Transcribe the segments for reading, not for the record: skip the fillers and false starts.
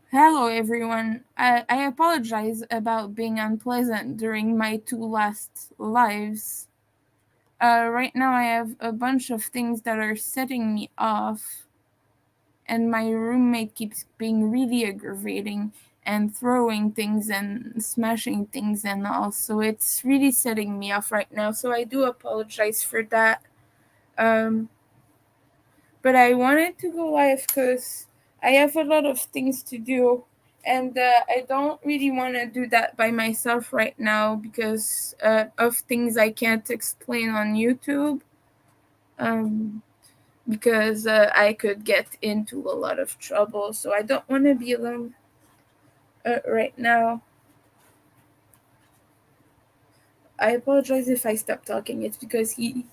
Hello, everyone. I apologize about being unpleasant during my two last lives. Right now, I have a bunch of things that are setting me off, and my roommate keeps being really aggravating and throwing things and smashing things and all. So it's really setting me off right now. So I do apologize for that. Um, but I wanted to go live because I have a lot of things to do, and I don't really want to do that by myself right now because of things I can't explain on YouTube. Um, because I could get into a lot of trouble, so I don't want to be alone right now. I apologize if I stop talking. It's because he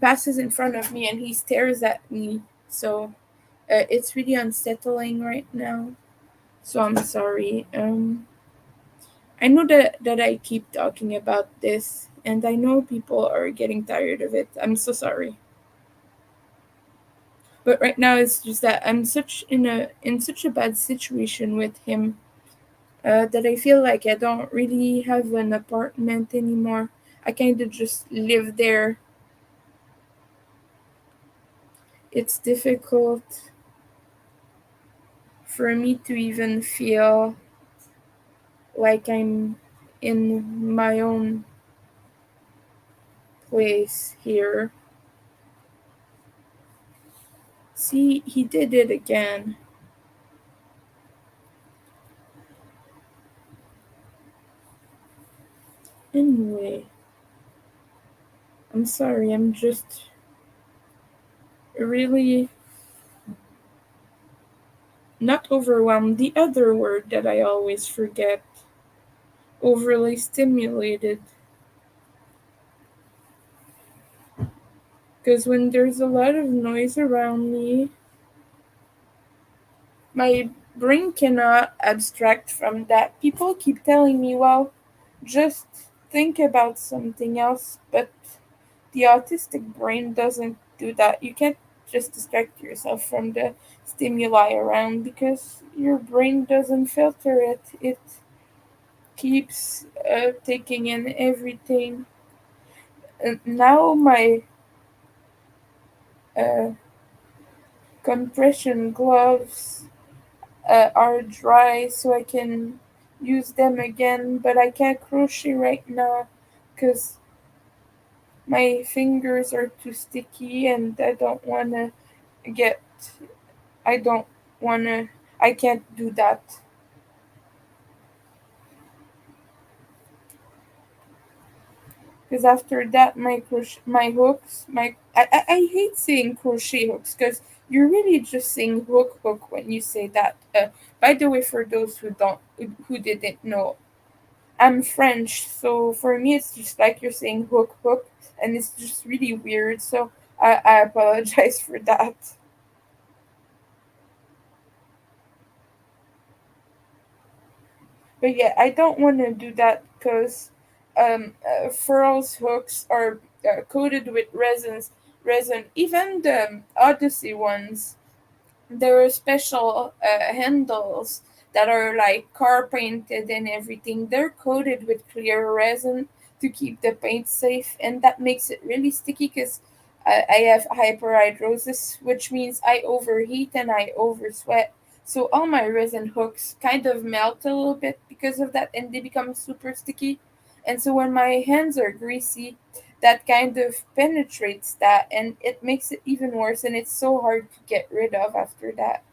passes in front of me and he stares at me, so it's really unsettling right now. So I'm sorry. I know that I keep talking about this, and I know people are getting tired of it. I'm so sorry. But right now it's just that I'm such a bad situation with him that I feel like I don't really have an apartment anymore. I kind of just live there. It's difficult for me to even feel like I'm in my own place here. See, he did it again. Anyway, I'm sorry, I'm just really not overwhelmed. The other word that I always forget, overly stimulated. Because when there's a lot of noise around me, my brain cannot abstract from that. People keep telling me, well, just think about something else, but the autistic brain doesn't do that. You can't just distract yourself from the stimuli around because your brain doesn't filter it. It keeps taking in everything. And now my uh, compression gloves are dry so I can use them again, but I can't crochet right now because my fingers are too sticky and get, I don't want to, I can't do that. Because after that, my hooks, I hate saying crochet hooks because you're really just saying hook when you say that. By the way, for those who didn't know, I'm French, so for me it's just like you're saying hook, and it's just really weird. So I apologize for that. But yeah, I don't want to do that because furls hooks are coated with resin. Even the Odyssey ones, there are special handles that are like car painted and everything. They're coated with clear resin to keep the paint safe, and that makes it really sticky because I have hyperhidrosis, which means I overheat and I oversweat. So all my resin hooks kind of melt a little bit because of that, and they become super sticky. And so when my hands are greasy, that kind of penetrates that and it makes it even worse, and it's so hard to get rid of after that.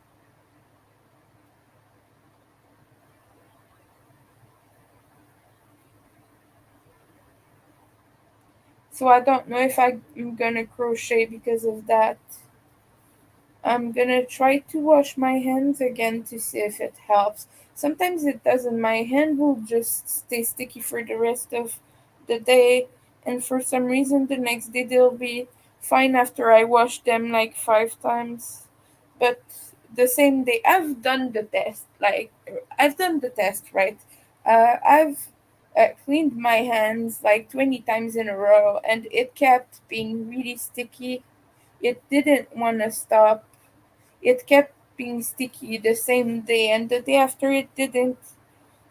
So I don't know if I'm gonna crochet because of that. I'm gonna try to wash my hands again to see if it helps. Sometimes it doesn't. My hand will just stay sticky for the rest of the day, and for some reason, the next day they'll be fine after I wash them like 5 times. But the same day, I've done the test. Like, I've done the test, right? I've cleaned my hands like 20 times in a row, and it kept being really sticky. It didn't want to stop. It kept being sticky the same day, and the day after it didn't.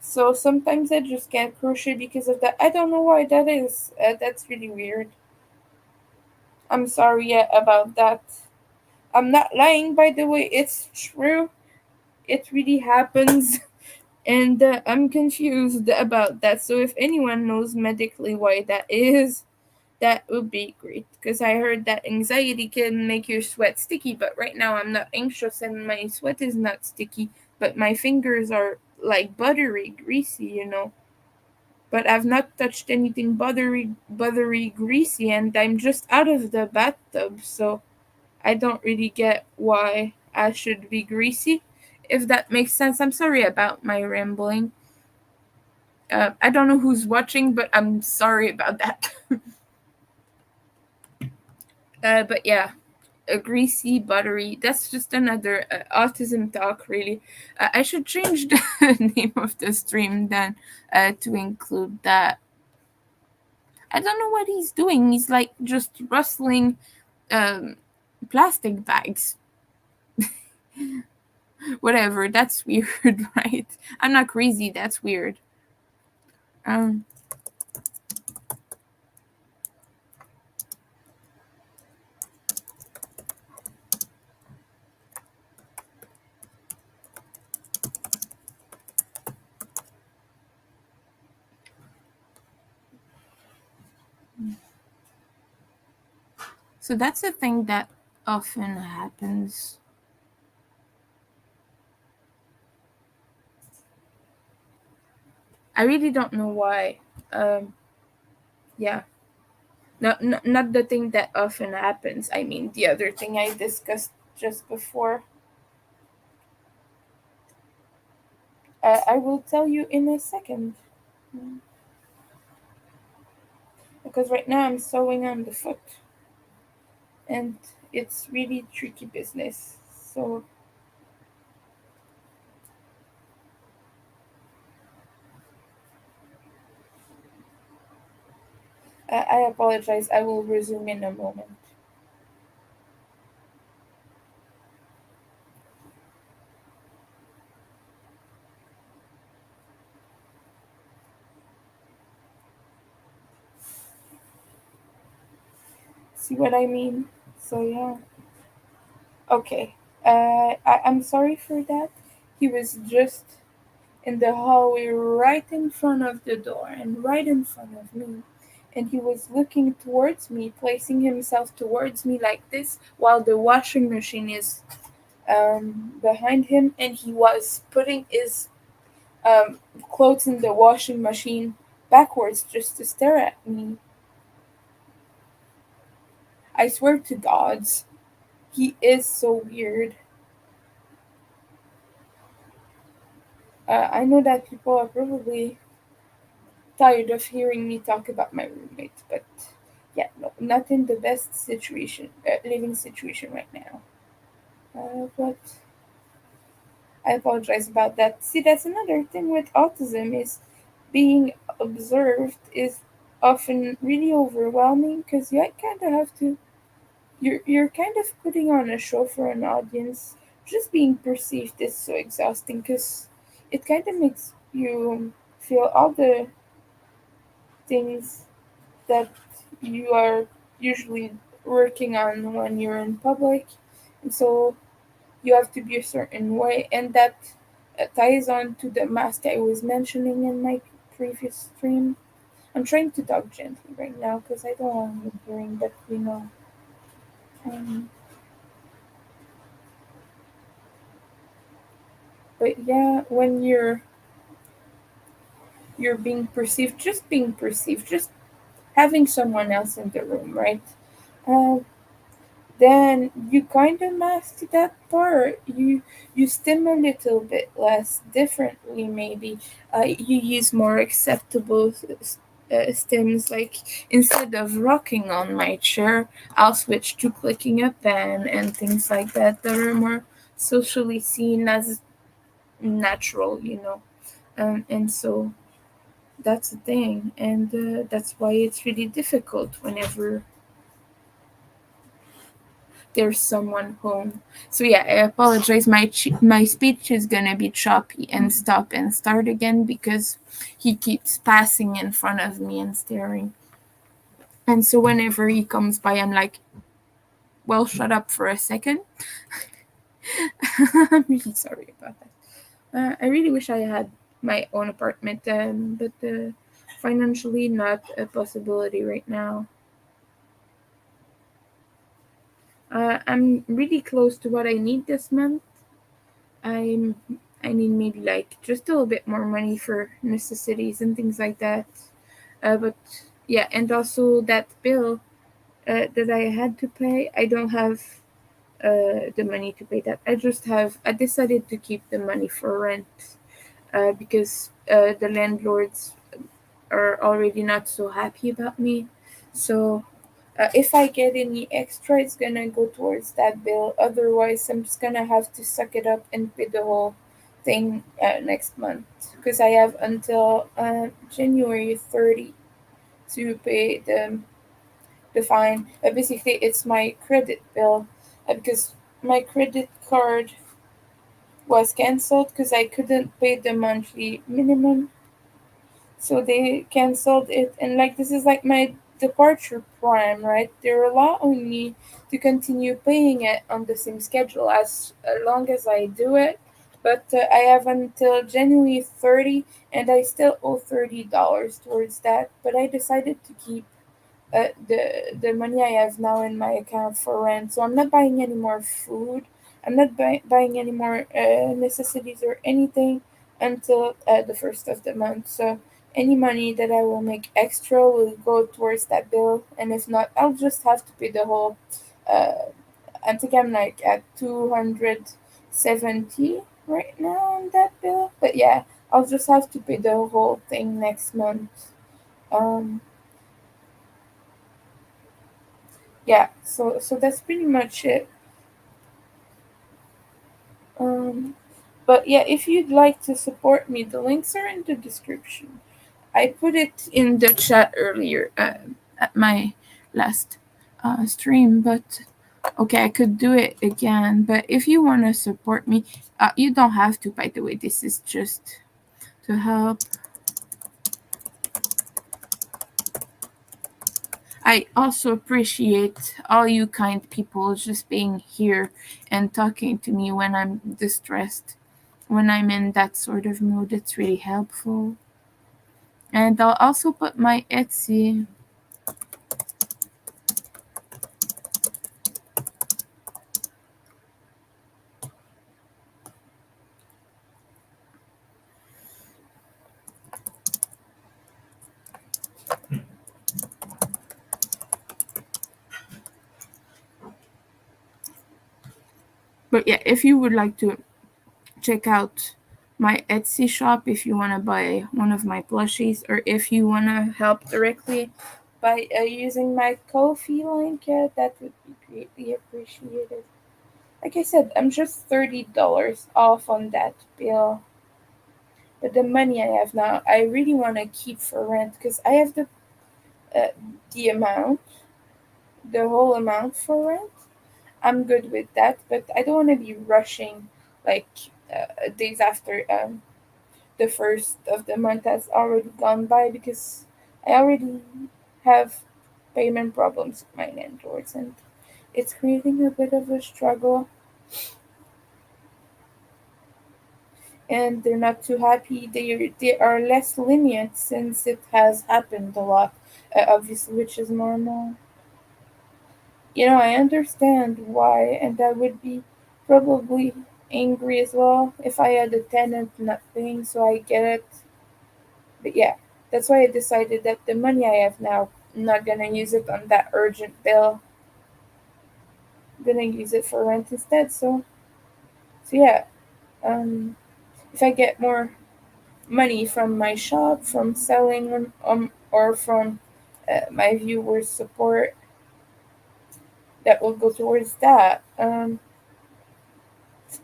So sometimes I just can't crochet because of that. I don't know why that is. That's really weird. I'm sorry about that. I'm not lying, by the way. It's true. It really happens. And I'm confused about that. So if anyone knows medically why that is, that would be great. Because I heard that anxiety can make your sweat sticky, but right now I'm not anxious and my sweat is not sticky, but my fingers are like buttery, greasy. But I've not touched anything buttery, greasy, and I'm just out of the bathtub, so I don't really get why I should be greasy. If that makes sense, I'm sorry about my rambling. I don't know who's watching, but I'm sorry about that. But yeah, a greasy, buttery. That's just another autism talk, really. I should change the name of the stream then to include that. I don't know what he's doing. He's like just rustling um, plastic bags. Whatever. That's weird, right? I'm not crazy. That's weird. Um, so that's a thing that often happens. I really don't know why. Yeah. Not the thing that often happens. I mean, the other thing I discussed just before. I will tell you in a second. Because right now I'm sewing on the foot. And it's really tricky business. So I apologize. I will resume in a moment. See what I mean? So yeah. Okay. I'm sorry for that. He was just in the hallway right in front of the door and right in front of me. And he was looking towards me, placing himself towards me like this while the washing machine is behind him. And he was putting his clothes in the washing machine backwards just to stare at me. I swear to gods, he is so weird. I know that people are probably tired of hearing me talk about my roommate, but yeah, no, not in the best living situation right now. But I apologize about that. See, that's another thing with autism is being observed is often really overwhelming because you kind of have to. You're kind of putting on a show for an audience. Just being perceived is so exhausting because it kind of makes you feel all the things that you are usually working on when you're in public, and so you have to be a certain way, and that ties on to the mask I was mentioning in my previous stream. I'm trying to talk gently right now because I don't want you hearing, but um, but yeah, when you're being perceived, just having someone else in the room, right? Uh, then you kind of mask that part. You stim a little bit less differently, maybe. You use more acceptable stims, like instead of rocking on my chair, I'll switch to clicking a pen and things like that are more socially seen as natural. And so that's the thing, and that's why it's really difficult there's someone home. So yeah, I apologize. My speech is gonna be choppy and stop and start again because he keeps passing in front of me and staring. And so whenever he comes by, I'm like, "Well, shut up for a second." I'm really sorry about that. I really wish I had my own apartment, but financially not a possibility right now. I'm really close to what I need this month. I'm I need maybe like just a little bit more money for necessities and things like that. But yeah, and also that bill that I had to pay, I don't have the money to pay that. I decided to keep the money for rent because the landlords are already not so happy about me. So if I get any extra, it's gonna go towards that bill. Otherwise, I'm just gonna have to suck it up and pay the whole thing next month because I have until January 30 to pay the fine. Basically, it's my credit bill because my credit card was canceled because I couldn't pay the monthly minimum, so they canceled it. And like this is like my departure prime, right? They're allowing me to continue paying it on the same schedule as long as I do it, but I have until January 30 and I still owe $30 towards that. But I decided to keep the money I have now in my account for rent. So I'm not buying any more food. I'm not buying any more necessities or anything until the first of the month. So any money that I will make extra will go towards that bill, and if not, I'll just have to pay the whole. Uh, I think I'm like at 270 right now on that bill, but yeah, I'll just have to pay the whole thing next month. Um, yeah, so that's pretty much it. Um, but yeah, if you'd like to support me, the links are in the description. I put it in the chat earlier at my last stream, but okay, I could do it again. But if you want to support me, you don't have to, by the way. This is just to help. I also appreciate all you kind people just being here and talking to me when I'm distressed. When I'm in that sort of mood, it's really helpful. And I'll also put my Etsy. But yeah, if you would like to check out my Etsy shop, if you want to buy one of my plushies, or if you want to help directly by using my Ko-fi link, that would be greatly appreciated. Like I said, I'm just $30 off on that bill. But the money I have now, I really want to keep for rent because I have uh, the amount, the whole amount for rent. I'm good with that, but I don't want to be rushing like days after the first of the month has already gone by because I already have payment problems with my landlords, and it's creating a bit of a struggle. And they're not too happy. They are less lenient since it has happened a lot, obviously, which is normal. I understand why, and I would be probably angry as well if I had a tenant not paying, so I get it. But yeah, that's why I decided that the money I have now, I'm not gonna use it on that urgent bill. I'm gonna use it for rent instead. So yeah, um, if I get more money from my shop, from selling, or from my viewers' support, that will go towards that.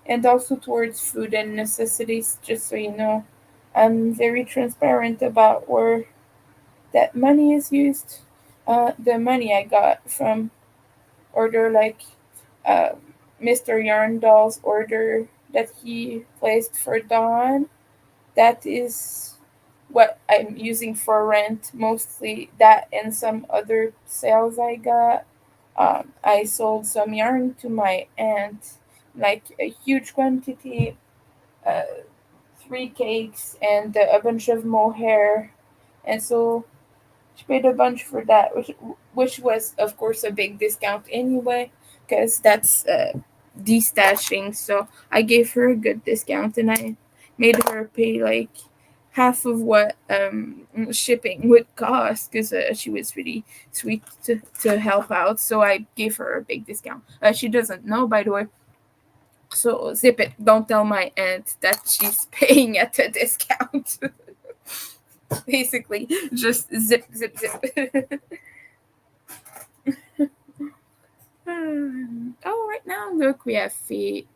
And also towards food and necessities, just so you know. I'm very transparent about where that money is used. The money I got from order like uh, Mr. Yarndall's order that he placed for Dawn. That is what I'm using for rent, mostly that and some other sales I got. I sold some yarn to my aunt, like a huge quantity, uh, 3 cakes and a bunch of mohair, and so she paid a bunch for that, which was of course a big discount anyway, because that's destashing. So I gave her a good discount, and I made her pay like half of what shipping would cost, because she was really sweet to help out. So I gave her a big discount. She doesn't know, by the way. So zip it. Don't tell my aunt that she's paying at a discount. Basically, just zip, zip, zip. Oh, right now, look, we have feet.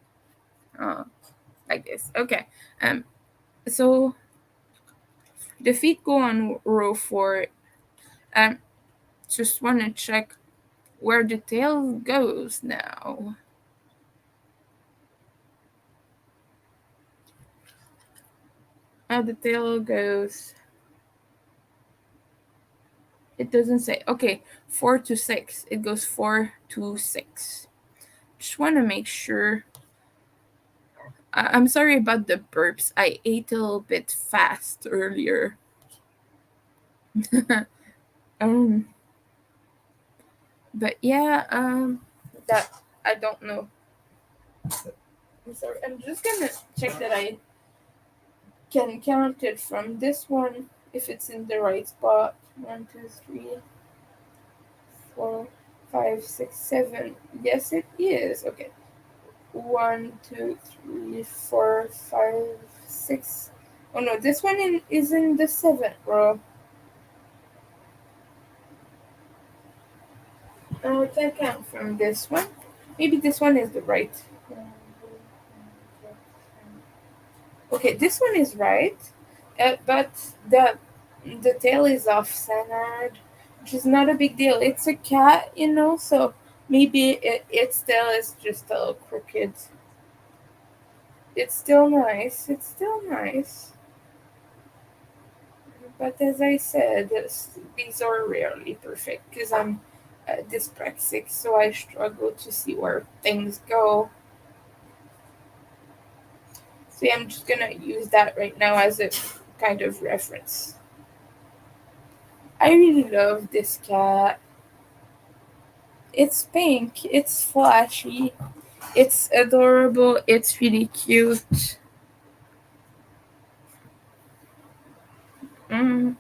Oh, like this. Okay. So the feet go on row 4. Um, just want to check where the tail goes now. The tail goes. It doesn't say. Okay, 4 to 6. It goes 4 to 6. Just want to make sure. I'm sorry about the burps. I ate a little bit fast earlier. um, but yeah, that I don't know. I'm sorry. I'm just gonna check that I can count it from this one if it's in the right spot. 1, 2, 3, 4, 5, 6, 7. Yes, it is. Okay. 1, 2, 3, 4, 5, 6. Oh no, this one is in the seventh row. I can count from this one. Maybe this one is the right. Okay, this one is right, but the tail is off centered, which is not a big deal. It's a cat, so maybe its tail is just a little crooked. It's still nice. It's still nice. But as I said, these are rarely perfect because I'm dyspraxic, so I struggle to see where things go. So yeah, I'm just gonna use that right now as a kind of reference. I really love this cat. It's pink, it's flashy, it's adorable, it's really cute. Mm.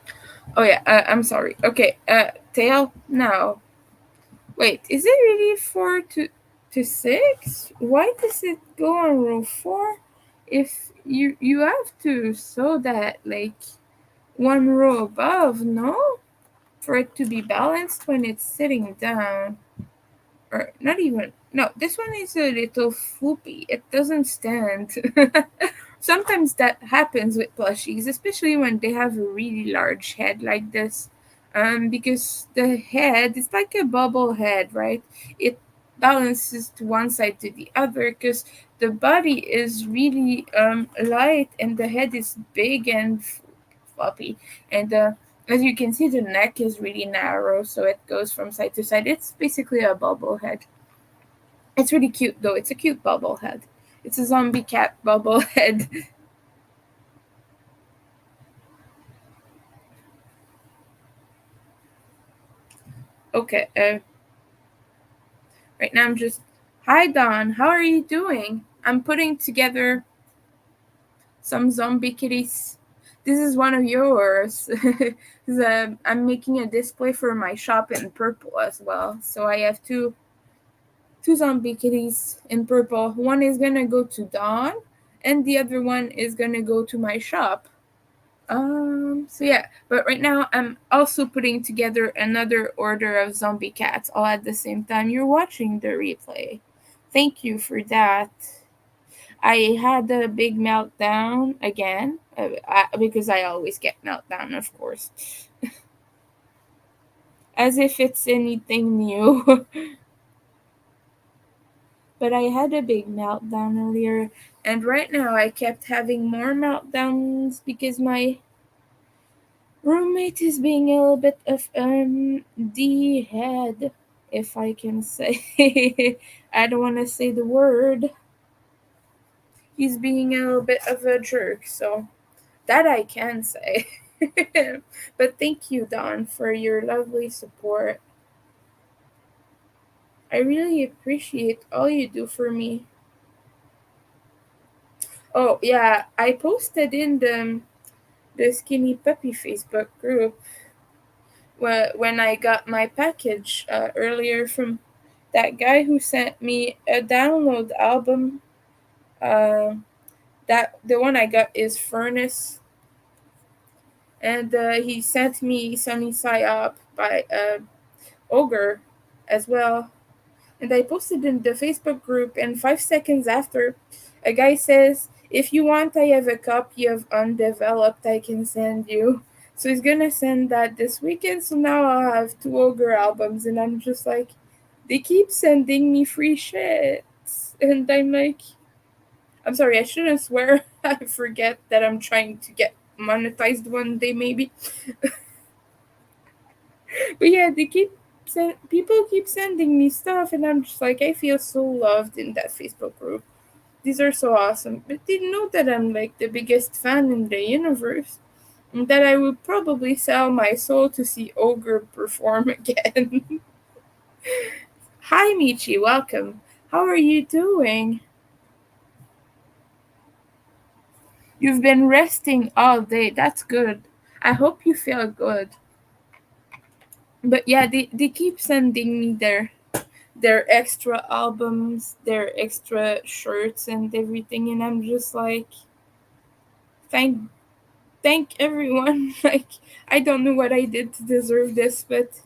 Oh yeah, I'm sorry. Okay, tail now. Wait, is it really 4 to 6? Why does it go on row 4? If you have to sew that like one row above, no? For it to be balanced when it's sitting down. Or not even. No, this one is a little floopy. It doesn't stand. Sometimes that happens with plushies, especially when they have a really large head like this. Because the head is like a bubble head, right? It balances to one side to the other because the body is really light and the head is big and floppy. And as you can see, the neck is really narrow, so it goes from side to side. It's basically a bubble head. It's really cute, though. It's a cute bubble head. It's a zombie cat bubble head. Okay, right now I'm just. Hi, Don. How are you doing? I'm putting together some zombie kitties. This is one of yours. I'm making a display for my shop in purple as well. So I have two zombie kitties in purple. One is gonna go to Dawn, and the other one is gonna go to my shop. So yeah, but right now I'm also putting together another order of zombie cats all at the same time you're watching the replay. Thank you for that. I had a big meltdown again, because I always get meltdown, of course. As if it's anything new. but I had a big meltdown earlier, and right now I kept having more meltdowns because my roommate is being a little bit of the head, if I can say. I don't want to say the word. He's being a little bit of a jerk, so that I can say. But thank you, Don, for your lovely support. I really appreciate all you do for me. Oh yeah, I posted in the Skinny Puppy Facebook group when I got my package earlier from that guy who sent me a download album. Uh, that the one I got is Furnace, and he sent me Sunny Side Up by Ogre as well. And I posted in the Facebook group, and 5 seconds after, a guy says, "If you want, I have a copy of Undeveloped I can send you." So he's gonna send that this weekend, so now I'll have two Ogre albums, and I'm just like, they keep sending me free shit. And I'm like, I'm sorry, I shouldn't swear. I forget that I'm trying to get monetized one day, maybe. But yeah, people keep sending me stuff, and I'm just like, I feel so loved in that Facebook group. These are so awesome. But they know that I'm like the biggest fan in the universe, and that I would probably sell my soul to see Ogre perform again. Hi, Michi, welcome. How are you doing? You've been resting all day. That's good. I hope you feel good. But yeah, they keep sending me their extra albums, their extra shirts and everything, and I'm just like, thank thank everyone. Like, I don't know what I did to deserve this, but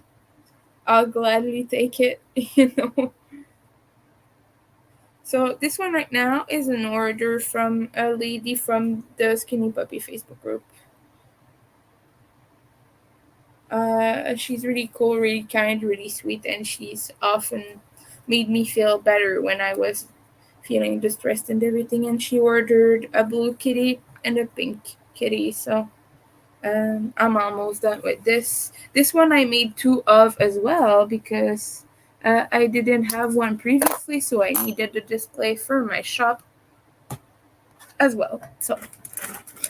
I'll gladly take it, you know. So this one right now is an order from a lady from the Skinny Puppy Facebook group. She's really cool, really kind, really sweet, and she's often made me feel better when I was feeling distressed and everything. And she ordered a blue kitty and a pink kitty. So I'm almost done with this. This one I made two of as well because I didn't have one previously, so I needed a display for my shop as well. So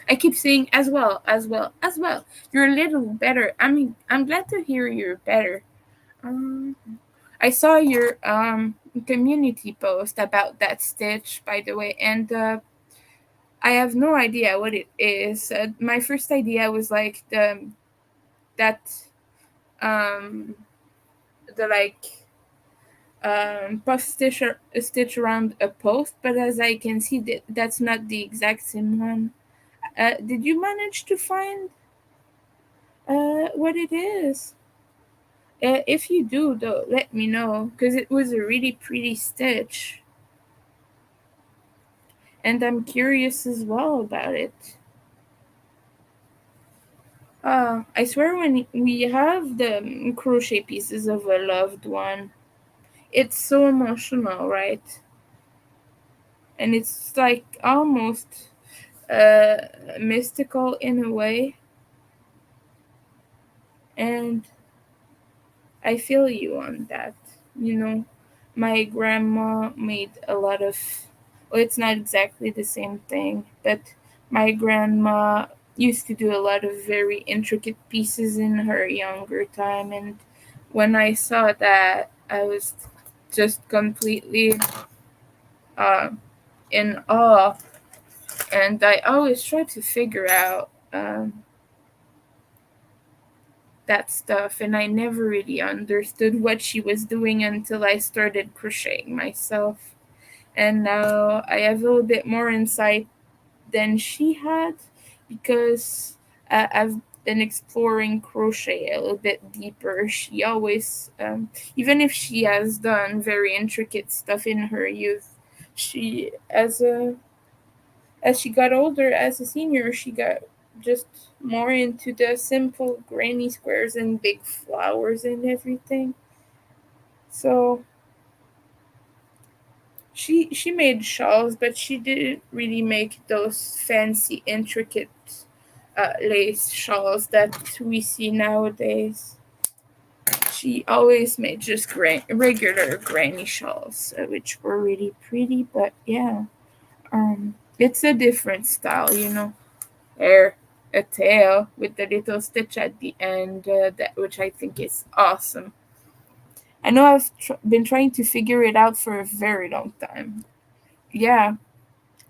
I keep saying as well, as well, as well. You're a little better. I mean, I'm glad to hear you're better. Um, I saw your community post about that stitch, by the way, and I have no idea what it is. My first idea was like that um the like puff stitch around a post, but as I can see, that's not the exact same one. Did you manage to find what it is? If you do, though, let me know because it was a really pretty stitch, and I'm curious as well about it. I swear when we have the crochet pieces of a loved one, it's so emotional, right? And it's like almost mystical in a way. And I feel you on that. You know, my grandma made a lot of, well, it's not exactly the same thing, but my grandma used to do a lot of very intricate pieces in her younger time. And when I saw that, I was just completely uh, in awe. And I always try to figure out that stuff, and I never really understood what she was doing until I started crocheting myself. And now I have a little bit more insight than she had because I've been exploring crochet a little bit deeper. She always, even if she has done very intricate stuff in her youth, she as she got older, as a senior, she got just more into the simple granny squares and big flowers and everything. So She made shawls, but she didn't really make those fancy, intricate lace shawls that we see nowadays. She always made just regular granny shawls, which were really pretty. But yeah, it's a different style, Hair, a tail with the little stitch at the end, that which I think is awesome. I know I've been trying to figure it out for a very long time. Yeah,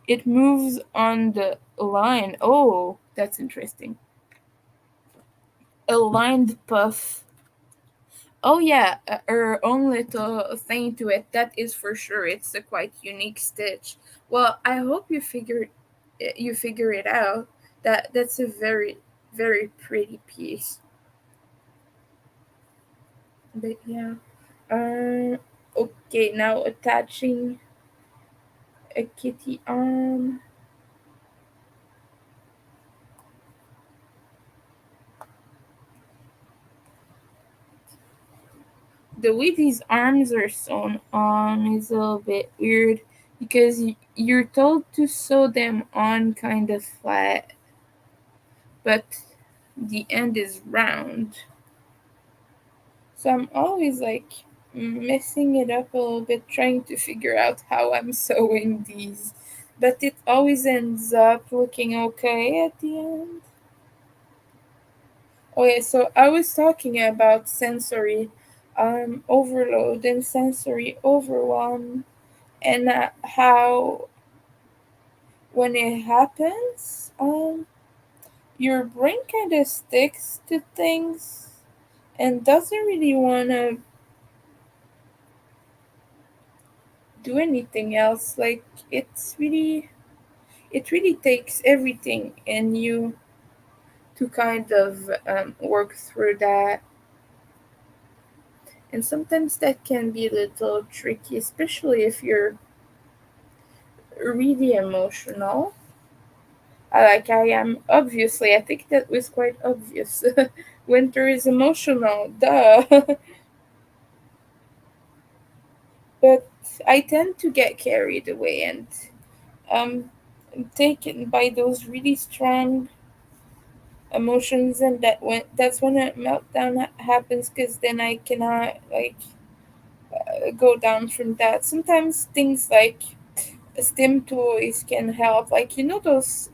it moves on the line. Oh, that's interesting. A lined puff. Oh yeah, her own little thing to it. That is for sure. It's a quite unique stitch. Well, I hope you figure it out. That's a very pretty piece. But yeah. Okay, now attaching a kitty arm. The way these arms are sewn on is a little bit weird because you're told to sew them on kind of flat, but the end is round. So I'm always like messing it up a little bit, trying to figure out how I'm sewing these. But it always ends up looking okay at the end. Okay, so I was talking about sensory overload and sensory overwhelm, and how when it happens, your brain kind of sticks to things and doesn't really want to do anything else. Like it really takes everything in you to kind of work through that. And sometimes that can be a little tricky, especially if you're really emotional. I am, obviously. I think that was quite obvious. Winter is emotional, duh. But I tend to get carried away and um taken by those really strong emotions, and that's when a meltdown happens, because then I cannot like go down from that. Sometimes things like stim toys can help, like those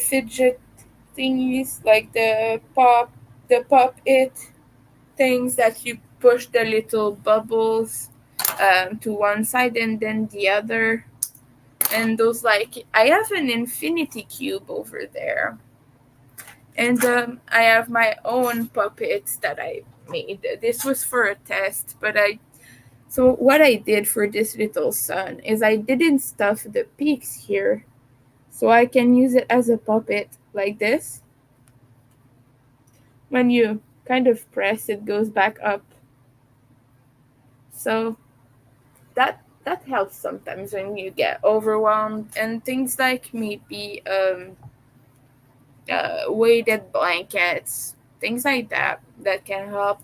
fidget thingies, like the pop it things that you push the little bubbles to one side and then the other. And those, like, I have an infinity cube over there, and I have my own puppets that I made. This was for a test, but I so what I did for this little sun is I didn't stuff the peaks here, so I can use it as a puppet like this. When you kind of press, it goes back up. So that helps sometimes when you get overwhelmed, and things like maybe weighted blankets, things like that can help.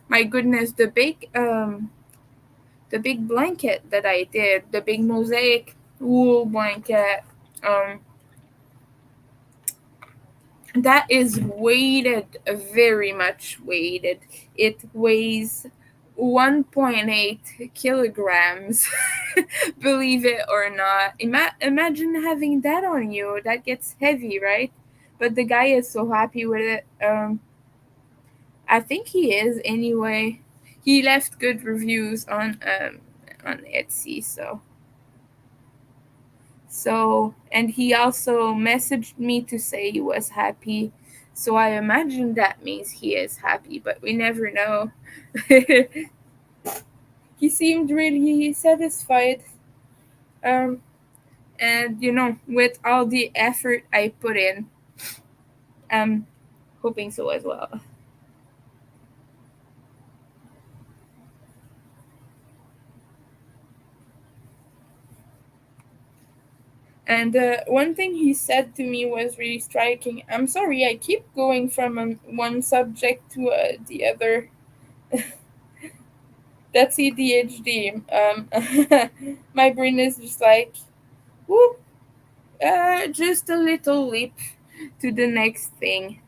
My goodness, the big blanket that I did, the big mosaic wool blanket, um that is weighted, very much weighted. It weighs 1.8 kilograms. Believe it or not. Imagine having that on you. That gets heavy, right? But the guy is so happy with it. I think he is anyway. He left good reviews on Etsy, and he also messaged me to say he was happy. So I imagine that means he is happy, but we never know. He seemed really satisfied. Um, and with all the effort I put in, I'm hoping so as well. And one thing he said to me was really striking. I'm sorry, I keep going from one subject to the other. That's ADHD. My brain is just like, whoop, just a little leap to the next thing.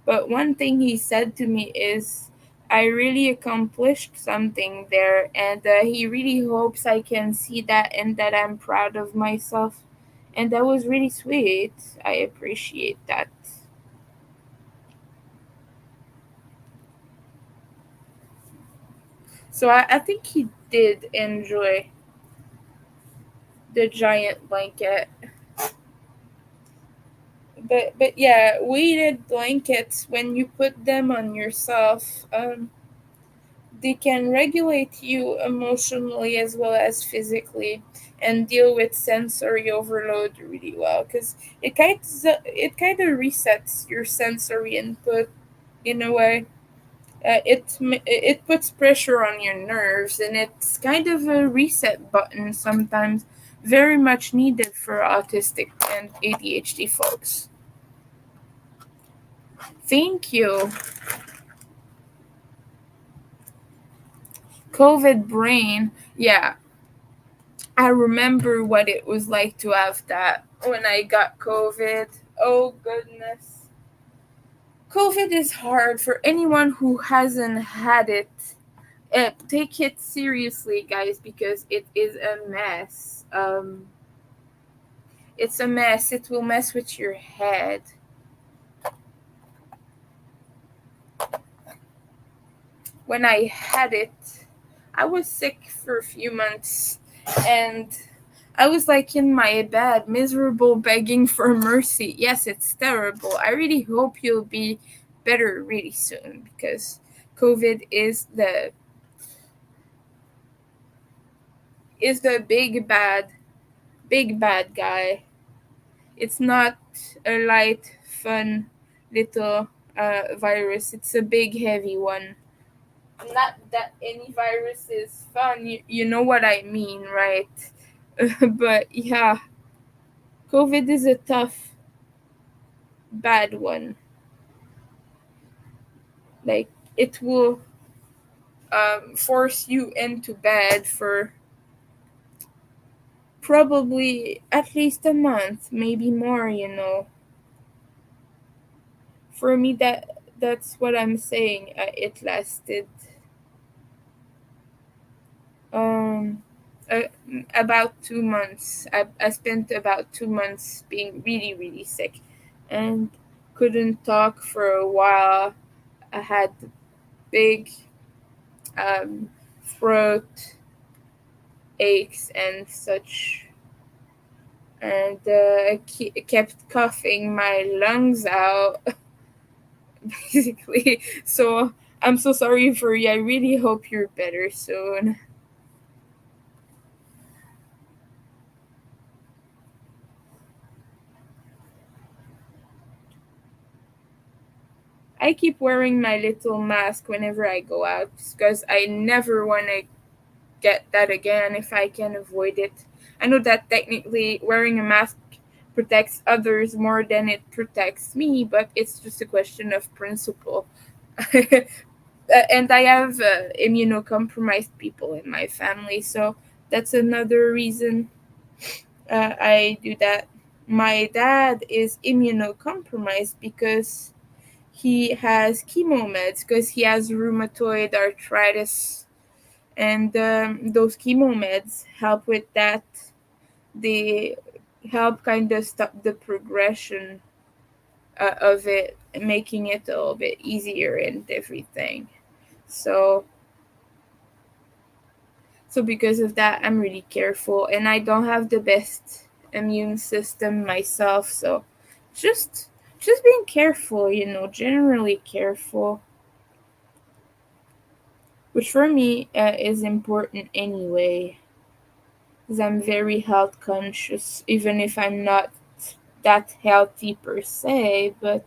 But one thing he said to me is, I really accomplished something there, and he really hopes I can see that and that I'm proud of myself. And that was really sweet. I appreciate that. So I think he did enjoy the giant blanket. But yeah, weighted blankets, when you put them on yourself, they can regulate you emotionally as well as physically, and deal with sensory overload really well, because it kind of resets your sensory input in a way. It puts pressure on your nerves, and it's kind of a reset button sometimes, very much needed for autistic and ADHD folks. Thank you. COVID brain. Yeah, I remember what it was like to have that when I got COVID. Oh, goodness. COVID is hard for anyone who hasn't had it. Take it seriously, guys, because it is a mess. It's a mess. It will mess with your head. When I had it, I was sick for a few months, and I was like in my bed, miserable, begging for mercy. Yes, it's terrible. I really hope you'll be better really soon, because COVID is the big bad guy. It's not a light, fun little virus. It's a big, heavy one. Not that any virus is fun. You know what I mean, right? But yeah, COVID is a tough, bad one. Like, it will force you into bed for probably at least a month, maybe more. For me, that's what I'm saying. It lasted um uh, about 2 months. I spent about 2 months being really, really sick, and couldn't talk for a while. I had big um, throat aches and such, and kept coughing my lungs out, basically. So I'm so sorry for you. I really hope you're better soon. I keep wearing my little mask whenever I go out because I never want to get that again if I can avoid it. I know that technically wearing a mask protects others more than it protects me, but it's just a question of principle. And I have immunocompromised people in my family, so that's another reason I do that. My dad is immunocompromised because he has chemo meds, because he has rheumatoid arthritis, and those chemo meds help with that. They help kind of stop the progression of it, making it a little bit easier and everything. So so because of that, I'm really careful, and I don't have the best immune system myself. So just just being careful, generally careful, which for me is important anyway, because I'm very health conscious, even if I'm not that healthy per se. But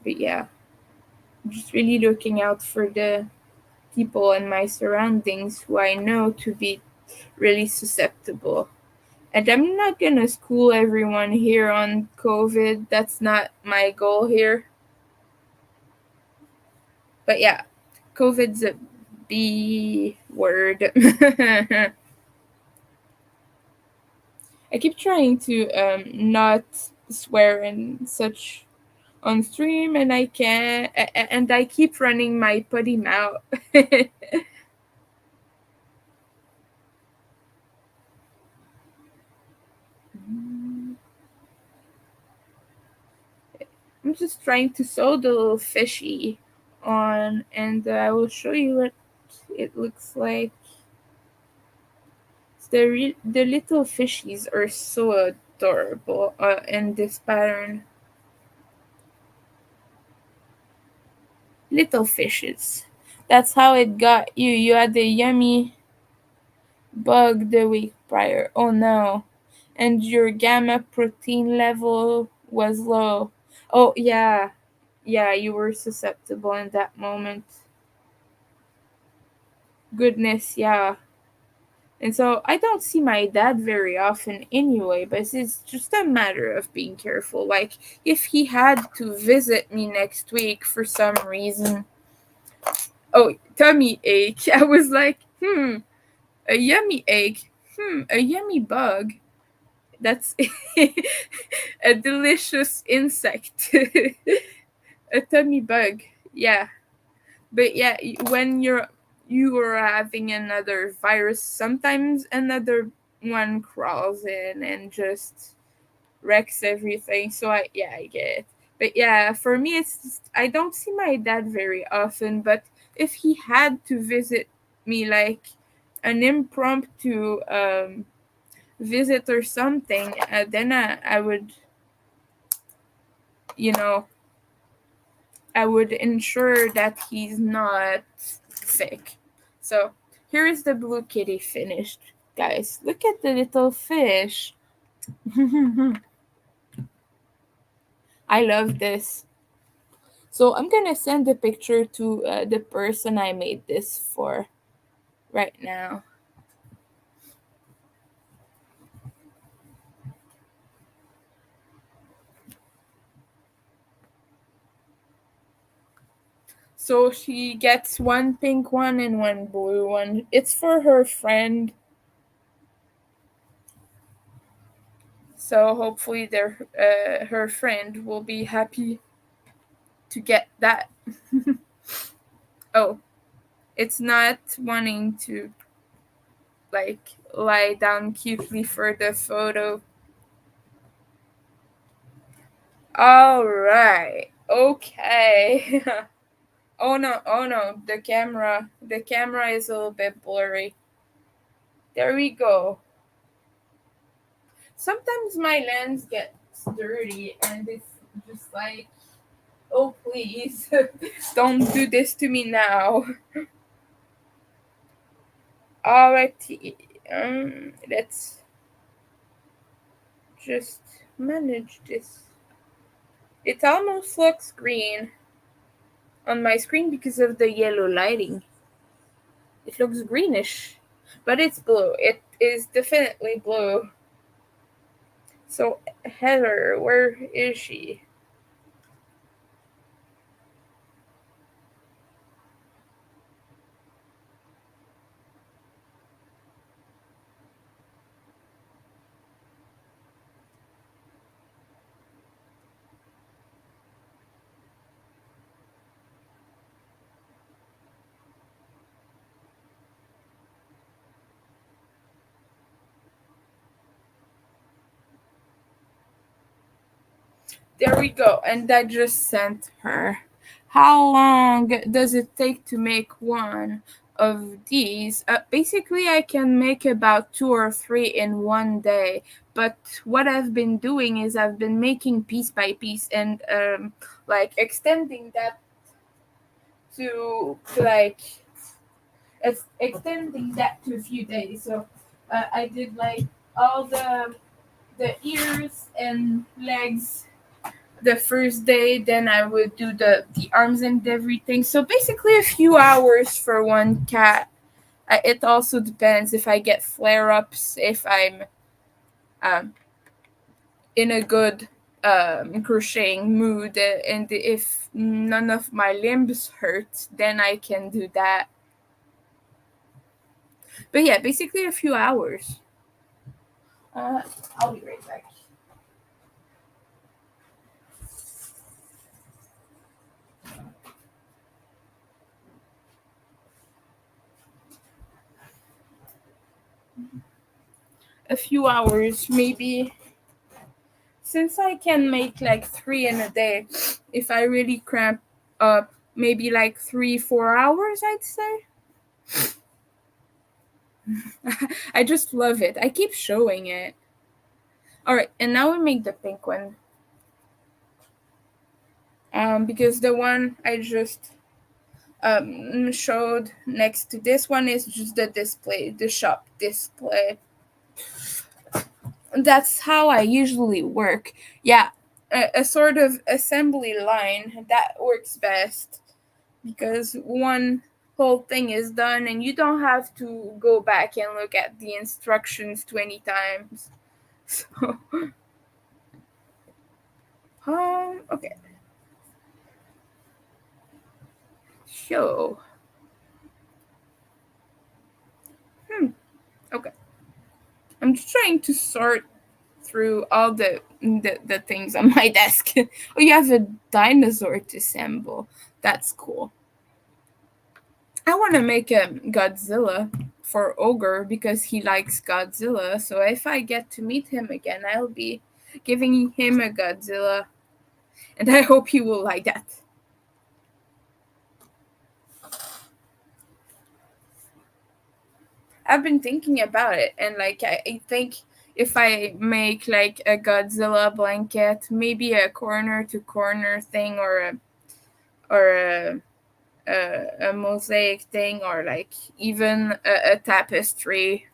yeah, I'm just really looking out for the people in my surroundings who I know to be really susceptible. And I'm not gonna school everyone here on COVID. That's not my goal here. But yeah, COVID's B word. I keep trying to not swear and such on stream, and I can't, and I keep running my potty mouth. I'm just trying to sew the little fishy on, and I will show you what it looks like. The little fishies are so adorable in this pattern. Little fishes. That's how it got you. You had the yummy bug the week prior. Oh no. And your gamma protein level was low. Oh yeah. Yeah, you were susceptible in that moment. Goodness, yeah. And so I don't see my dad very often anyway, but it's just a matter of being careful. Like, if he had to visit me next week for some reason, oh, tummy ache, I was like, a yummy ache, a yummy bug. That's a delicious insect. A tummy bug, yeah. But yeah, when you are having another virus, sometimes another one crawls in and just wrecks everything. So I get it. But yeah, for me, it's just, I don't see my dad very often. But if he had to visit me, like an impromptu visit or something, then I would, you know, I would ensure that he's not sick. So here is the blue kitty finished. Guys, look at the little fish. I love this. So I'm gonna send the picture to the person I made this for right now. So she gets one pink one and one blue one. It's for her friend. So hopefully her friend will be happy to get that. Oh, it's not wanting to like lie down cutely for the photo. All right. Okay. Oh no, the camera is a little bit blurry. There we go. Sometimes my lens gets dirty and it's just like, oh please, don't do this to me now. Alrighty, let's just manage this. It almost looks green on my screen because of the yellow lighting. It looks greenish, but it's blue. It is definitely blue. So, Heather, where is she? There we go. And I just sent her. How long does it take to make one of these? Basically, I can make about 2 or 3 in one day. But what I've been doing is I've been making piece by piece and like extending that to like extending that to a few days. So I did like all the ears and legs the first day, then I would do the arms and everything. So basically a few hours for one cat. It also depends if I get flare-ups, if I'm um, in a good crocheting mood, and if none of my limbs hurt, then I can do that. But yeah, basically a few hours. Uh, I'll be right back. A few hours, maybe. Since I can make like three in a day, if I really cramp up, maybe like 3, 4 hours, I'd say. I just love it. I keep showing it. All right, and now we make the pink one. Because the one I just showed next to this one is just the display, the shop display. That's how I usually work. Yeah, a sort of assembly line that works best because one whole thing is done and you don't have to go back and look at the instructions 20 times. So, okay. So, okay. I'm just trying to sort through all the things on my desk. Oh, you have a dinosaur to assemble. That's cool. I want to make a Godzilla for Ogre because he likes Godzilla. So if I get to meet him again, I'll be giving him a Godzilla, and I hope he will like that. I've been thinking about it, and like I think if I make like a Godzilla blanket, maybe a corner to corner thing, or a mosaic thing, or like even a tapestry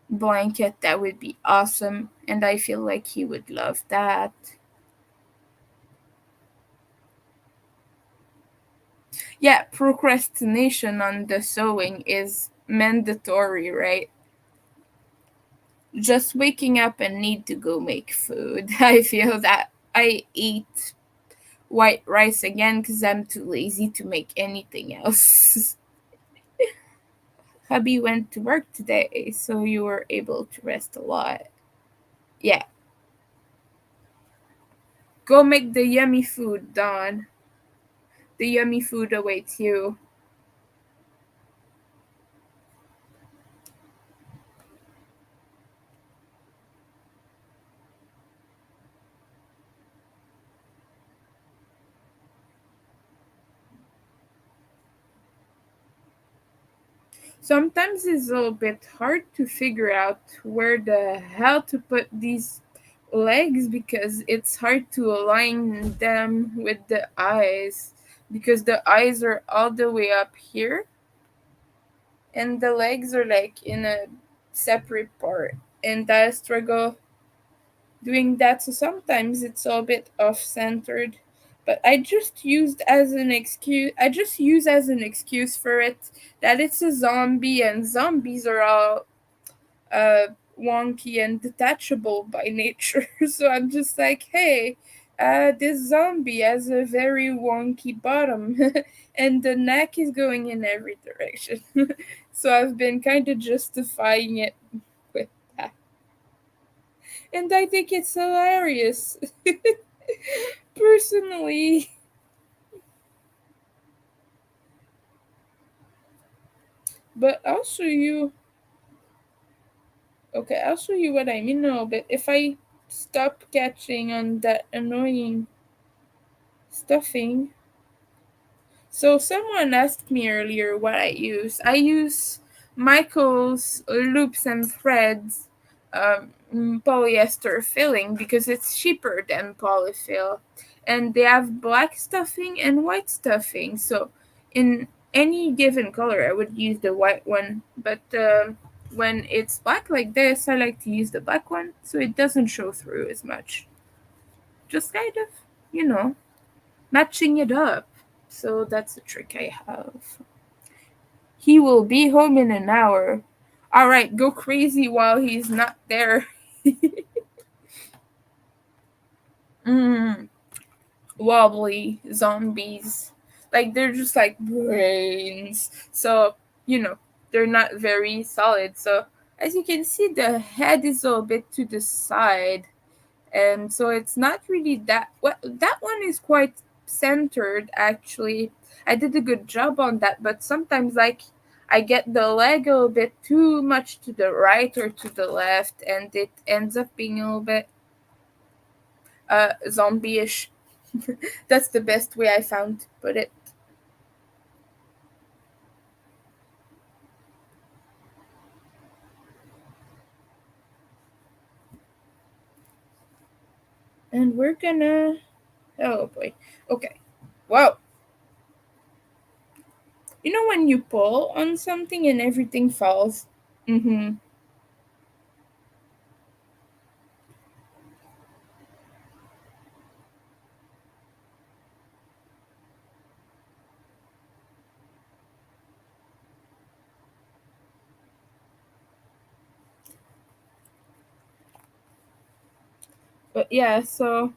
blanket, that would be awesome, and I feel like he would love that. Yeah, procrastination on the sewing is mandatory, right? Just waking up and need to go make food. I feel that I eat white rice again because I'm too lazy to make anything else. Hubby went to work today, so you were able to rest a lot. Yeah, go make the yummy food, Dawn. The yummy food awaits you. Sometimes it's a little bit hard to figure out where the hell to put these legs because it's hard to align them with the eyes because the eyes are all the way up here and the legs are like in a separate part, and I struggle doing that, so sometimes it's a bit off centered, but I just use as an excuse for it that it's a zombie and zombies are all uh wonky and detachable by nature. So I'm just like, hey, this zombie has a very wonky bottom and the neck is going in every direction. So I've been kind of justifying it with that, and I think it's hilarious. Personally. But I'll show you. Okay, I'll show you what I mean now. But if I stop catching on that annoying stuffing. So someone asked me earlier what I use. I use Michael's loops and threads polyester filling because it's cheaper than polyfill, and they have black stuffing and white stuffing. So in any given color, I would use the white one, but when it's black like this, I like to use the black one so it doesn't show through as much. Just kind of, you know, matching it up. So that's a trick I have. He will be home in an hour. All right, go crazy while he's not there. mm, wobbly zombies. Like they're just like brains. So, you know. they're not very solid. So as you can see, the head is a little bit to the side, and so it's not really that. Well, that one is quite centered actually. I did a good job on that, but sometimes like I get the leg a little bit too much to the right or to the left, and it ends up being a little bit zombie-ish. That's the best way I found to put it. And we're gonna. Oh boy. Okay. Whoa. You know when you pull on something and everything falls? Mm-hmm. But yeah, so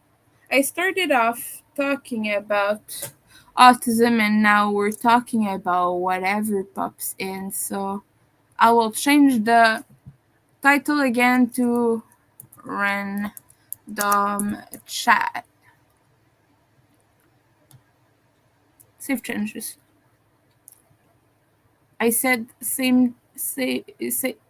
I started off talking about autism and now we're talking about whatever pops in. So I will change the title again to random chat. Save changes. I said save changes.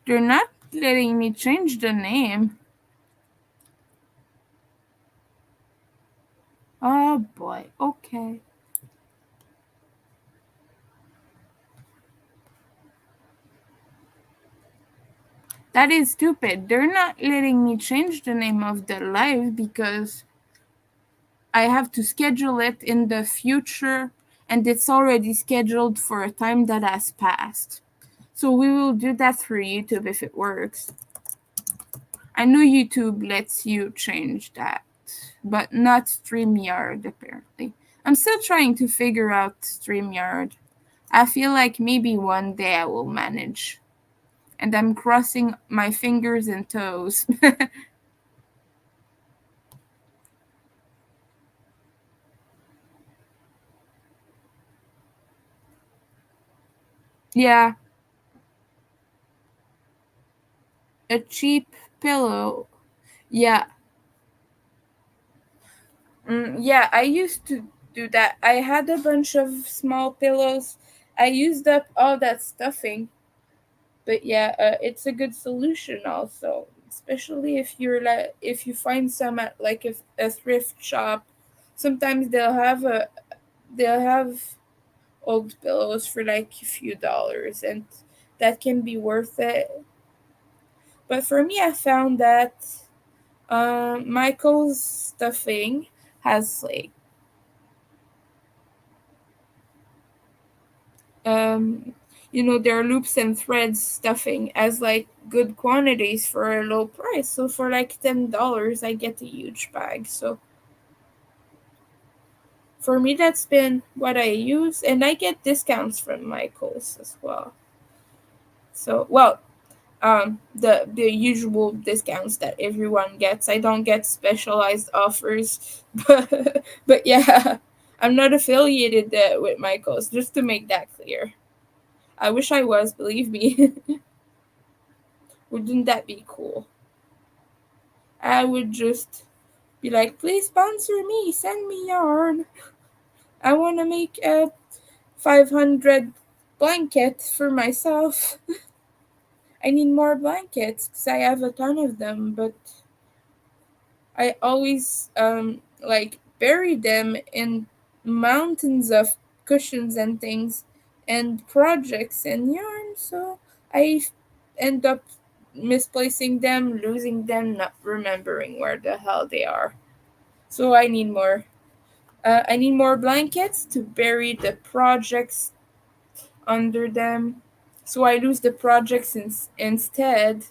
They're not letting me change the name. Oh boy. Okay. That is stupid. They're not letting me change the name of the live because I have to schedule it in the future and it's already scheduled for a time that has passed. So we will do that through YouTube if it works. I know YouTube lets you change that, but not StreamYard apparently. I'm still trying to figure out StreamYard. I feel like maybe one day I will manage. And I'm crossing my fingers and toes. Yeah, a cheap pillow. Yeah. Yeah, I used to do that. I had a bunch of small pillows. I used up all that stuffing. But yeah, it's a good solution also, especially if you're like if you find some at like a thrift shop. Sometimes they'll have old pillows for like a few dollars, and that can be worth it. But for me, I found that Michael's stuffing has like um there are loops and threads stuffing as like good quantities for a low price. So for like $10 I get a huge bag. So for me that's been what I use, and I get discounts from Michael's as well. So well, the usual discounts that everyone gets. I don't get specialized offers, but yeah, I'm not affiliated with Michaels. Just to make that clear, I wish I was. Believe me, wouldn't that be cool? I would just be like, please sponsor me, send me yarn. I want to make a 500 blanket for myself. I need more blankets because I have a ton of them, but I always like bury them in mountains of cushions and things and projects and yarn, so I end up misplacing them, losing them, not remembering where the hell they are. So I need more. I need more blankets to bury the projects under them, so I lose the projects instead,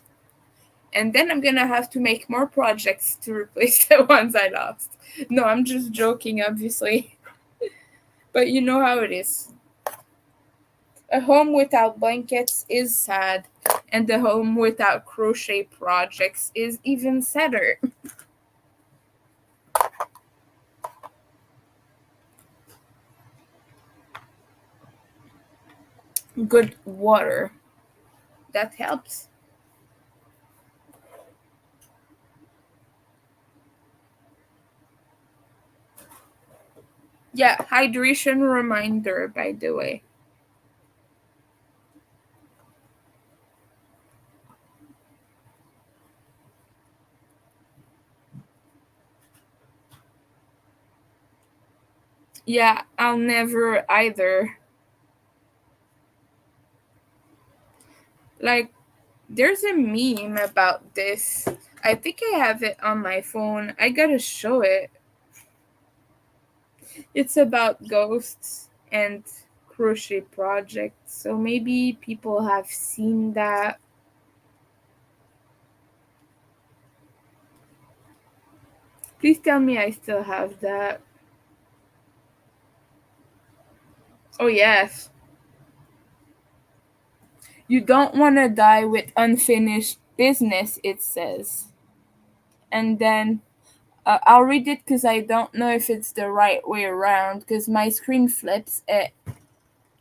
and then I'm gonna have to make more projects to replace the ones I lost. No, I'm just joking, obviously. But you know how it is. A home without blankets is sad, And the home without crochet projects is even sadder. Good water. That helps. Yeah, hydration reminder, by the way. Yeah, I'll never either. Like, there's a meme about this. I think I have it on my phone. I gotta show it. It's about ghosts and crochet projects. So maybe people have seen that. Please tell me I still have that. Oh, yes. You don't want to die with unfinished business, it says. And then I'll read it because I don't know if it's the right way around because my screen flips it.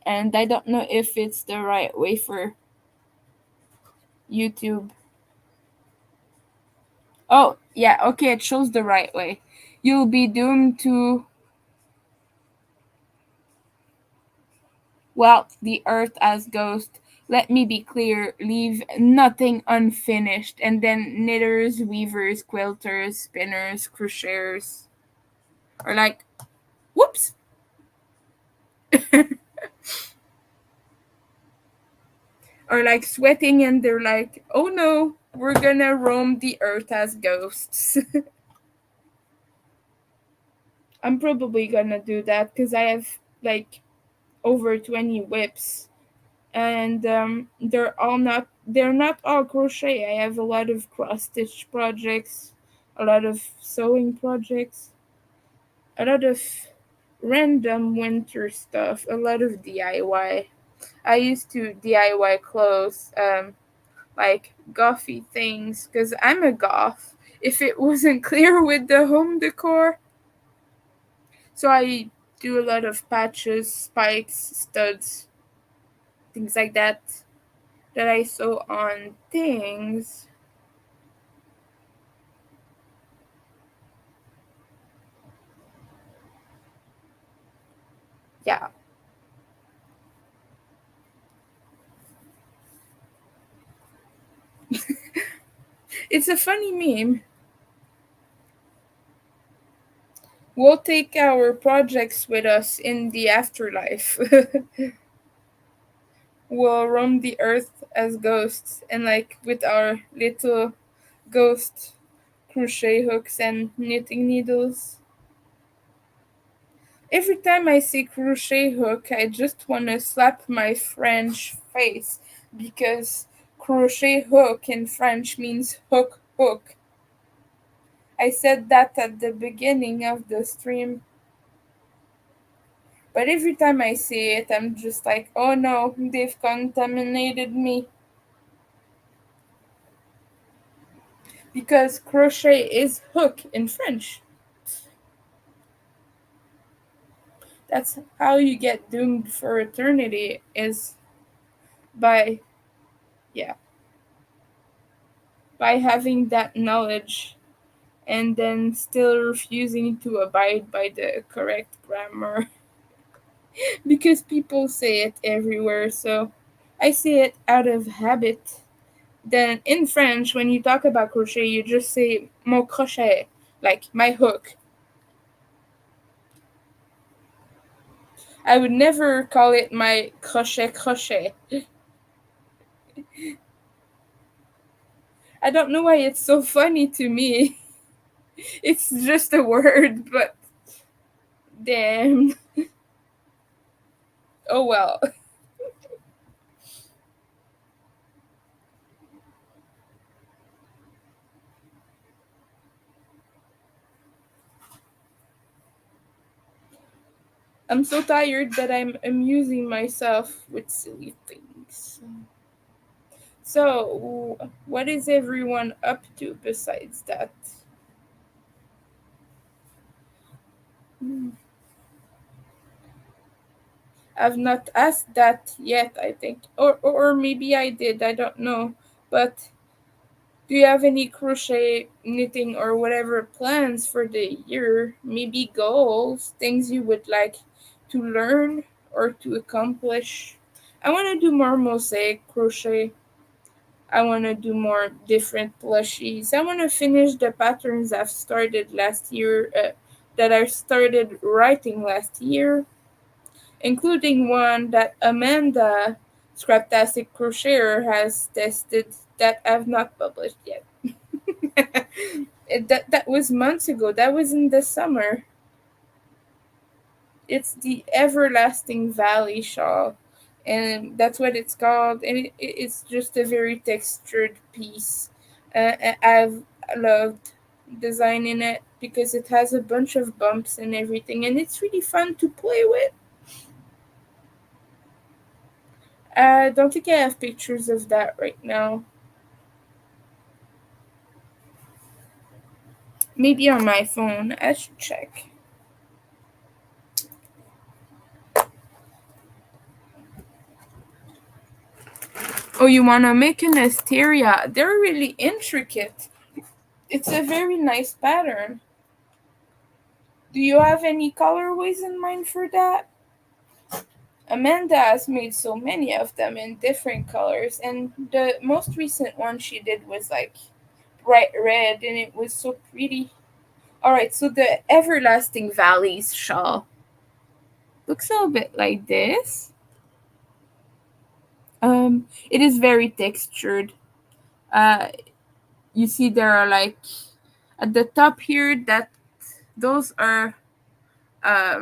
And I don't know if it's the right way for YouTube. Oh, yeah, okay, it shows the right way. You'll be doomed to, well, the earth as ghost. Let me be clear, leave nothing unfinished. And then knitters, weavers, quilters, spinners, crocheters are like, whoops. Are like sweating and they're like, oh no, we're gonna roam the earth as ghosts. I'm probably gonna do that because I have like over 20 whips and they're not all crochet. I have a lot of cross stitch projects, a lot of sewing projects, a lot of random winter stuff, a lot of DIY. I used to DIY clothes, like gothy things, because I'm a goth. If it wasn't clear with the home decor, so I do a lot of patches, spikes, studs, things like that that I sew on things. Yeah, it's a funny meme. We'll take our projects with us in the afterlife. We'll roam the earth as ghosts and like with our little ghost crochet hooks and knitting needles. Every time I see crochet hook, I just want to slap my French face because crochet hook in French means hook hook. I said that at the beginning of the stream, but every time I see it, I'm just like, oh no, they've contaminated me. Because crochet is hook in French. That's how you get doomed for eternity is by, yeah, by having that knowledge and then still refusing to abide by the correct grammar because people say it everywhere. So I say it out of habit. Then in French, when you talk about crochet, you just say mon crochet, like my hook. I would never call it my crochet crochet. I don't know why it's so funny to me. It's just a word, but damn. Oh well. I'm so tired that I'm amusing myself with silly things. So, what is everyone up to besides that? Hmm. I've not asked that yet, I think. Or maybe I did, I don't know. But do you have any crochet, knitting, or whatever plans for the year? Maybe goals, things you would like to learn or to accomplish? I want to do more mosaic crochet. I want to do more different plushies. I want to finish the patterns I've started last year, that I started writing last year, including one that Amanda, Scraptastic Crocheter, has tested that I've not published yet. That was months ago. That was in the summer. It's the Everlasting Valley shawl, and that's what it's called. And it's just a very textured piece. I've loved designing it because it has a bunch of bumps and everything, and it's really fun to play with. I don't think I have pictures of that right now. Maybe on my phone. I should check. Oh, you want to make an asteria? They're really intricate. It's a very nice pattern. Do you have any colorways in mind for that? Amanda has made so many of them in different colors, and the most recent one she did was like bright red, and it was so pretty. Alright, so the Everlasting Valleys shawl looks a little bit like this. It is very textured. Uh, you see there are like at the top here that those are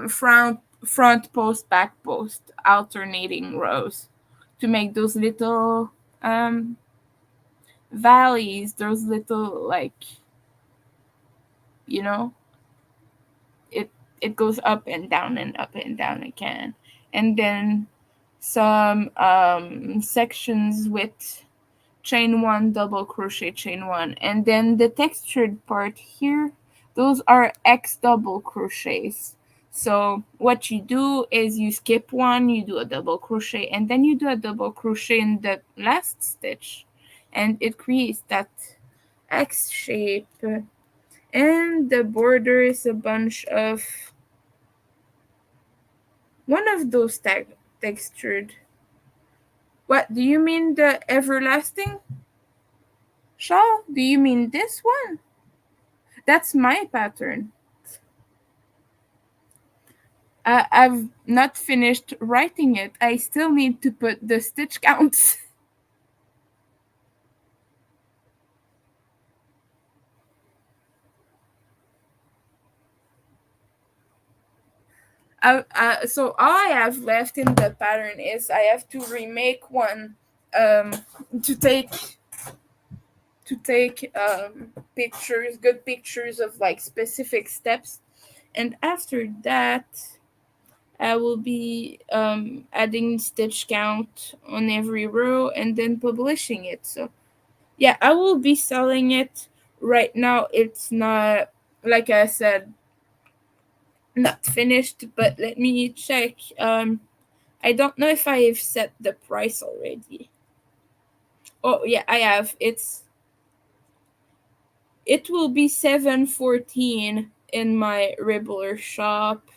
front post, back post, alternating rows to make those little valleys, those little like, you know, it it goes up and down and up and down again, and then some sections with chain one, double crochet, chain one, and then the textured part here, those are X double crochets. So what you do is you skip one, you do a double crochet, and then you do a double crochet in the last stitch, and it creates that X shape. And the border is a bunch of one of those textured. What do you mean, the everlasting shawl? Do you mean this one? That's my pattern. I've not finished writing it. I still need to put the stitch counts. So all I have left in the pattern is I have to remake one, um, to take pictures, good pictures of like specific steps, and after that I will be adding stitch count on every row and then publishing it. So yeah, I will be selling it. Right now it's not, like I said, not finished, but let me check. I don't know if I have set the price already. Oh yeah, I have. It will be 714 in my Ribbler shop,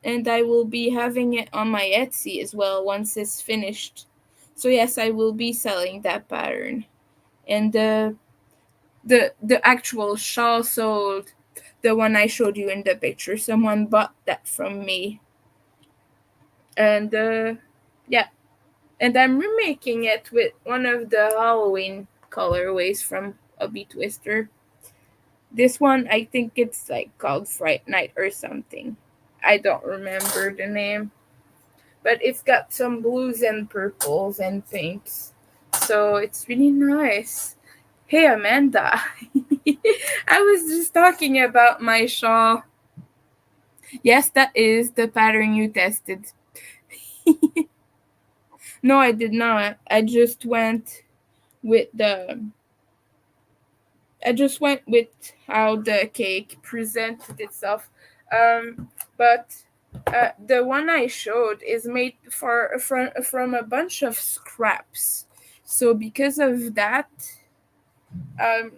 and I will be having it on my Etsy as well once it's finished. So yes, I will be selling that pattern. And the actual shawl sold, the one I showed you in the picture. Someone bought that from me. And yeah, and I'm remaking it with one of the Halloween colorways from Ubby Twister. This one, I think it's like called Fright Night or something. I don't remember the name, but it's got some blues and purples and pinks, so it's really nice. Hey Amanda, I was just talking about my shawl. Yes, that is the pattern you tested. No, I did not. I just went with the I just went with how the cake presented itself. But the one I showed is made from a bunch of scraps. So because of that, um,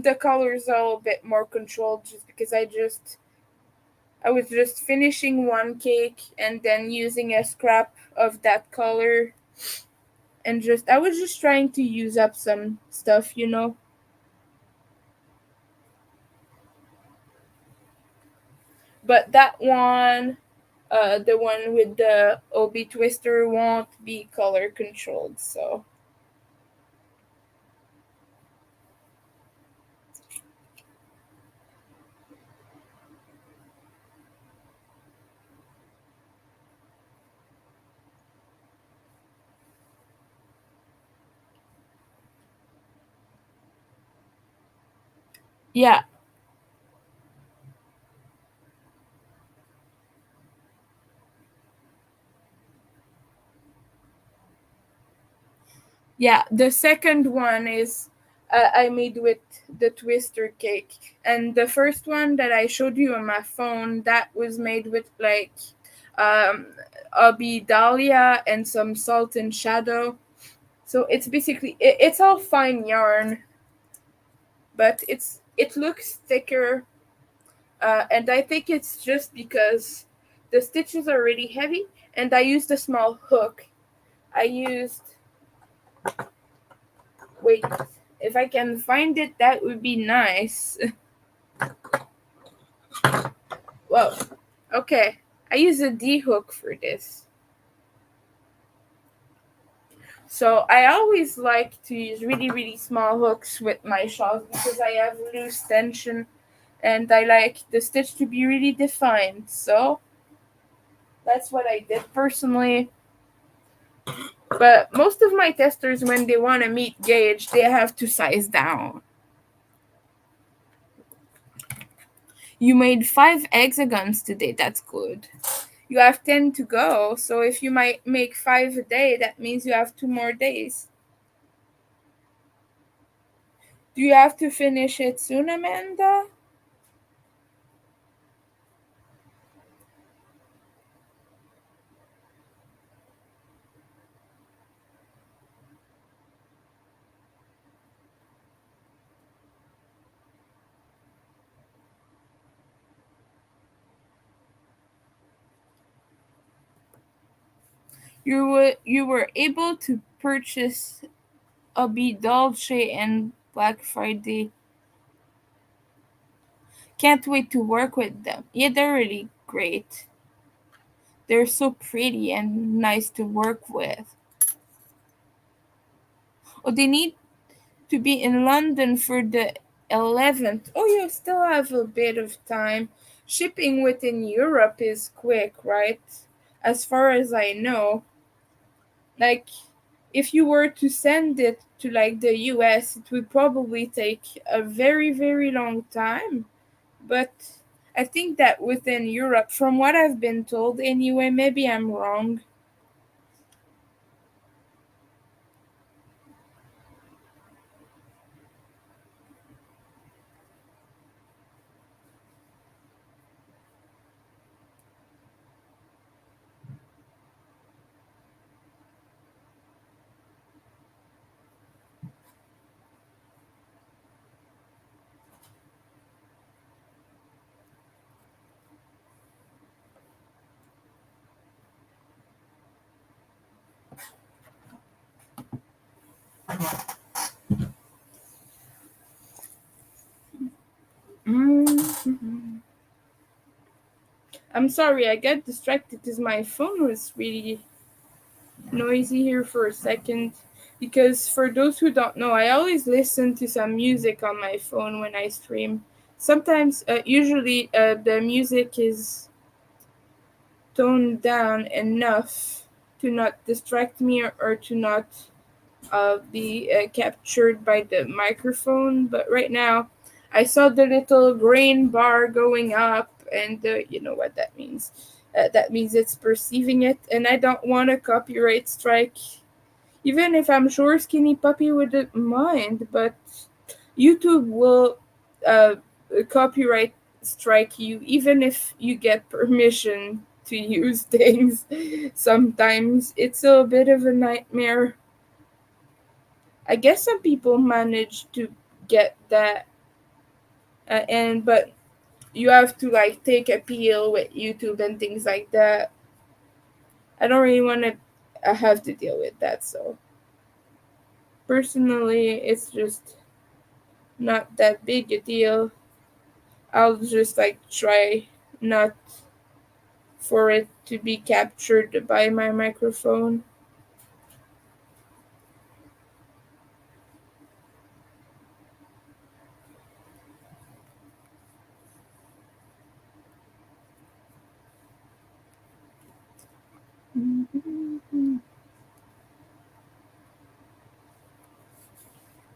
the colors are a little bit more controlled. Just because I was just finishing one cake and then using a scrap of that color, and just I was just trying to use up some stuff, you know. But that one, the one with the OB twister won't be color controlled. So yeah, yeah. The second one is I made with the twister cake, and the first one that I showed you on my phone that was made with like um, OB dahlia and some salt and shadow. So it's basically it's all fine yarn, but it looks thicker, and I think it's just because the stitches are really heavy, and I used a small hook. I used wait, if I can find it, that would be nice. Whoa, okay. I use a D hook for this. So I always like to use really really small hooks with my shawls because I have loose tension and I like the stitch to be really defined. So that's what I did personally. But most of my testers, when they want to meet gauge, they have to size down. You made 5 hexagons today. That's good. You have 10 to go. So if you might make 5 a day, that means you have 2 more days. Do you have to finish it soon, Amanda? You were able to purchase a B Dolce and Black Friday. Can't wait to work with them. Yeah, they're really great. They're so pretty and nice to work with. Oh, they need to be in London for the 11th. Oh, you still have a bit of time. Shipping within Europe is quick, right? As far as I know. Like, if you were to send it to like the US, it would probably take a very, very long time. But I think that within Europe, from what I've been told anyway, maybe I'm wrong. Mhm. I'm sorry, I got distracted because my phone was really noisy here for a second. Because for those who don't know, I always listen to some music on my phone when I stream. Sometimes, usually, the music is toned down enough to not distract me or to not be captured by the microphone. But right now, I saw the little green bar going up, and you know what that means. That means it's perceiving it, and I don't want a copyright strike. Even if I'm sure Skinny Puppy wouldn't mind, but YouTube will uh, copyright strike you even if you get permission to use things. Sometimes it's a bit of a nightmare. I guess some people manage to get that, and but you have to like take a peel with YouTube and things like that. I don't really want to have to deal with that. So personally, it's just not that big a deal. I'll just like try not for it to be captured by my microphone.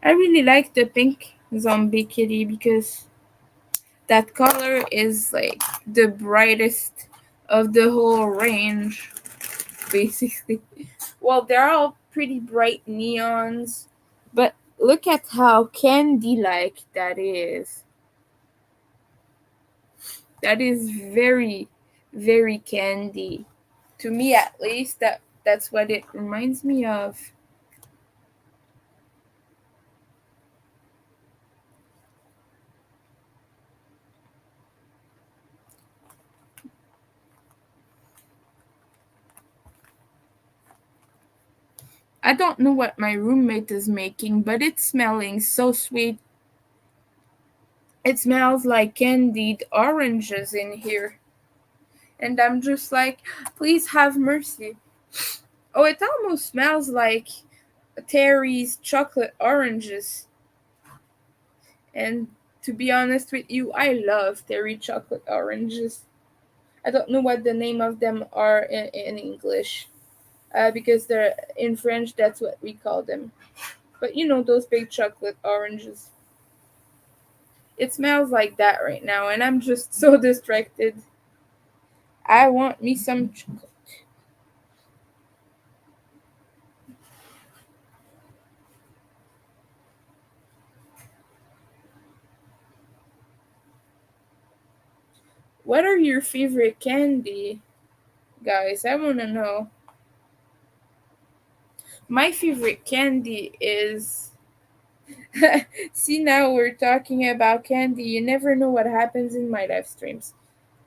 I really like the pink zombie kitty because that color is like the brightest of the whole range, basically. Well, they're all pretty bright neons, but look at how candy like that is. That is very, very candy. To me at least, that's what it reminds me of. I don't know what my roommate is making, but it's smelling so sweet. It smells like candied oranges in here. And I'm just like, please have mercy. Oh, it almost smells like Terry's chocolate oranges. And to be honest with you, I love Terry chocolate oranges. I don't know what the name of them are in English, because they're in French. That's what we call them. But you know those big chocolate oranges. It smells like that right now, and I'm just so distracted. I want me some chocolate. What are your favorite candy, guys? I want to know. My favorite candy is. See, now we're talking about candy. You never know what happens in my live streams.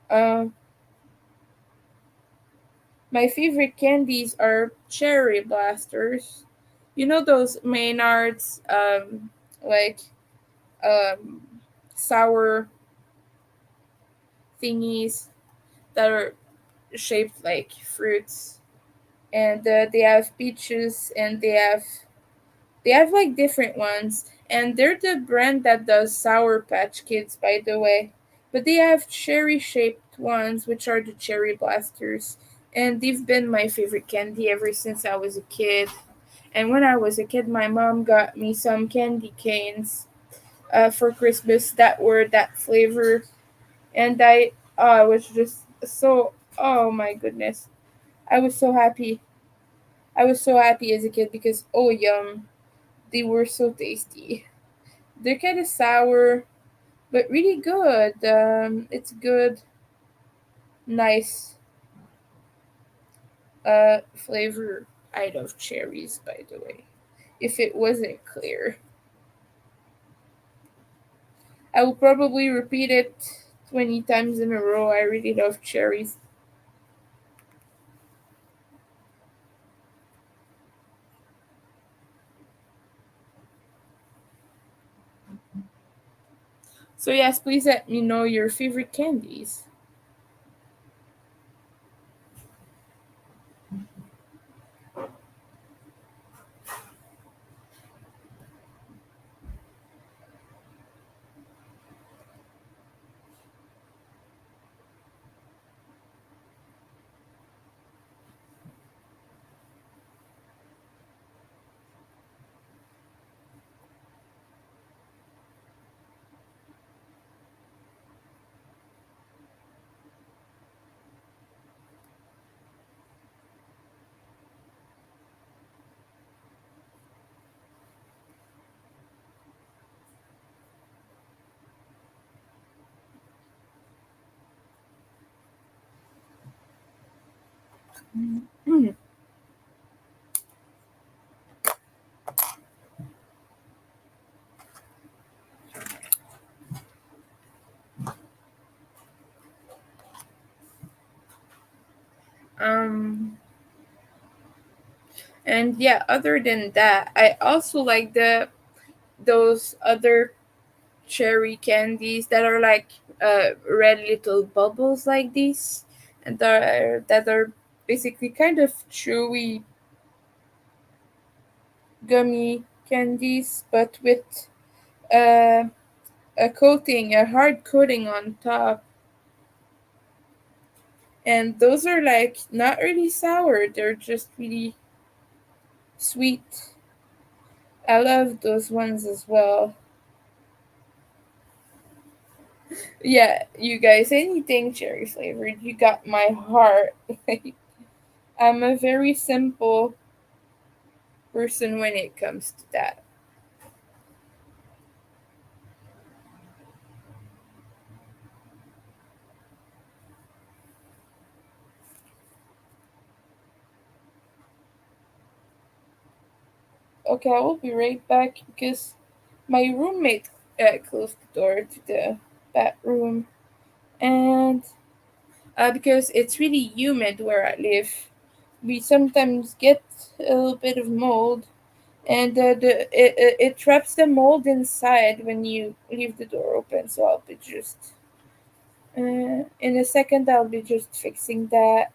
Um, my favorite candies are cherry blasters. You know those Maynards, like um, sour thingies that are shaped like fruits, and they have peaches, and they have like different ones, and they're the brand that does Sour Patch Kids, by the way. But they have cherry shaped ones, which are the cherry blasters, and they've been my favorite candy ever since I was a kid. And when I was a kid, my mom got me some candy canes for Christmas that were that flavor, and I was just so, oh my goodness, I was so happy. I was so happy as a kid because, oh yum, they were so tasty. They're kind of sour, but really good. It's good, nice flavor. I love cherries, by the way. If it wasn't clear, I will probably repeat it 20 times in a row. I really love cherries. So yes, please let me know your favorite candies. um and yeah, other than that, I also like those other cherry candies that are like red little bubbles like these, and that are basically kind of chewy gummy candies, but with uh, a hard coating on top. And those are like not really sour, they're just really sweet. I love those ones as well. Yeah, you guys, anything cherry flavored, you got my heart. I'm a very simple person when it comes to that. Okay, I will be right back because my roommate closed the door to the bathroom, and because it's really humid where I live, we sometimes get a little bit of mold, and it traps the mold inside when you leave the door open. So I'll be just in a second. I'll be just fixing that.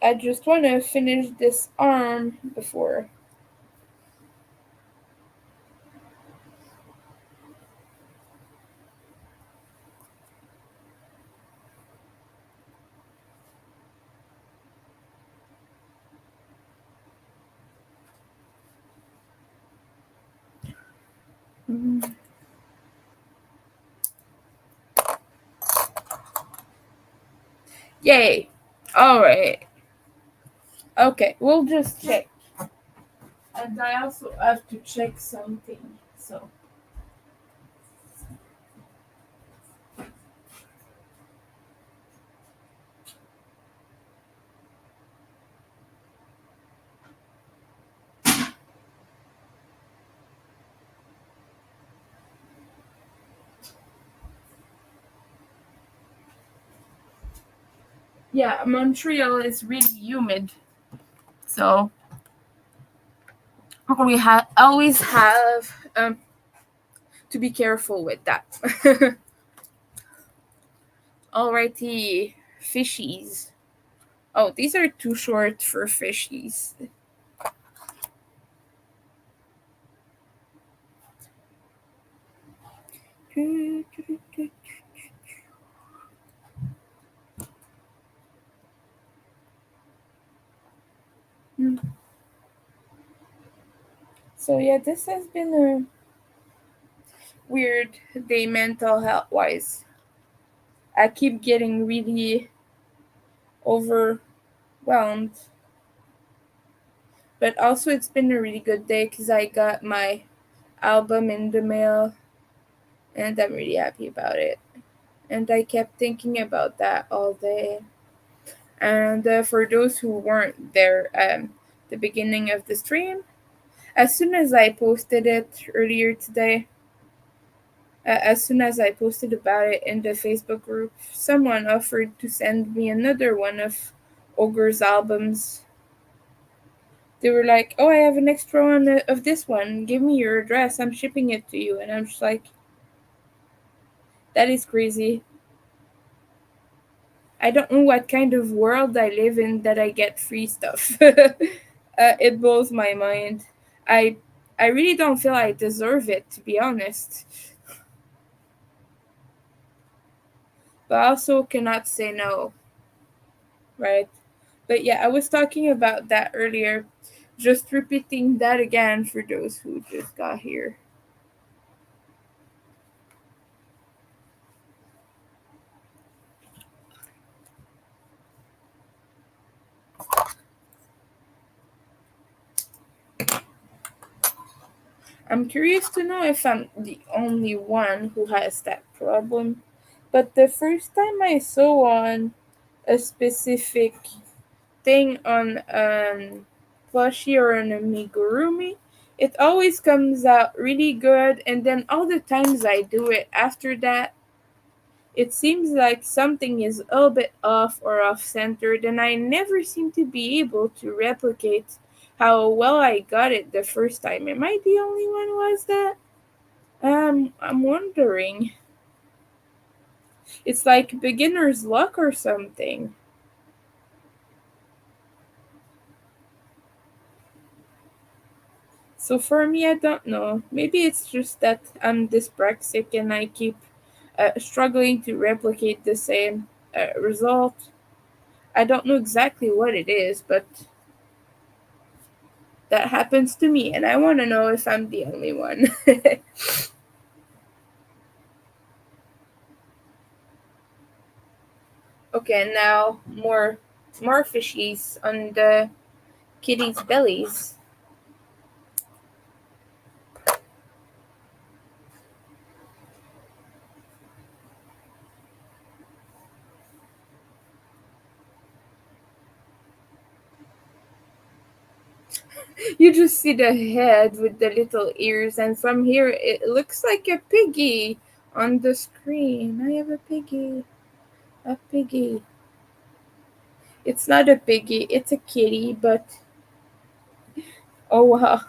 I just want to finish this arm before. Mhm. Yay! All right. Okay, we'll just check. And I also have to check something. So yeah, Montreal is really humid. So we always have to be careful with that. Alrighty, fishies. Oh, these are too short for fishies. So yeah, this has been a weird day mental health wise. I keep getting really overwhelmed, but also it's been a really good day because I got my album in the mail, and I'm really happy about it. And I kept thinking about that all day. And for those who weren't there, the beginning of the stream, as soon as I posted it earlier today, as soon as I posted about it in the Facebook group, someone offered to send me another one of Ogre's albums. They were like, "Oh, I have an extra one of this one. Give me your address. I'm shipping it to you." And I'm just like, "That is crazy. I don't know what kind of world I live in that I get free stuff." It blows my mind. I I really don't feel I deserve it, to be honest, but I also cannot say no, right? But yeah, I was talking about that earlier. Just repeating that again for those who just got here. I'm curious to know if I'm the only one who has that problem. But the first time I saw one, a specific thing on plushie or an amigurumi, it always comes out really good. And then all the times I do it after that, it seems like something is a little bit off or off centered, and I never seem to be able to replicate how well I got it the first time. Am I the only one who has that? I'm wondering. It's like beginner's luck or something. So for me, I don't know. Maybe it's just that I'm dyspraxic and I keep struggling to replicate the same result. I don't know exactly what it is, but that happens to me, and I want to know if I'm the only one. Okay, now more fishies on the kitties' bellies. You just see the head with the little ears, and from here it looks like a piggy on the screen. I have a piggy. A piggy. It's not a piggy, it's a kitty, but oh wow.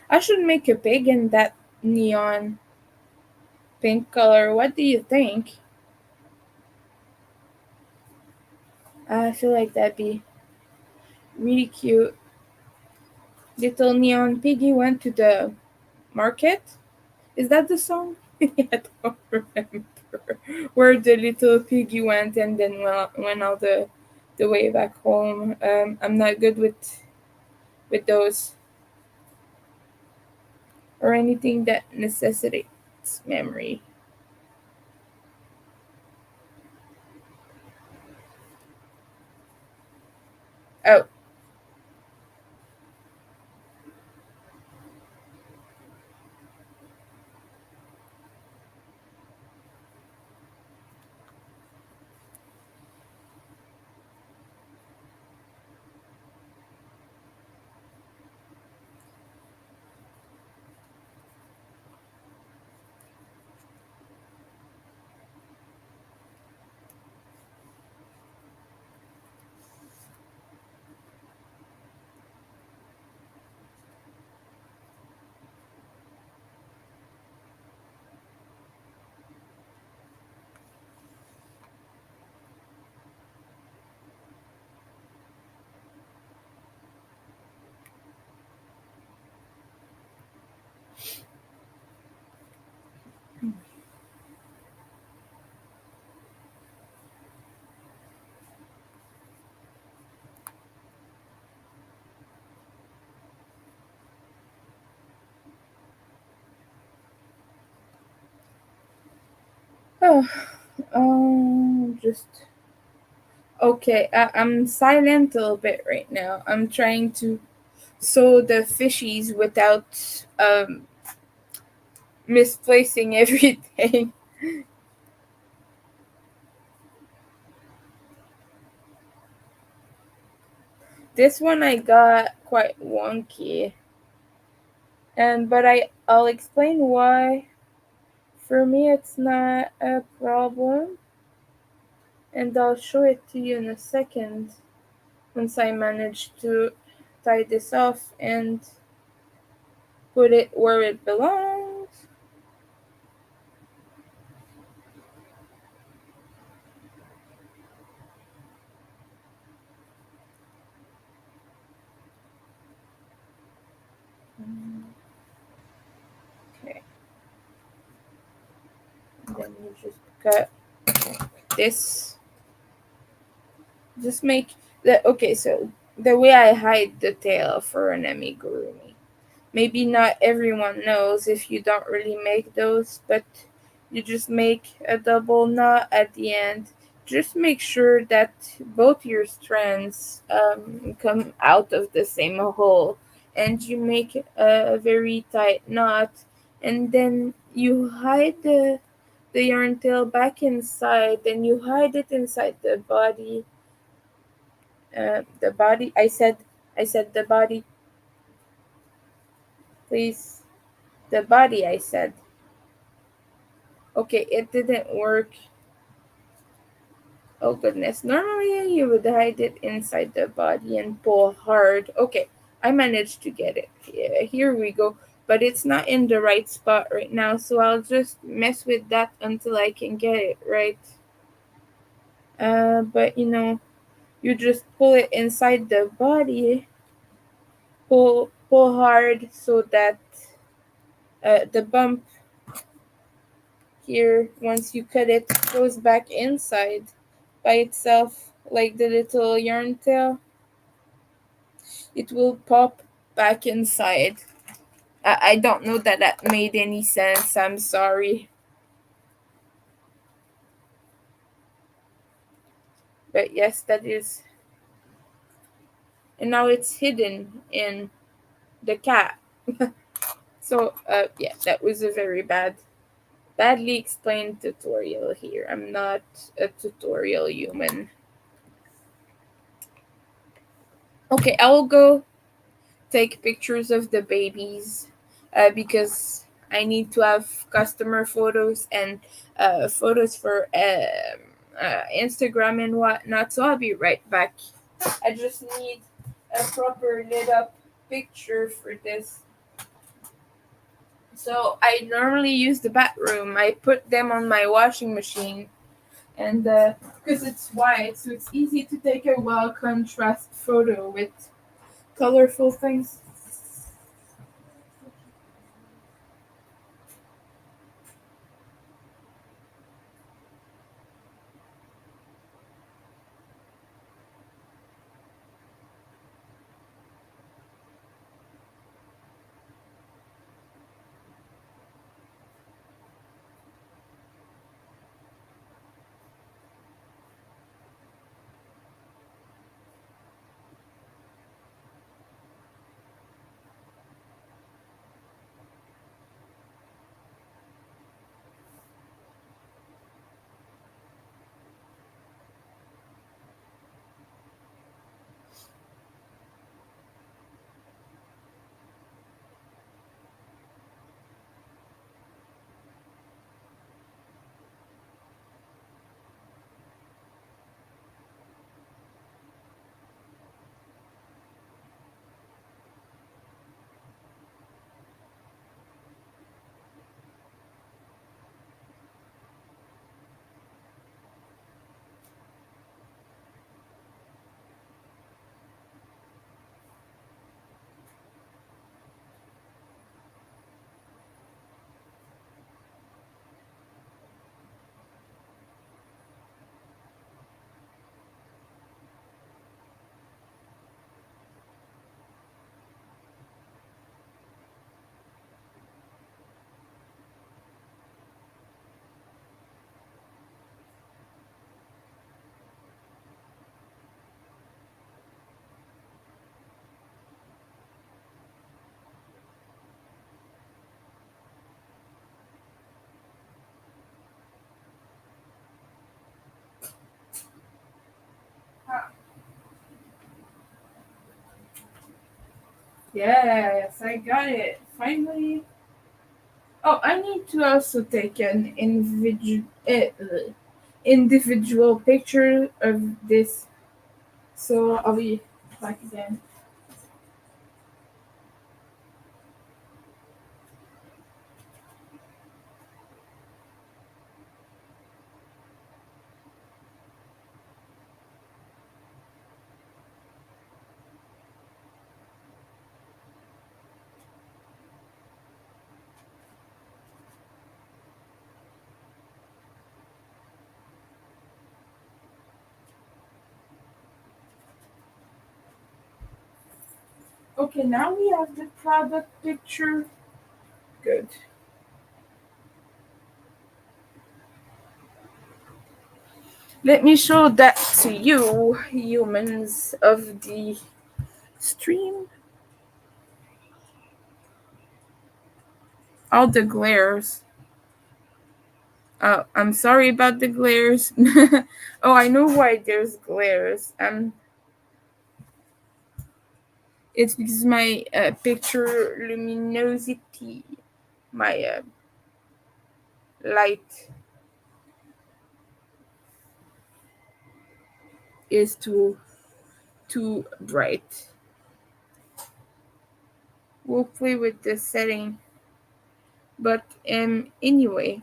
I should make a pig in that neon pink color. What do you think? I feel like that'd be really cute. Little neon piggy went to the market. Is that the song? I don't remember where the little piggy went and then went all the way back home. I'm not good with those or anything that necessitates memory. Oh, oh, just okay. I'm silent a little bit right now. I'm trying to sew the fishies without misplacing everything. This one I got quite wonky, and but I'll explain why. For me, it's not a problem, and I'll show it to you in a second once I manage to tie this off and put it where it belongs. then you just cut this. Just make the okay. So the way I hide the tail for an amigurumi. Maybe not everyone knows if you don't really make those, but you just make a double knot at the end. Just make sure that both your strands come out of the same hole, and you make a very tight knot, and then you hide the yarn tail back inside, and you hide it inside the body. The body. I said the body. Please, the body. I said. Okay, it didn't work. Oh goodness. Normally you would hide it inside the body and pull hard. Okay, I managed to get it. Yeah, here we go. But it's not in the right spot right now, so I'll just mess with that until I can get it right. But you just pull it inside the body, pull hard so that the bump here, once you cut it, goes back inside by itself, like the little yarn tail. It will pop back inside. I don't know that that made any sense. I'm sorry. But yes, that is. And now it's hidden in the cat. So, yeah, that was a very badly explained tutorial here. I'm not a tutorial human. Okay, I will go take pictures of the babies because I need to have customer photos and photos for Instagram and whatnot. So I'll be right back. I just need a proper lit up picture for this. So I normally use the bathroom. I put them on my washing machine, and because it's white, so it's easy to take a well contrast photo with colorful things. Yes, I got it. Finally. Oh, I need to also take an individual picture of this. So I'll be back again. Okay, now we have the product picture. Good. Let me show that to you, humans of the stream. All the glares. I'm sorry about the glares. Oh, I know why there's glares. It's because my picture luminosity, my light is too bright. We'll play with the setting, but anyway,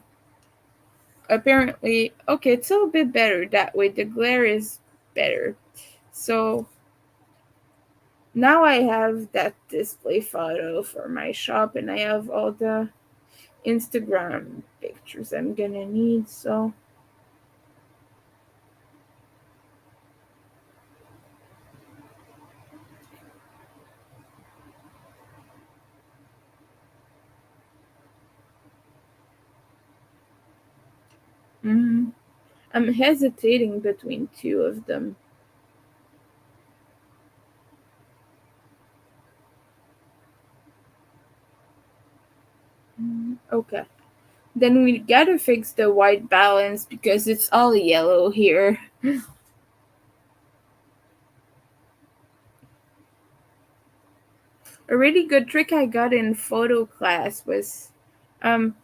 apparently, okay, it's a little bit better that way. The glare is better. So now I have that display photo for my shop, and I have all the Instagram pictures I'm gonna need. So mhm. I'm hesitating between two of them. Okay. Then we gotta fix the white balance because it's all yellow here. A really good trick I got in photo class was um,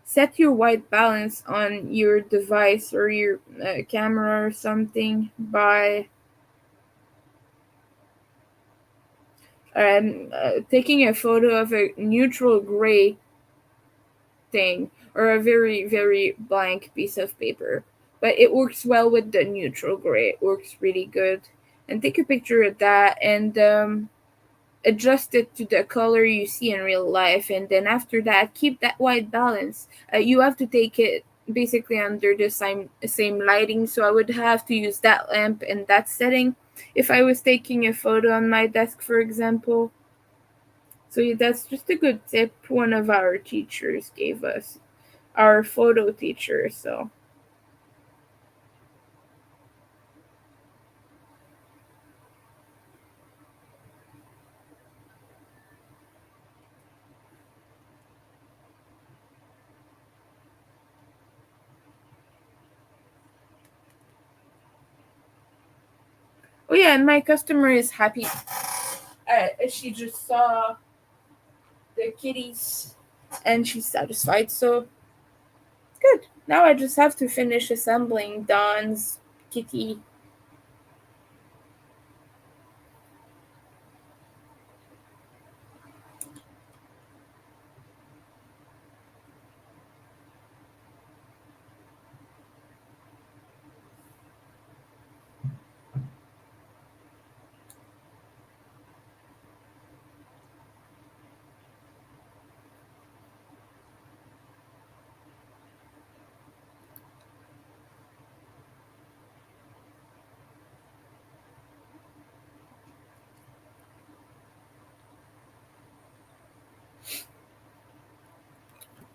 set your white balance on your device or your camera or something by taking a photo of a neutral gray thing or a very, very blank piece of paper. But it works well with the neutral gray. It works really good. And take a picture of that and adjust it to the color you see in real life, and then after that keep that white balance. You have to take it basically under the same lighting, so I would have to use that lamp and that setting if I was taking a photo on my desk, for example. So yeah, that's just a good tip one of our teachers gave us, our photo teacher. So oh yeah, and my customer is happy. She just saw the kitties and she's satisfied, so good. Now I just have to finish assembling Dawn's kitty.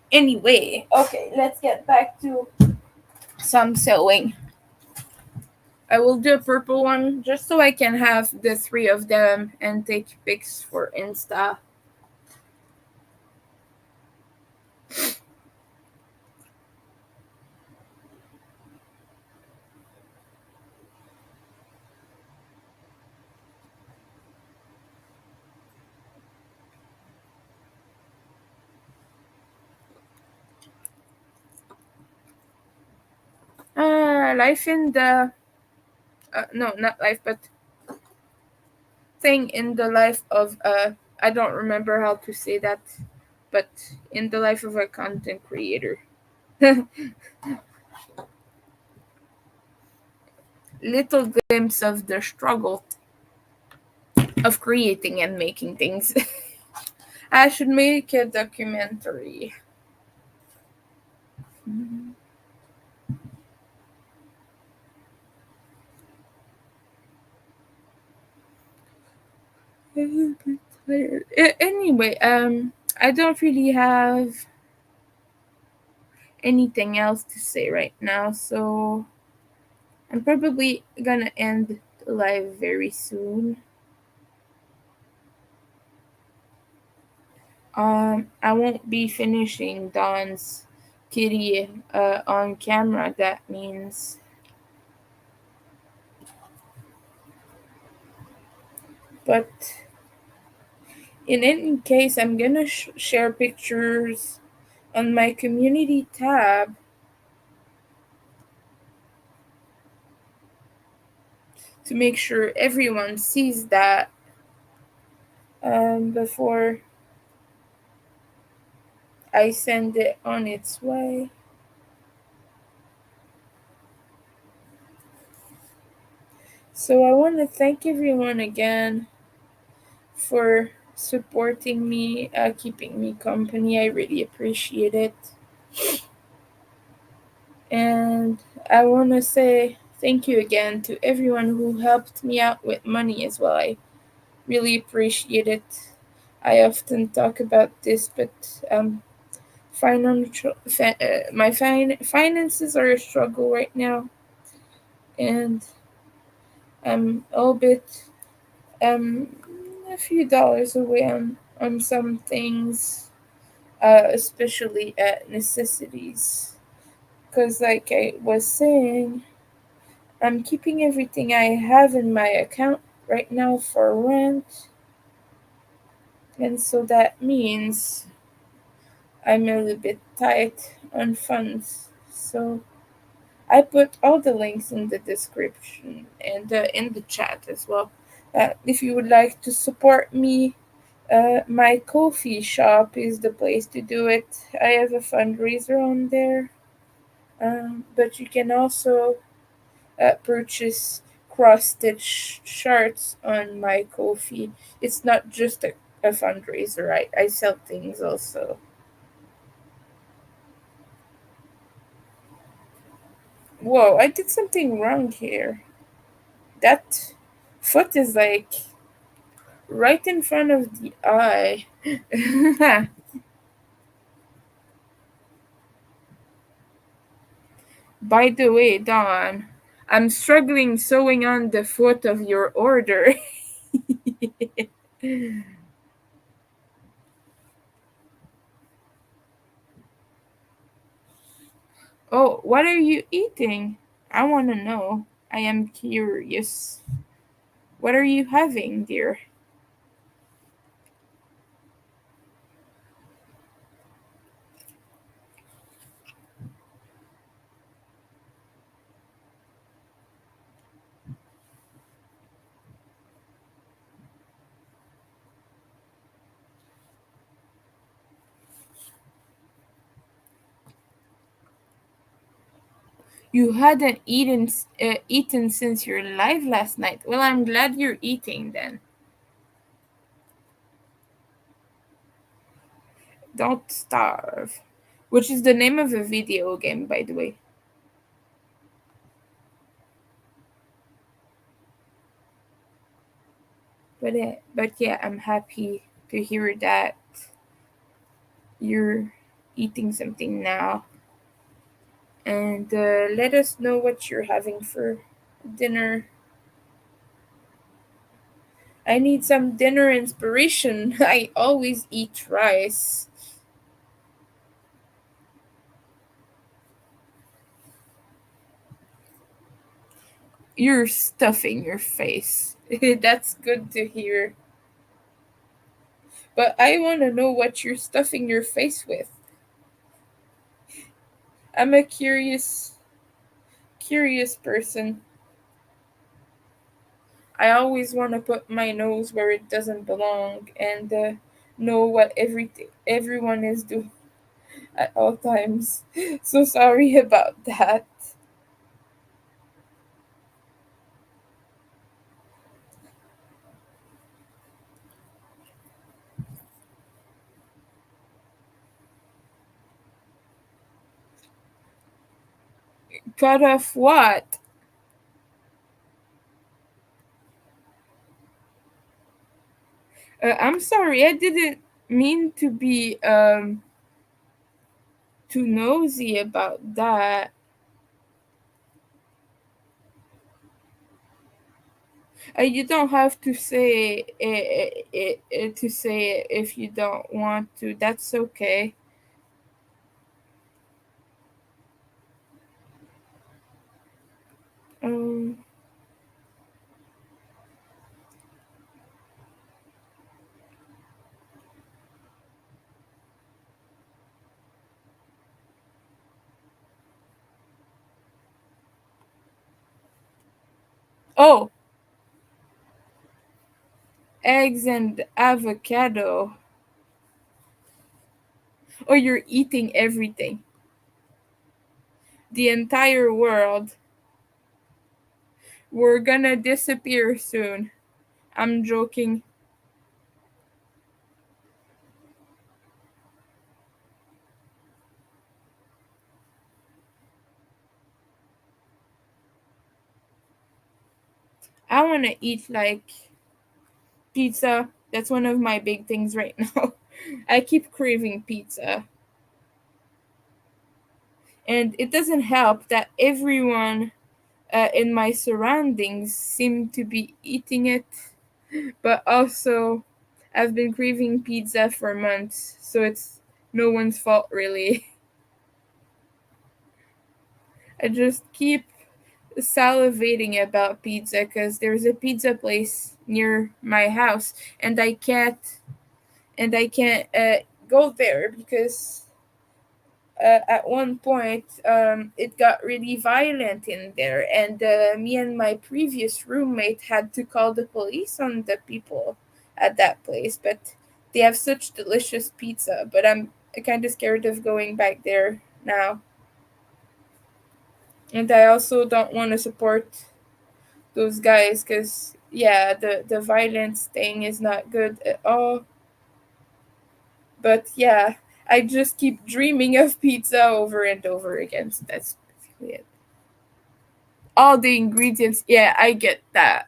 Anyway, okay, let's get back to some sewing. I will do a purple one just so I can have the three of them and take pics for Insta. Life in the no, not life, but thing in the life of I don't remember how to say that, but in the life of a content creator. Little glimpse of the struggle of creating and making things. I should make a documentary. Anyway, I don't really have anything else to say right now, so I'm probably gonna end the live very soon. I won't be finishing Dawn's kitty on camera. That means, but in any case, I'm gonna share pictures on my community tab to make sure everyone sees that before I send it on its way. So I want to thank everyone again for supporting me, keeping me company. I really appreciate it. And I want to say thank you again to everyone who helped me out with money as well. I really appreciate it. I often talk about this, but my finances are a struggle right now, and I'm a little bit um a few dollars away on some things, especially at necessities. Cause like I was saying, I'm keeping everything I have in my account right now for rent, and so that means I'm a little bit tight on funds. So I put all the links in the description and in the chat as well. If you would like to support me, my coffee shop is the place to do it. I have a fundraiser on there, but you can also purchase cross stitch shirts on my Kofi. It's not just a fundraiser. I sell things also. Whoa, I did something wrong here. That foot is like right in front of the eye. By the way, Don, I'm struggling sewing on the foot of your order. Oh, what are you eating? I want to know. I am curious. What are you having, dear? You hadn't eaten since your live last night. Well, I'm glad you're eating then. Don't starve. Which is the name of a video game, by the way. But yeah, I'm happy to hear that you're eating something now. And let us know what you're having for dinner. I need some dinner inspiration. I always eat rice. You're stuffing your face. That's good to hear. But I want to know what you're stuffing your face with. I'm a curious person. I always want to put my nose where it doesn't belong and know what everyone is doing at all times. So sorry about that. Cut off what? I'm sorry, I didn't mean to be too nosy about that. You don't have to say to say it if you don't want to. That's okay. Um. Oh, eggs and avocado. Or you're eating everything. The entire world. We're gonna disappear soon. I'm joking. I wanna eat like pizza. That's one of my big things right now. I keep craving pizza. And it doesn't help that everyone in my surroundings seem to be eating it, but also I've been craving pizza for months, so it's no one's fault really. I just keep salivating about pizza because there's a pizza place near my house, and I can't go there because at one point it got really violent in there, and me and my previous roommate had to call the police on the people at that place. But they have such delicious pizza, but I'm kind of scared of going back there now. And I also don't want to support those guys because yeah, the violence thing is not good at all. But yeah, I just keep dreaming of pizza over and over again, so that's basically it. All the ingredients, yeah, I get that.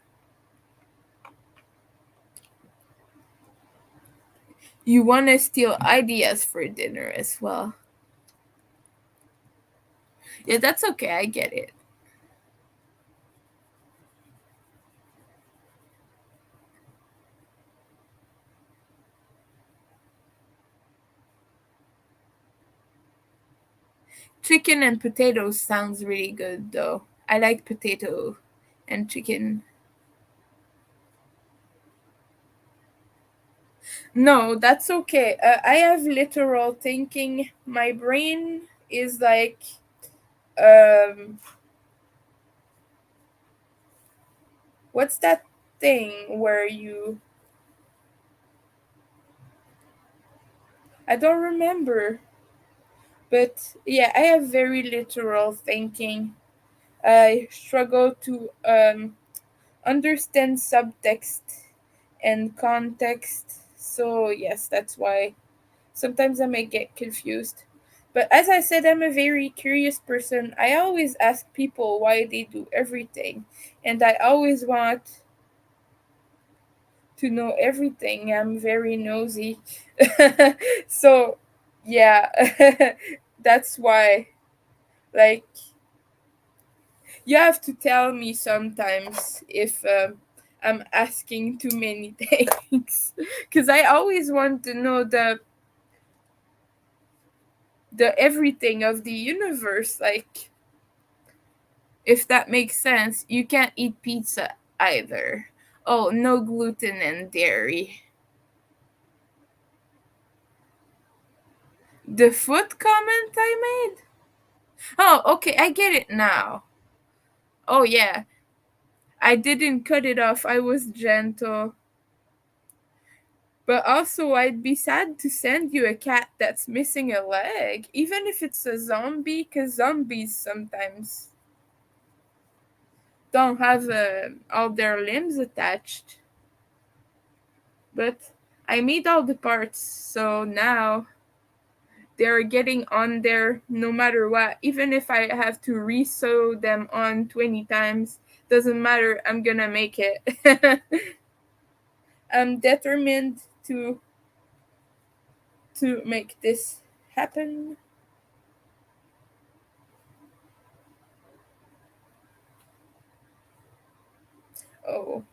You want to steal ideas for dinner as well. Yeah, that's okay, I get it. Chicken and potatoes sounds really good though. I like potato and chicken. No, that's okay. I have literal thinking. My brain is like um what's that thing where you I don't remember. But yeah, I have very literal thinking. I struggle to understand subtext and context. So yes, that's why sometimes I may get confused. But as I said, I'm a very curious person. I always ask people why they do everything, and I always want to know everything. I'm very nosy. So, yeah, that's why. Like, you have to tell me sometimes if I'm asking too many things, because I always want to know the everything of the universe. Like, if that makes sense, you can't eat pizza either. Oh, no gluten and dairy. The foot comment I made? Oh, okay, I get it now. Oh, yeah. I didn't cut it off. I was gentle. But also, I'd be sad to send you a cat that's missing a leg, even if it's a zombie, because zombies sometimes don't have all their limbs attached. But I made all the parts, so now they're getting on there no matter what. Even if I have to re-sew them on 20 times, doesn't matter, I'm gonna make it. I'm determined to make this happen. Oh,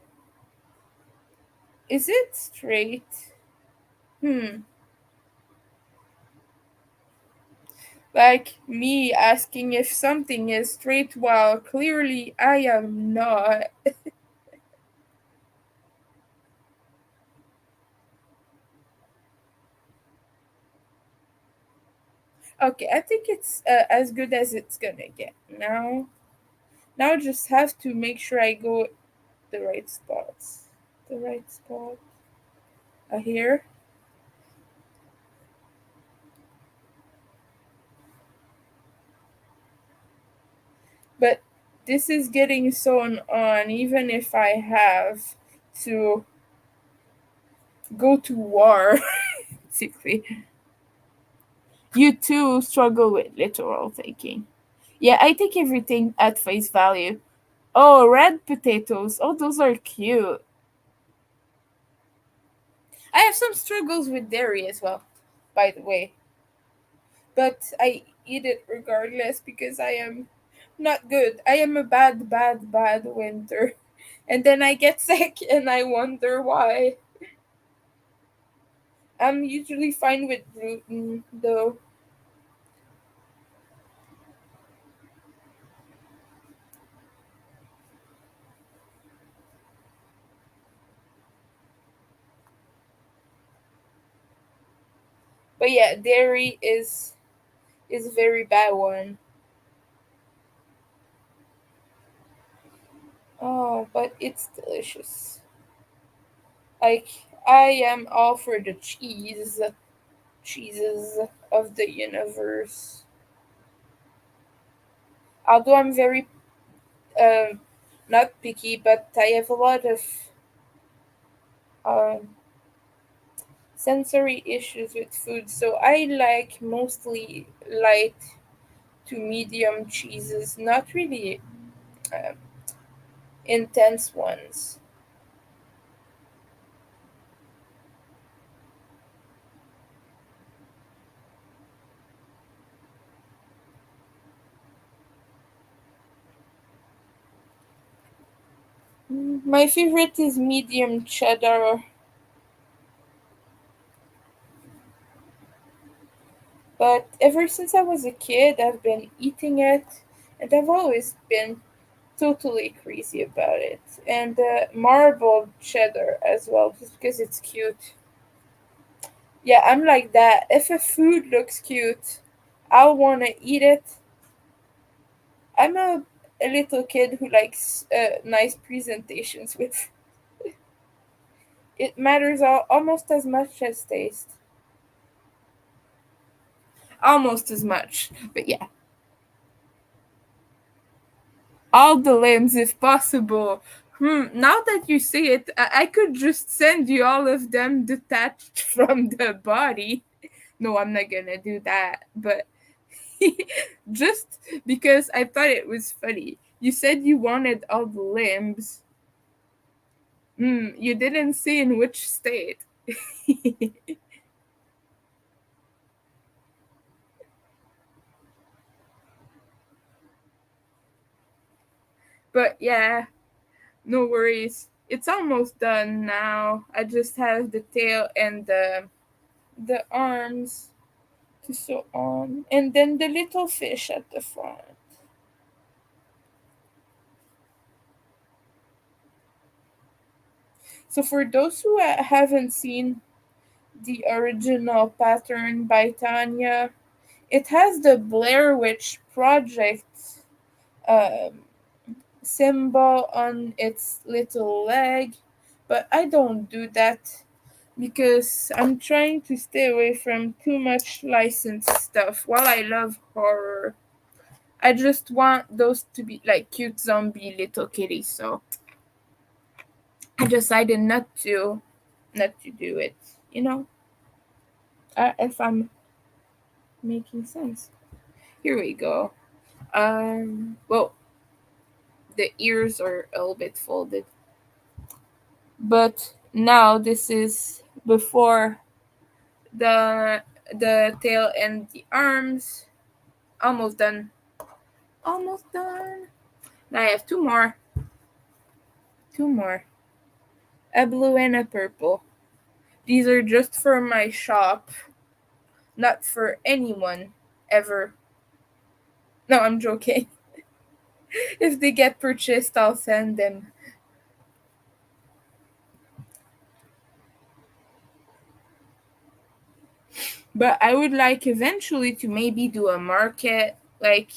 is it straight? Hmm. Like me asking if something is straight while clearly I am not. Okay, I think it's as good as it's gonna get. Now I just have to make sure I go the right spots. The right spot. Here. But this is getting sewn on even if I have to go to war, basically. You too struggle with literal taking. Yeah, I take everything at face value. Oh, red potatoes. Oh, those are cute. I have some struggles with dairy as well, by the way. But I eat it regardless because I am not good. I am a bad, bad, bad winter. And then I get sick and I wonder why. I'm usually fine with gluten, though. But yeah, dairy is a very bad one. Oh, but it's delicious. Like I am all for the cheeses of the universe. Although I'm very um not picky, but I have a lot of um sensory issues with food, so I like mostly light to medium cheeses, not really um, intense ones. My favorite is medium cheddar, but ever since I was a kid, I've been eating it, and I've always been totally crazy about it. And marbled cheddar as well, just because it's cute. Yeah, I'm like that. If a food looks cute, I'll want to eat it. I'm a little kid who likes nice presentations with it matters almost as much as taste. Almost as much. But yeah, all the limbs if possible. Now that you say it, I could just send you all of them detached from the body. No, I'm not gonna do that. But just because I thought it was funny. You said you wanted all the limbs. You didn't say in which state. But yeah, no worries. It's almost done now. I just have the tail and the arms to sew on, and then the little fish at the front. So for those who haven't seen the original pattern by Tanya, it has the Blair Witch Project um, symbol on its little leg, but I don't do that because I'm trying to stay away from too much licensed stuff. While I love horror, I just want those to be like cute zombie little kitties. So I decided not to do it. You know, if I'm making sense. Here we go. Well, the ears are a little bit folded, but now this is before the tail and the arms. Almost done. Almost done. Now I have two more. Two more. A blue and a purple. These are just for my shop, not for anyone ever. No, I'm joking. If they get purchased, I'll send them. But I would like eventually to maybe do a market, like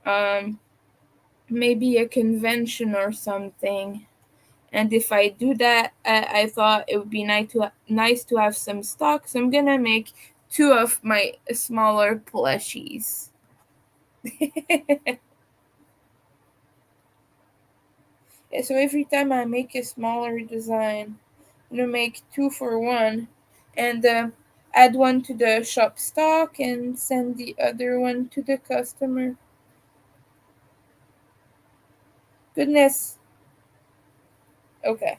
um maybe a convention or something. And if I do that, I thought it would be nice to have some stock. So I'm gonna make two of my smaller plushies. So every time I make a smaller design, I'm gonna make two for one, and add one to the shop stock and send the other one to the customer. Goodness. Okay.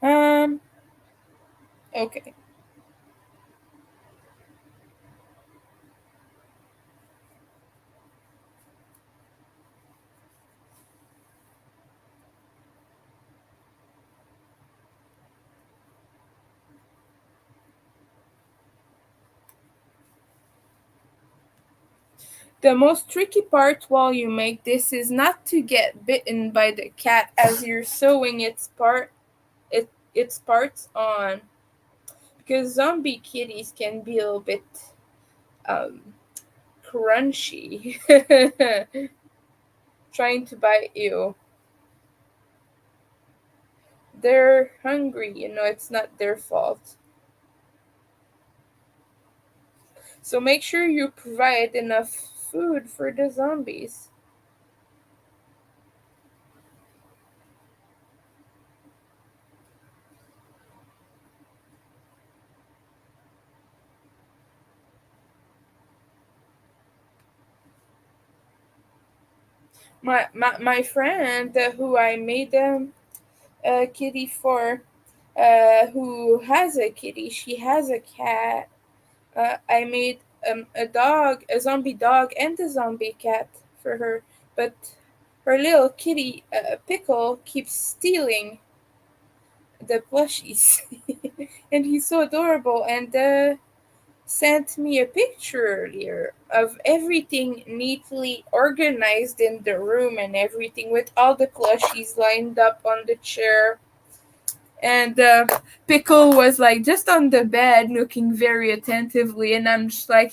Um. Okay. The most tricky part while you make this is not to get bitten by the cat as you're sewing its parts on, because zombie kitties can be a little bit um crunchy, trying to bite you. They're hungry, it's not their fault. So make sure you provide enough food for the zombies. My friend who I made a kitty for, who has a kitty, she has a cat. I made a dog, a zombie dog, and a zombie cat for her, but her little kitty, Pickle, keeps stealing the plushies. And he's so adorable, and sent me a picture earlier of everything neatly organized in the room and everything, with all the plushies lined up on the chair. And Pickle was like just on the bed looking very attentively, and I'm just like,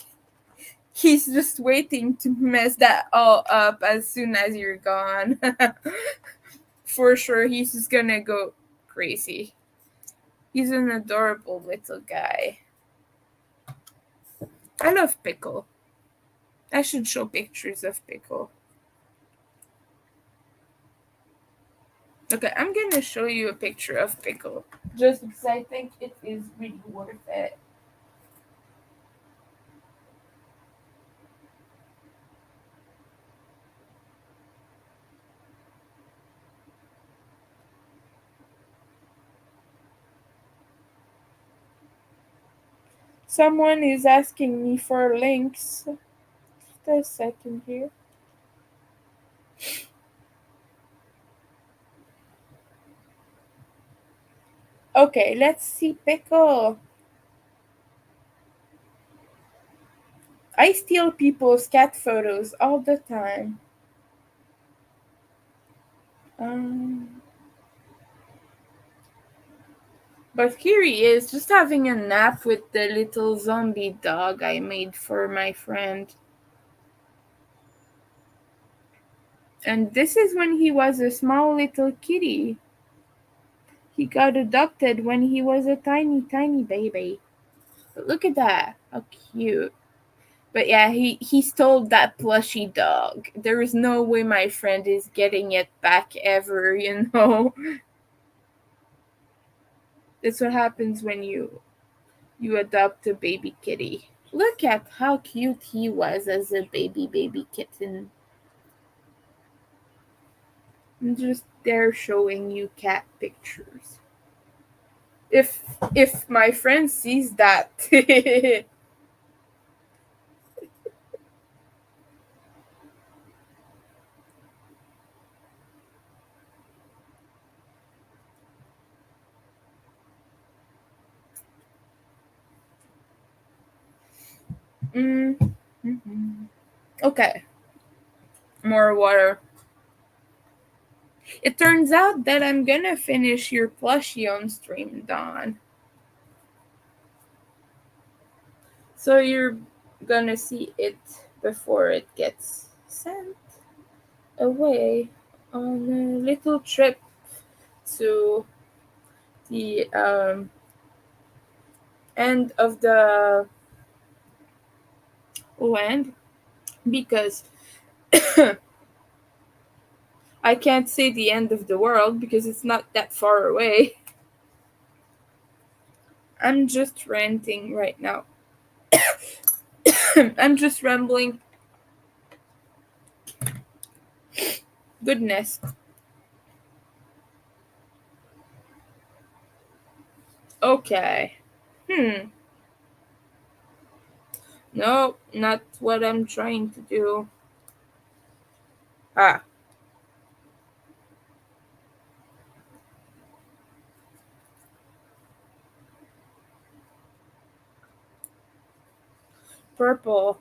he's just waiting to mess that all up as soon as you're gone. For sure, he's just gonna go crazy. He's an adorable little guy. I love Pickle. I should show pictures of Pickle. Okay, I'm gonna show you a picture of Pickle just because I think it is really worth it. Someone is asking me for links. Just a second here. Okay, let's see Pickle. I steal people's cat photos all the time. Um, but here he is, just having a nap with the little zombie dog I made for my friend. And this is when he was a small little kitty. He got adopted when he was a tiny, tiny baby. But look at that. How cute. But yeah, he stole that plushy dog. There is no way my friend is getting it back ever. That's what happens when you adopt a baby kitty. Look at how cute he was as a baby kitten. And just there showing you cat pictures. If my friend sees that, mm, mhm. Okay, more water. It turns out that I'm gonna finish your plushie on stream, Dawn. So you're gonna see it before it gets sent away on a little trip to the end of the land, because I can't say the end of the world because it's not that far away. I'm just ranting right now. I'm just rambling. Goodness. Okay. Hmm. No, not what I'm trying to do. Ah, purple.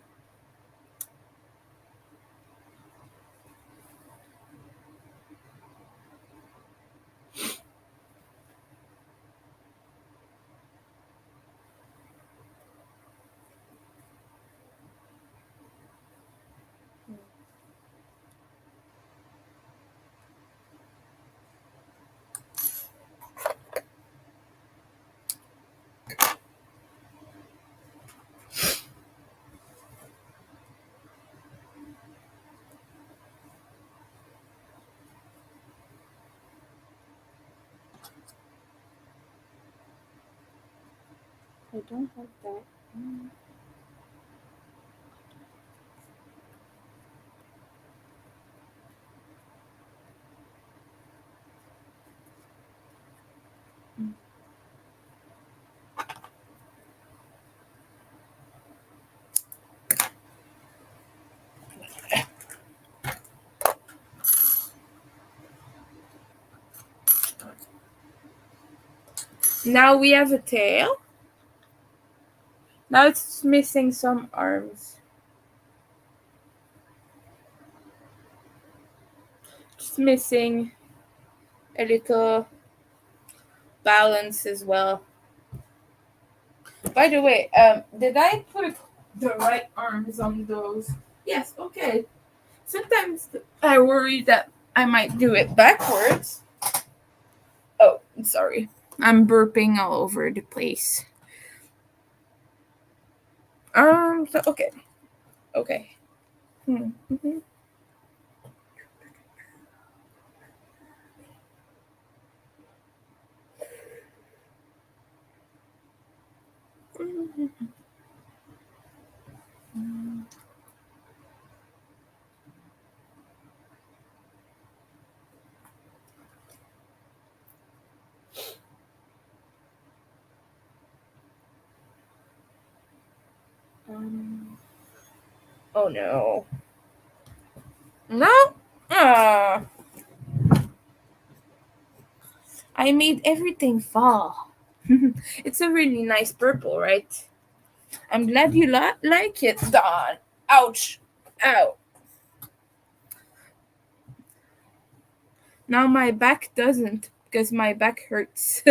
I don't have that. Now we have a tail. Now it's missing some arms. Just missing a little balance as well. By the way, did I put the right arms on those? Yes, okay. Sometimes I worry that I might do it backwards. Oh, sorry. I'm burping all over the place. So okay. Okay. Hmm. Mhm. Um, oh no. No? Ah, I made everything fall. It's a really nice purple, right? I'm glad you like it, Don. Ouch. Ow. Now my back doesn't because my back hurts.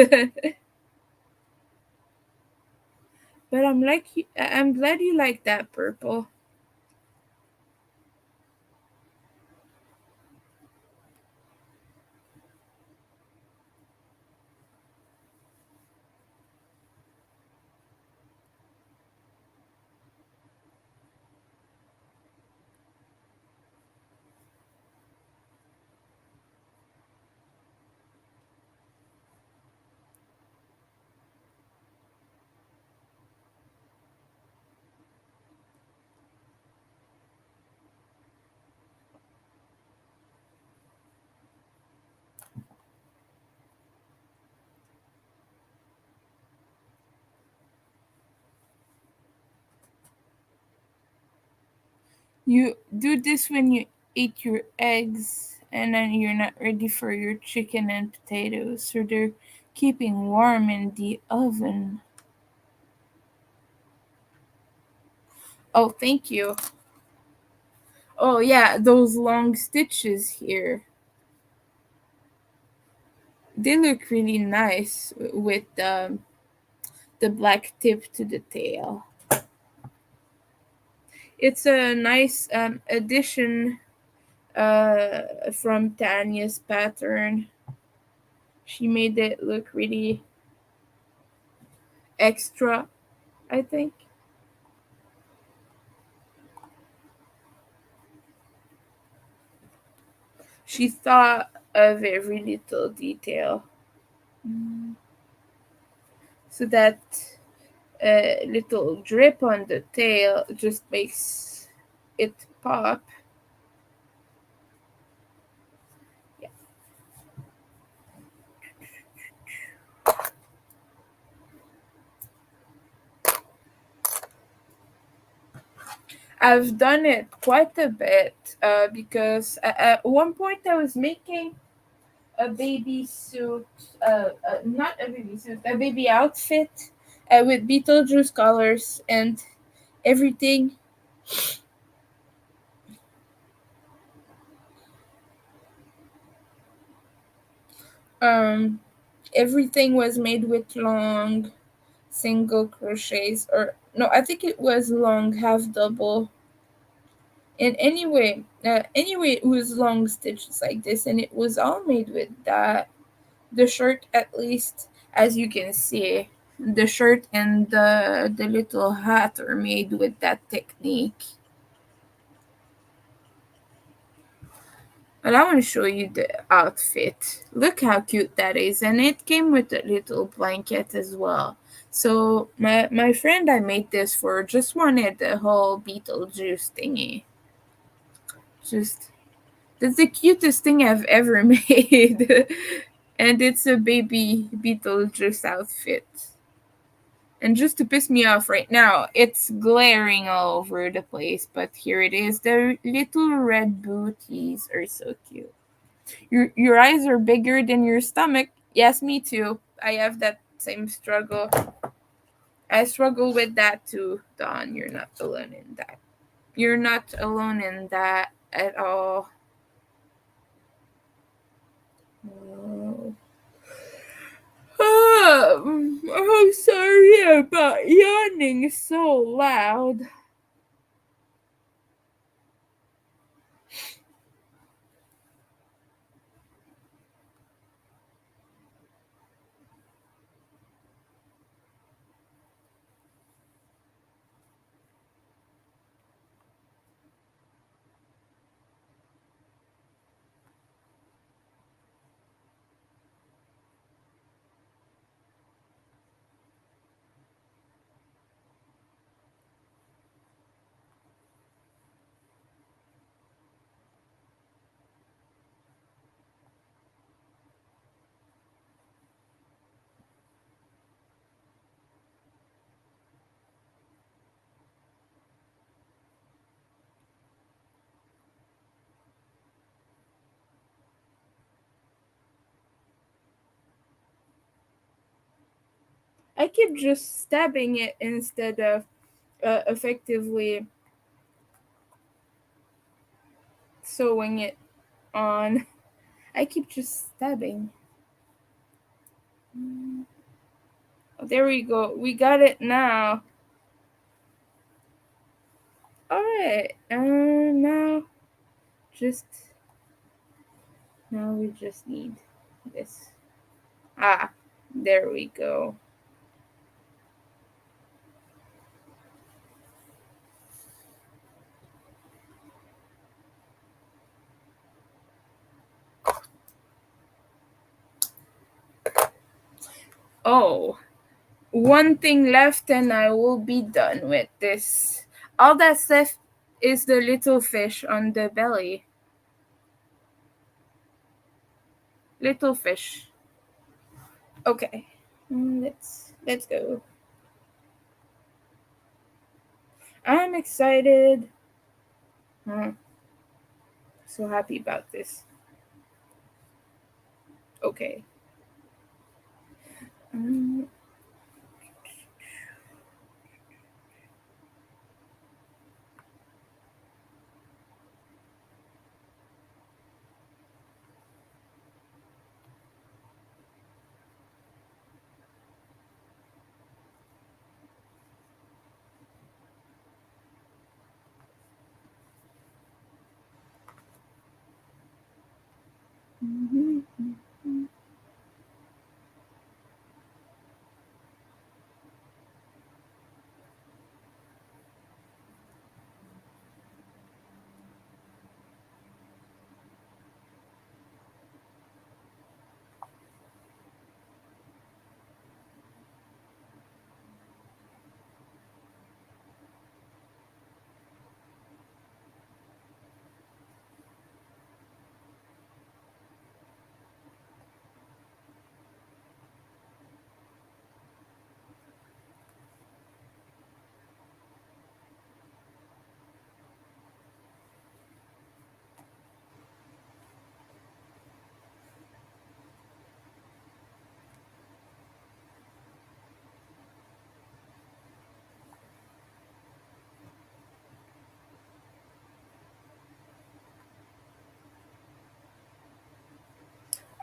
But I'm glad you like that purple. You do this when you eat your eggs and then you're not ready for your chicken and potatoes, so they're keeping warm in the oven. Oh, thank you. Oh, yeah, those long stitches here. They look really nice with the black tip to the tail. It's a nice addition from Tanya's pattern. She made it look really extra, I think. She thought of every little detail. So that little drip on the tail just makes it pop. Yeah. I've done it quite a bit because at one point I was making a baby suit, not a baby suit, a baby outfit with Beetlejuice colors and everything. Um, Everything was made with long single crochets, or no, I think it was long half double. And anyway, it was long stitches like this, and it was all made with that. The shirt, at least, as you can see, the shirt and the little hat are made with that technique. But I want to show you the outfit. Look how cute that is, and it came with a little blanket as well. So my friend I made this for just wanted the whole Beetlejuice thingy. Just that's the cutest thing I've ever made. And it's a baby Beetlejuice outfit. And just to piss me off right now, it's glaring all over the place, but here it is. The little red booties are so cute. Your eyes are bigger than your stomach. Yes, me too. I have that same struggle. I struggle with that too, Dawn. You're not alone in that. You're not alone in that at all. Oh. I'm sorry about yawning so loud. I keep just stabbing it instead of effectively sewing it on. I keep just stabbing. Oh, there we go. We got it now. Alright. Just now we just need this. Ah, there we go. Oh, one thing left and I will be done with this. All that's left is the little fish on the belly. Little fish. Okay. Let's go. I'm excited. So happy about this. Okay. Mm, mhm.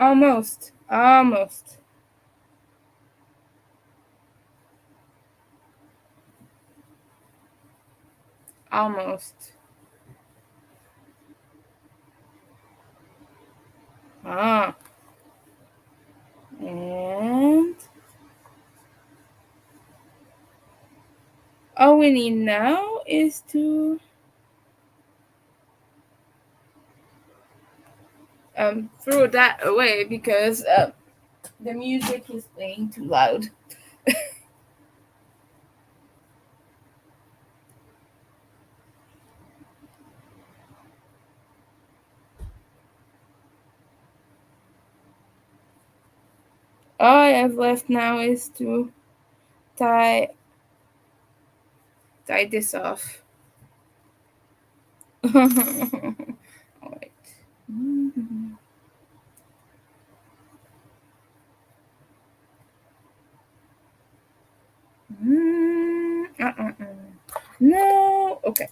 Almost. Almost. Almost. Ah. And all we need now is to throw that away because the music is playing too loud. All I have left now is to tie tie this off. Alright. Mhm. No. Okay.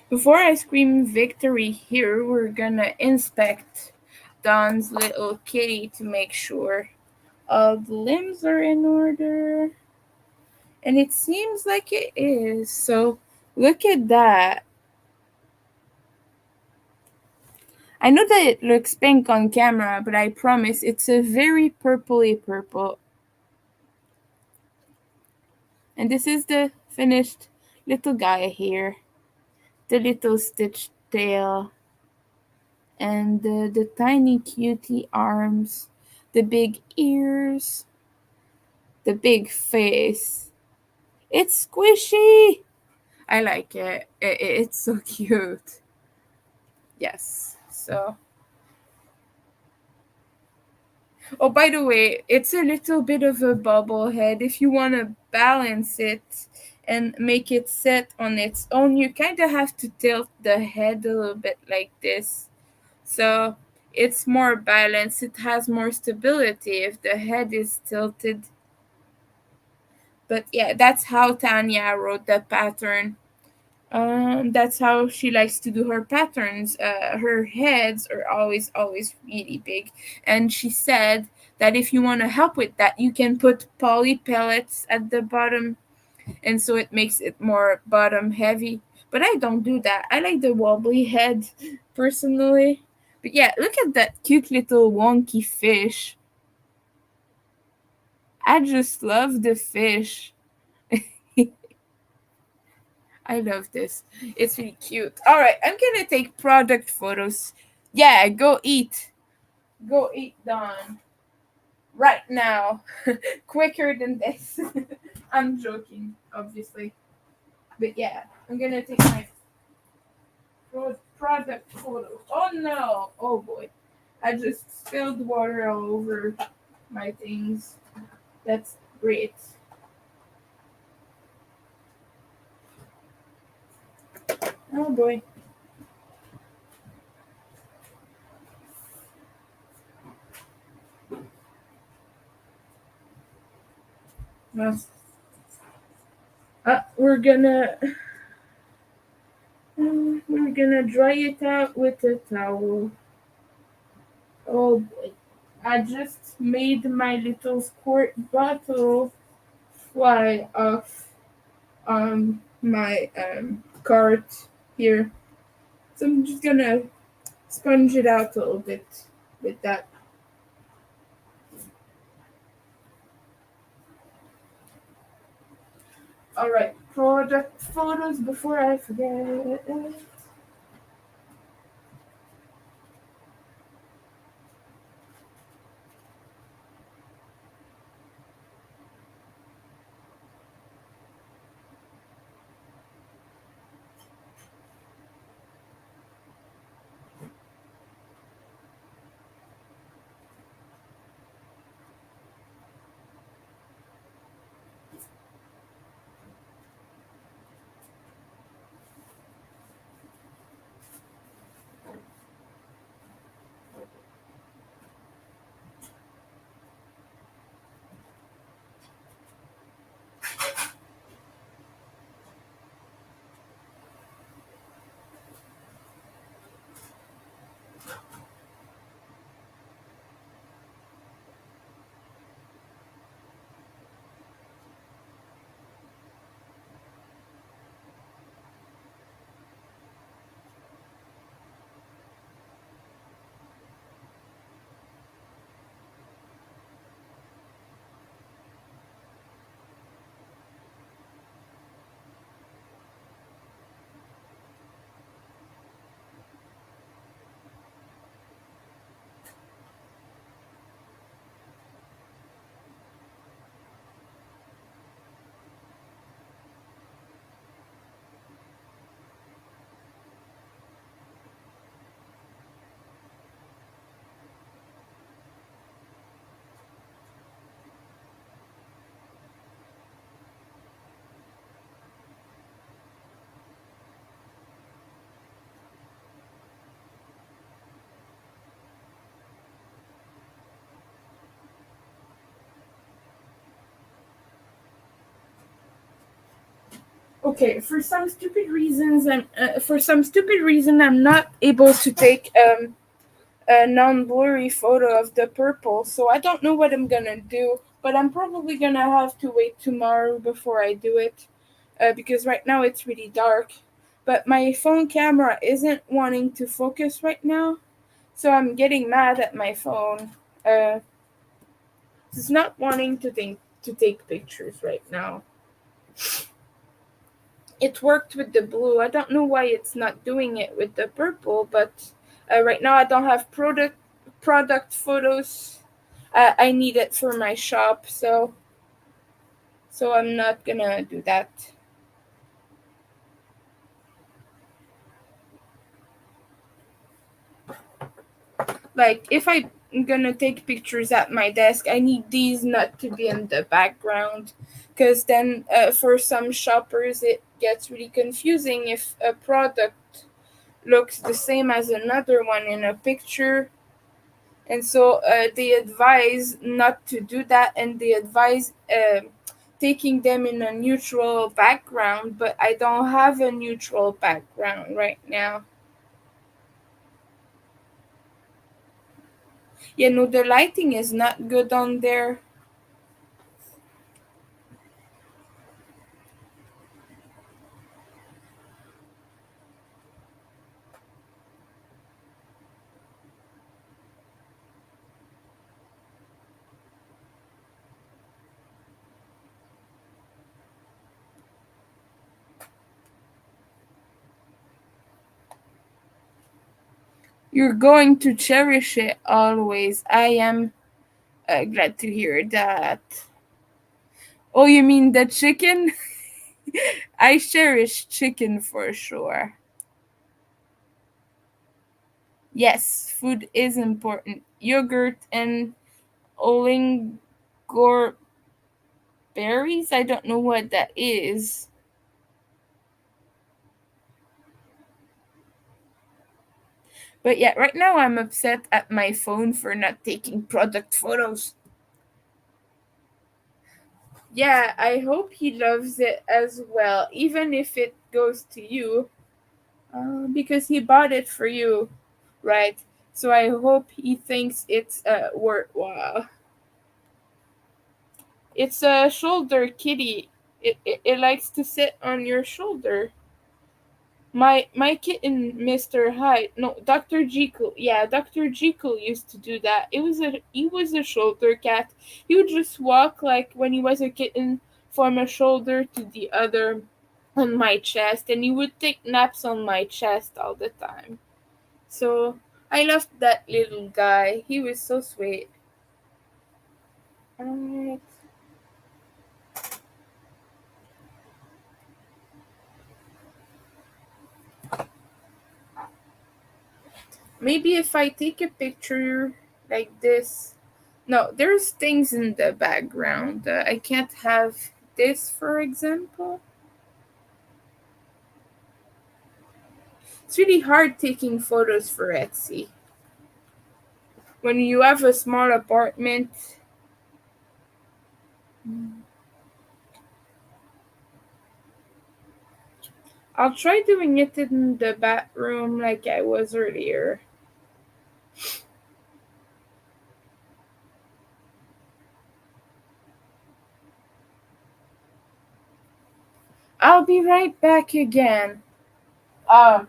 Before I scream victory here, we're gonna inspect Don's little kitty to make sure all the limbs are in order. And it seems like it is. So look at that. I know that it looks pink on camera, but I promise it's a very purpley purple. And this is the finished little guy here. The little stitched tail. And the tiny cutie arms. The big ears. The big face. It's squishy! I like it. It's so cute. Yes. So oh, by the way, it's a little bit of a bubble head. If you want to balance it and make it set on its own, you kind of have to tilt the head a little bit like this. So it's more balanced. It has more stability if the head is tilted. But yeah, that's how Tanya wrote the pattern. That's how she likes to do her patterns. Her heads are always really big, and she said that if you want to help with that, you can put poly pellets at the bottom, and so it makes it more bottom heavy. But I don't do that. I like the wobbly head personally. But yeah, look at that cute little wonky fish. I just love the fish. I love this. It's really cute. All right, I'm gonna take product photos. Yeah, go eat. Go eat, Dawn. right now. Quicker than this. I'm joking, obviously. But yeah, I'm gonna take my product photo. Oh no! Oh boy. I just spilled water all over my things. That's great. Oh boy. Well, we're gonna dry it out with a towel. Oh boy. I just made my little squirt bottle fly off my cart here. So I'm just gonna sponge it out a little bit with that. Alright, product photos before I forget. Okay, for some stupid reason I'm not able to take a non-blurry photo of the purple, so I don't know what I'm gonna do. But I'm probably gonna have to wait tomorrow before I do it, because right now it's really dark. But my phone camera isn't wanting to focus right now, so I'm getting mad at my phone. Uh, it's not wanting to take pictures right now. It worked with the blue. I don't know why it's not doing it with the purple, but right now I don't have product photos. I need it for my shop, so I'm not gonna do that. Like if I'm gonna take pictures at my desk, I need these not to be in the background, because then for some shoppers it gets really confusing if a product looks the same as another one in a picture. And so they advise not to do that, and they advise taking them in a neutral background, but I don't have a neutral background right now. The lighting is not good on there. You're going to cherish it always. Glad to hear that. Oh, you mean the chicken? I cherish chicken for sure. Yes, food is important. Yogurt and olingor berries? I don't know what that is. But yeah, right now I'm upset at my phone for not taking product photos. Yeah, I hope he loves it as well, even if it goes to you, because he bought it for you, right? So I hope he thinks it's worthwhile. It's a shoulder kitty. It likes to sit on your shoulder. My kitten, Mr. Hyde, no, Dr. Jekyll. Yeah, Dr. Jekyll used to do that. He was a shoulder cat. He would just walk like when he was a kitten from a shoulder to the other on my chest, and he would take naps on my chest all the time. So I loved that little guy. He was so sweet. Alright. Maybe if I take a picture like this. No, there's things in the background. I can't have this, for example. It's really hard taking photos for Etsy. When you have a small apartment, I'll try doing it in the bathroom like I was earlier. I'll be right back again. Uh,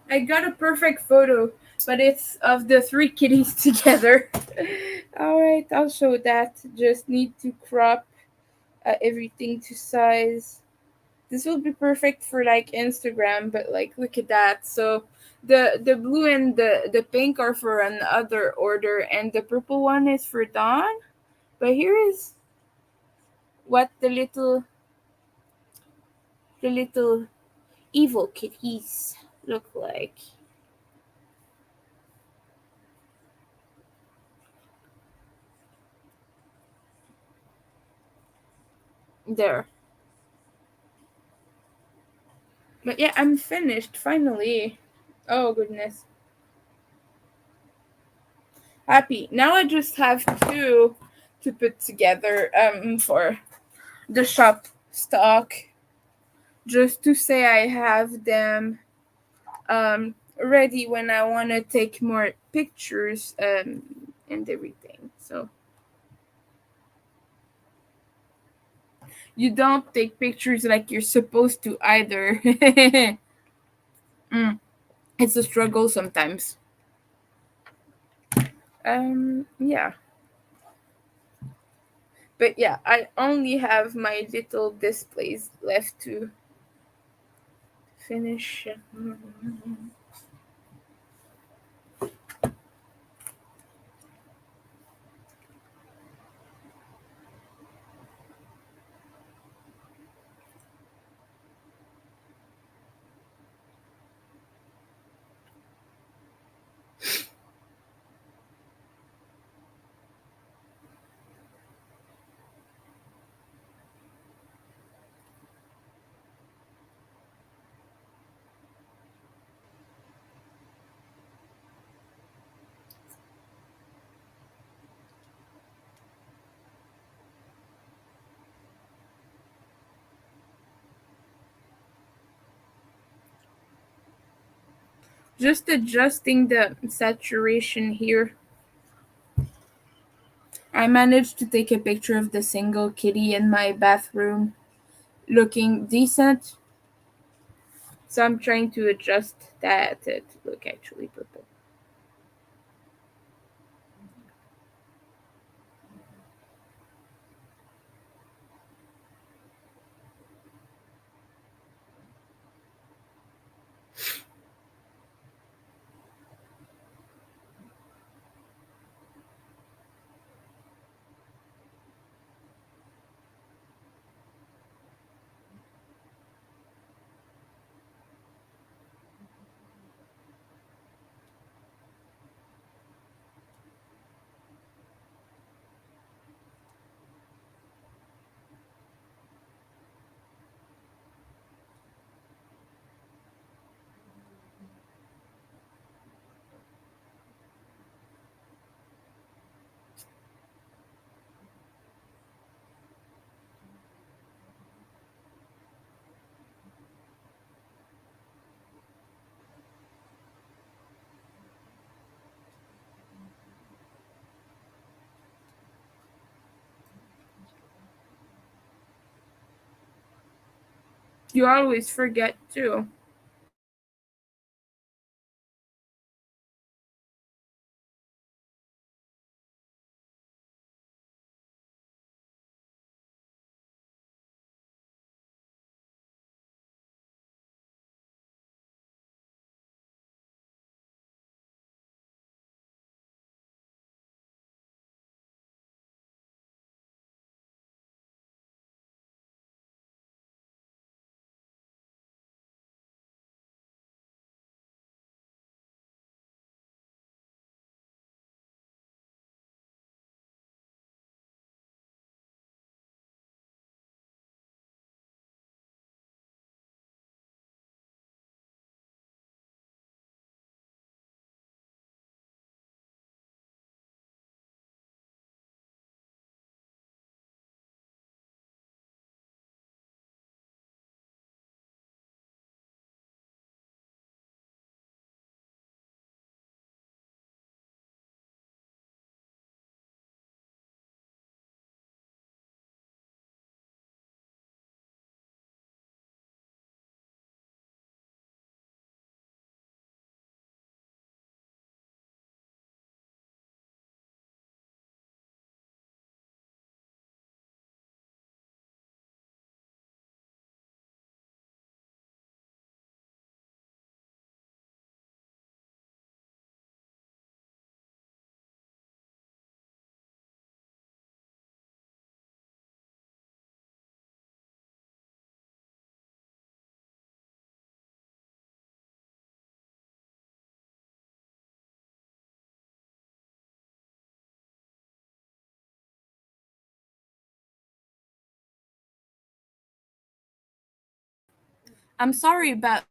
I got a perfect photo, but it's of the three kitties together. Alright, I'll show that. Just need to crop everything to size. This will be perfect for like Instagram, but like look at that. So the blue and the pink are for another order, and the purple one is for Dawn. But here is what the little evil kitties look like. There. But yeah, I'm finished finally. Oh goodness. Happy. Now I just have two to put together for the shop stock, just to say I have them ready when I want to take more pictures and everything. So you don't take pictures like you're supposed to either. It's a struggle sometimes. Yeah. But yeah, I only have my little displays left to finish. Just adjusting the saturation here. I managed to take a picture of the single kitty in my bathroom looking decent, so I'm trying to adjust that to look actually purple. You always forget too. I'm sorry about.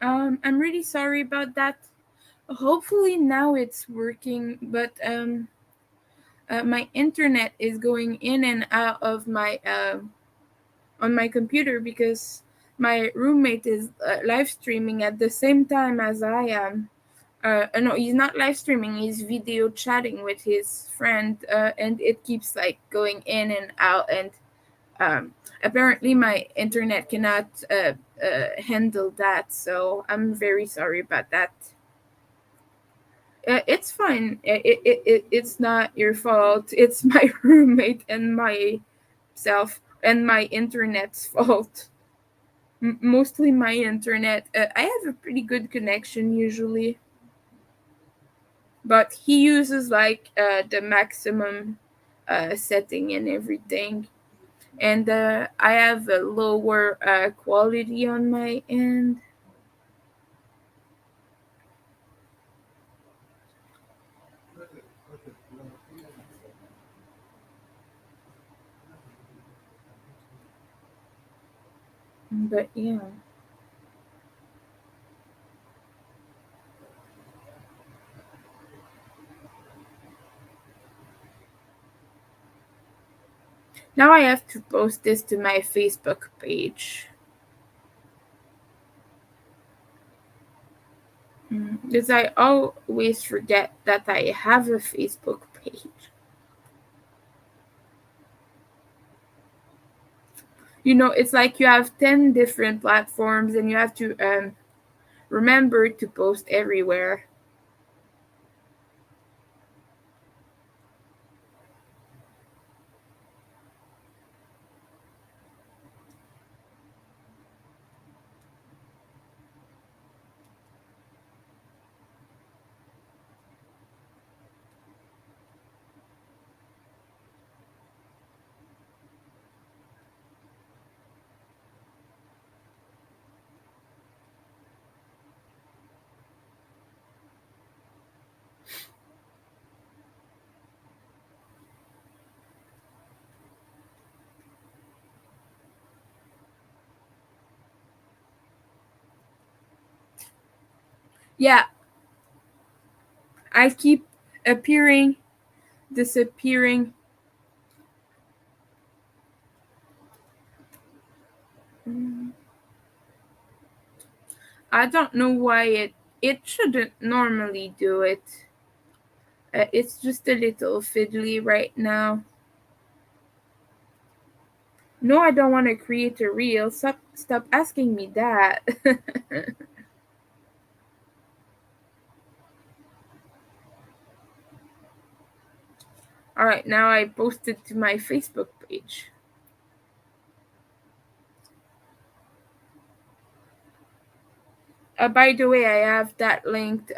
I'm really sorry about that. Hopefully now it's working, but my internet is going in and out of my on my computer because my roommate is live streaming at the same time as I am. No, he's not live streaming. He's video chatting with his friend, and it keeps like going in and out. And um, apparently, my internet cannot handle that. So I'm very sorry about that. It's fine. It's not your fault. It's my roommate and myself and my internet's fault. Mostly my internet. I have a pretty good connection usually, but he uses like the maximum setting and everything. And I have a lower quality on my end. But yeah. Now I have to post this to my Facebook page. Because I always forget that I have a Facebook page. It's like you have 10 different platforms and you have to remember to post everywhere. Yeah, I keep appearing, disappearing. Mm, I don't know why it shouldn't normally do it. It's just a little fiddly right now. No, I don't want to create a reel. Stop asking me that. All right, now I posted to my Facebook page. By the way, I have that linked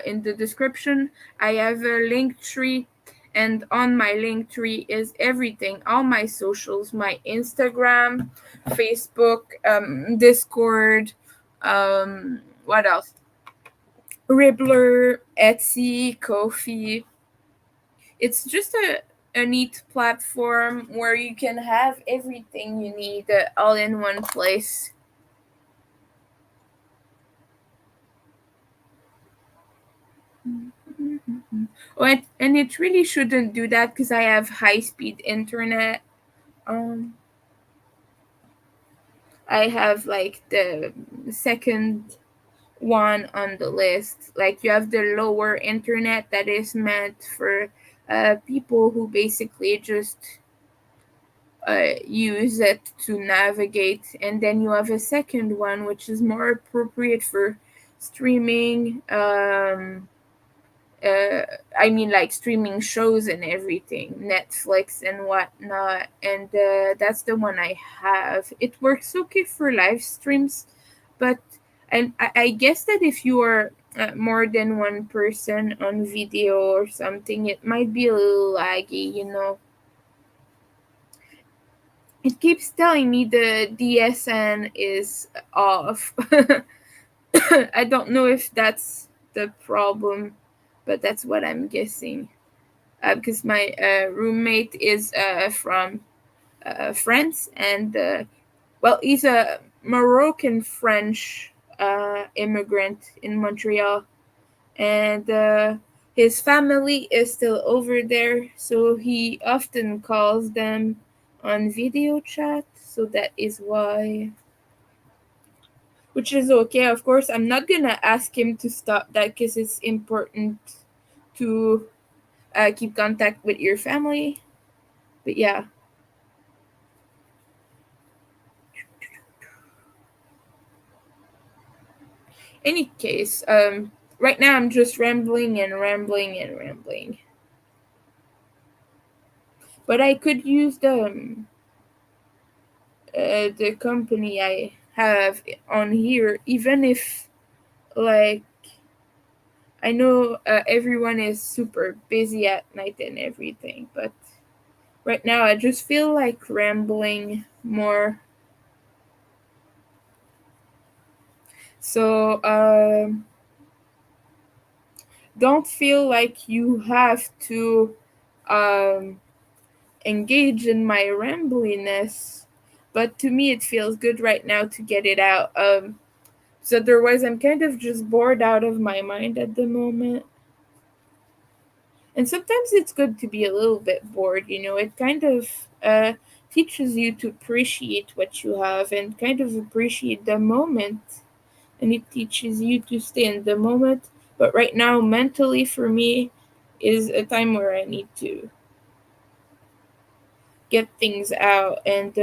in the description. I have a link tree, and on my link tree is everything, all my socials, my Instagram, Facebook, Discord, what else? Ribbler, Etsy, Kofi. It's just a neat platform where you can have everything you need all in one place. Oh, and it really shouldn't do that because I have high speed internet. Um, I have like the second one on the list. Like you have the lower internet that is meant for people who basically just use it to navigate, and then you have a second one which is more appropriate for streaming. Uh, I mean, like streaming shows and everything, Netflix and whatnot. And that's the one I have. It works okay for live streams, but and I guess that if you are more than one person on video or something, it might be a little laggy. It keeps telling me the DSN is off. I don't know if that's the problem, but that's what I'm guessing. Because my roommate is from France, and well, he's a Moroccan French immigrant in Montreal, and His family is still over there, so he often calls them on video chat, so that is why. Which is okay, of course. I'm not gonna ask him to stop that because it's important to keep contact with your family. But yeah, any case, right now I'm just rambling and rambling and rambling. But I could use the company I have on here, even if like I know everyone is super busy at night and everything, but right now I just feel like rambling more. So don't feel like you have to um, engage in my rambliness, but to me it feels good right now to get it out. So otherwise I'm kind of just bored out of my mind at the moment. And sometimes it's good to be a little bit bored, you know. It kind of teaches you to appreciate what you have and kind of appreciate the moment. And it teaches you to stay in the moment. But right now, mentally, for me, is a time where I need to get things out and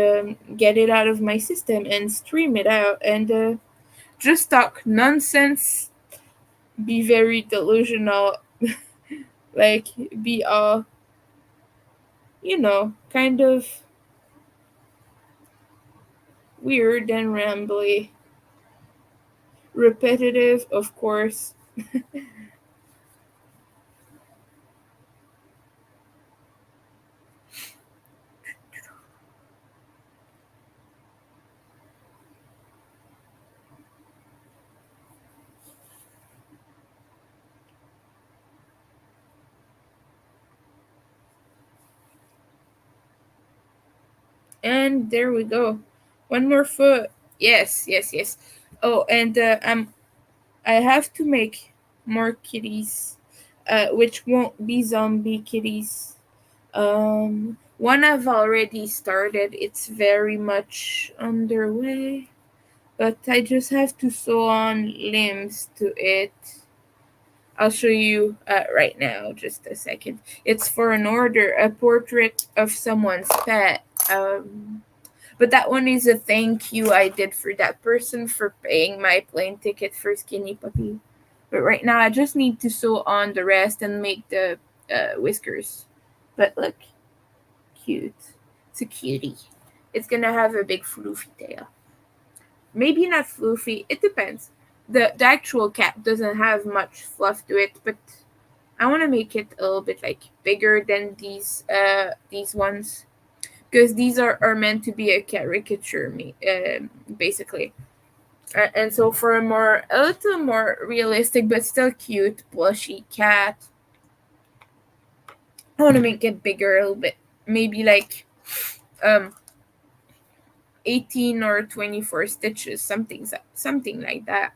get it out of my system and stream it out and just talk nonsense, be very delusional, like be all, kind of weird and rambly, repetitive, of course. And there we go. One more foot. Yes, yes, yes. Oh, and I have to make more kitties, which won't be zombie kitties. One I've already started. It's very much underway, but I just have to sew on limbs to it. I'll show you right now, just a second. It's for an order, a portrait of someone's pet. But that one is a thank you I did for that person for paying my plane ticket for Skinny Puppy. But right now, I just need to sew on the rest and make the whiskers. But look, cute. It's a cutie. It's gonna have a big floofy tail. Maybe not floofy. It depends. The actual cat doesn't have much fluff to it, but I want to make it a little bit like bigger than these ones because these are meant to be a caricature, basically. And so for a little more realistic but still cute plushy cat, I want to make it bigger a little bit, maybe like um 18 or 24 stitches, something like that.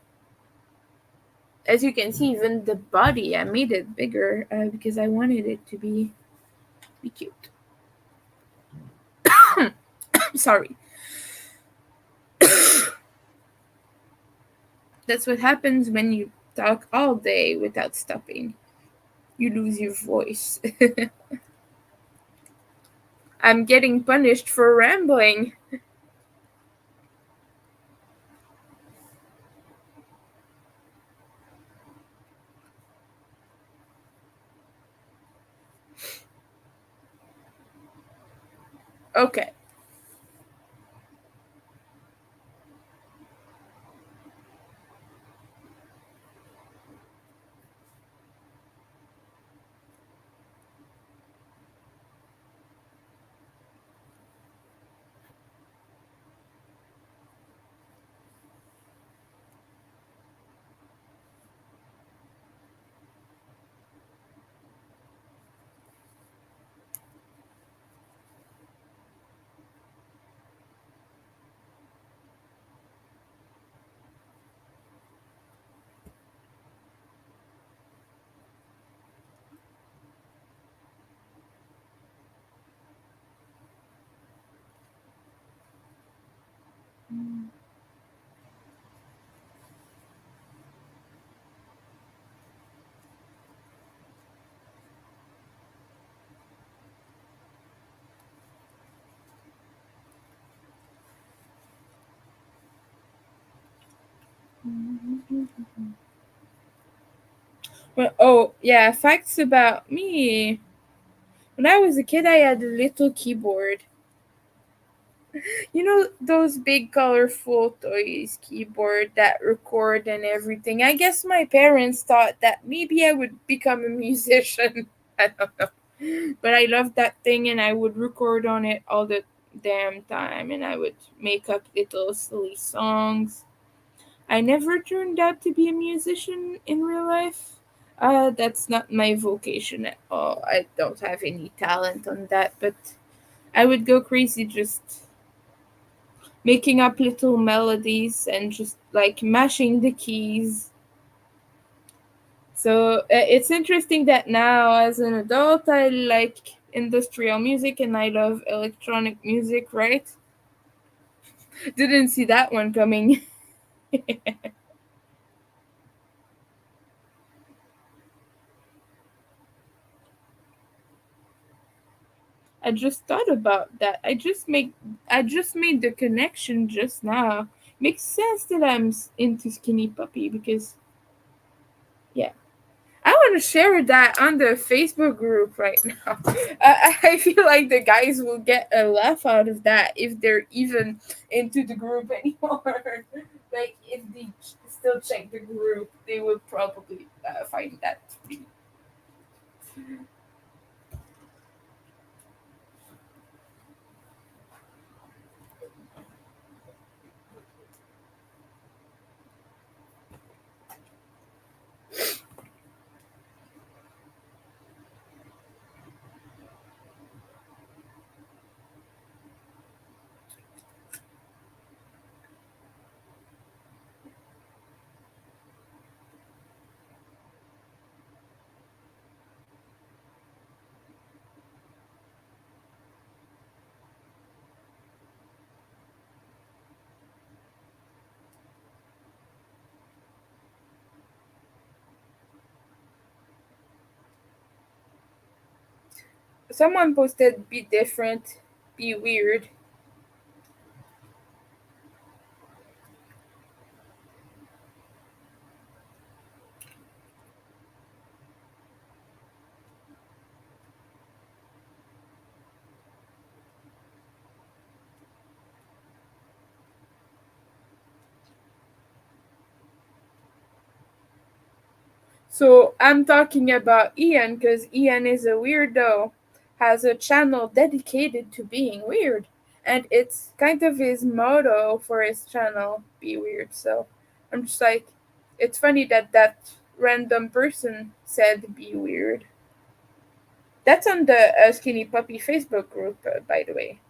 As you can see, even the body, I made it bigger because I wanted it to be cute. Sorry. That's what happens when you talk all day without stopping. You lose your voice. I'm getting punished for rambling. Okay. Well, oh, yeah, facts about me. When I was a kid, I had a little keyboard. You know those big colorful toys keyboard that record and everything. I guess my parents thought that maybe I would become a musician. I don't know. But I loved that thing and I would record on it all the damn time and I would make up little silly songs. I never turned out to be a musician in real life. That's not my vocation at all. I don't have any talent on that, but I would go crazy just making up little melodies and just like mashing the keys. So it's interesting that now, as an adult, I like industrial music and I love electronic music, right? Didn't see that one coming. I just thought about that. I just made the connection just now. Makes sense that into Skinny Puppy because yeah, I want to share that on the Facebook group right now. I feel like the guys will get a laugh out of that if they're even into the group anymore. Like, if they still check the group, they would probably find that funny. Someone posted, be different, be weird. So I'm talking about Ian because Ian is a weirdo, has a channel dedicated to being weird, and it's kind of his motto for his channel, be weird. So I'm just like, it's funny that that random person said be weird. That's on the Skinny Puppy Facebook group, by the way.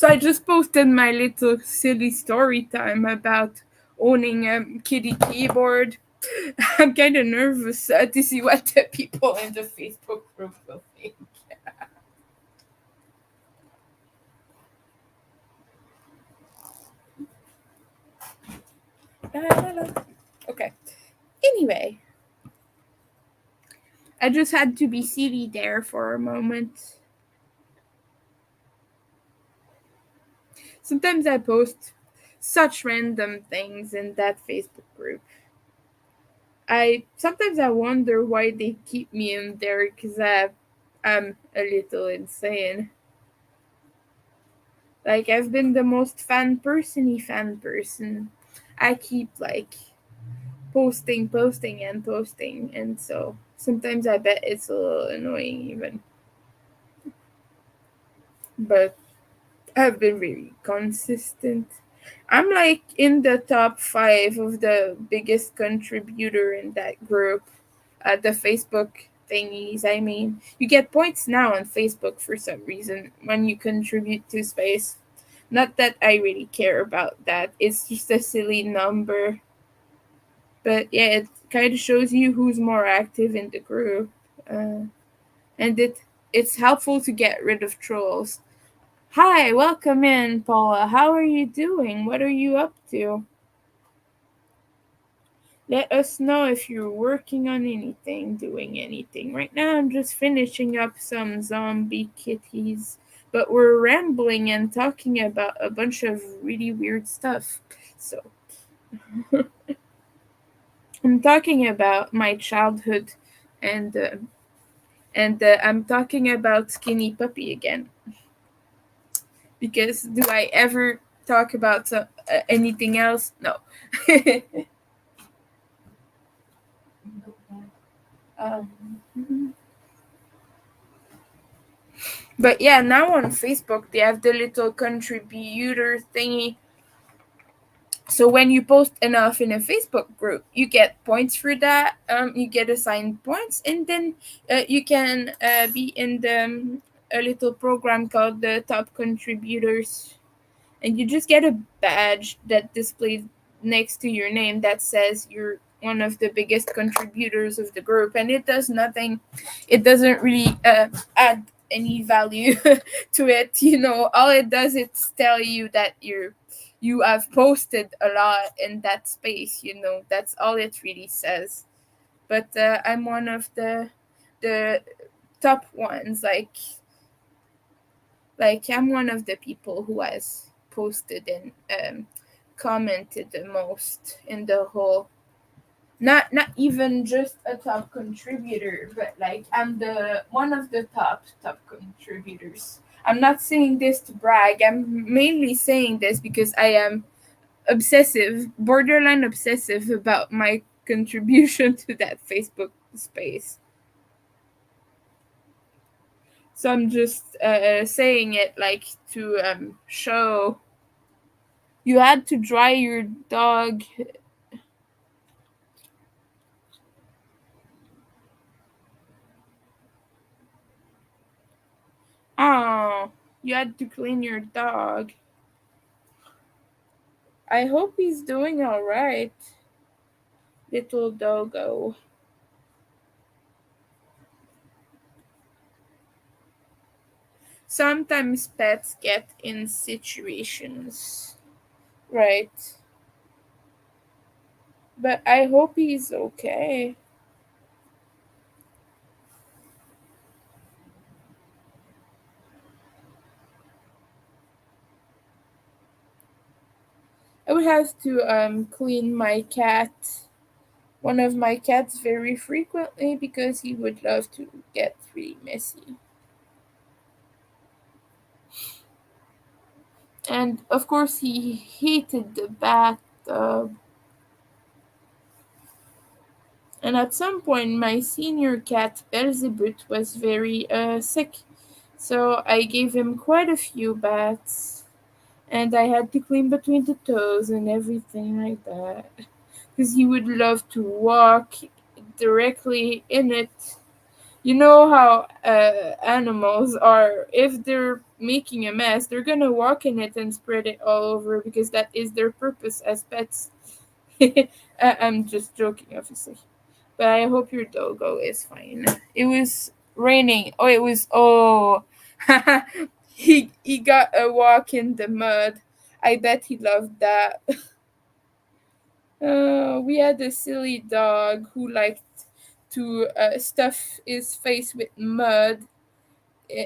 So I just posted my little silly story time about owning a kitty keyboard. I'm kind of nervous to see what the people in the Facebook group will think. La, la, la. Okay. Anyway, I just had to be silly there for a moment. Sometimes I post such random things in that Facebook group. I sometimes I wonder why they keep me in there because I'm a little insane. Like I've been the most fan person. I keep like posting, and so sometimes I bet it's a little annoying even. But I've been really consistent. I'm like in the top 5 of the biggest contributor in that group. The Facebook thingies. I mean, you get points now on Facebook for some reason when you contribute to space. Not that I really care about that. It's just a silly number. But yeah, it kind of shows you who's more active in the group. Uh, and it's helpful to get rid of trolls. Hi, welcome in, Paula. How are you doing? What are you up to? Let us know if you're working on anything, doing anything. Right now, I'm just finishing up some zombie kitties, but we're rambling and talking about a bunch of really weird stuff. So, I'm talking about my childhood, and I'm talking about Skinny Puppy again. Because do I ever talk about anything else? No. um, But yeah, now on Facebook they have the little contributor thingy. So when you post enough in a Facebook group, you get points for that. You get assigned points, and then you can be in a little program called the top contributors, and you just get a badge that displays next to your name that says you're one of the biggest contributors of the group, and it does nothing. It doesn't really add any value to it. All it does is tell you that you have posted a lot in that space. That's all it really says. But I'm one of the top ones. Like I'm one of the people who has posted and commented the most in the whole. Not even just a top contributor, but like I'm the one of the top contributors. I'm not saying this to brag. I'm mainly saying this because I am obsessive, borderline obsessive about my contribution to that Facebook space. So I'm just saying it like to show. You had to dry your dog. Oh, you had to clean your dog. I hope he's doing all right, little doggo. Sometimes pets get in situations, right? But I hope he's okay. I would have to clean my cat, one of my cats, very frequently because he would love to get really messy. And of course, he hated the bathtub. And at some point, my senior cat, Belzebut, was very sick. So I gave him quite a few baths. And I had to clean between the toes and everything like that. Because he would love to walk directly in it. You know how animals are. If they're making a mess, they're gonna walk in it and spread it all over because that is their purpose as pets. I'm just joking, obviously. But I hope your doggo is fine. It was raining. Oh, it was. Oh, he got a walk in the mud. I bet he loved that. We had a silly dog who liked to stuff his face with mud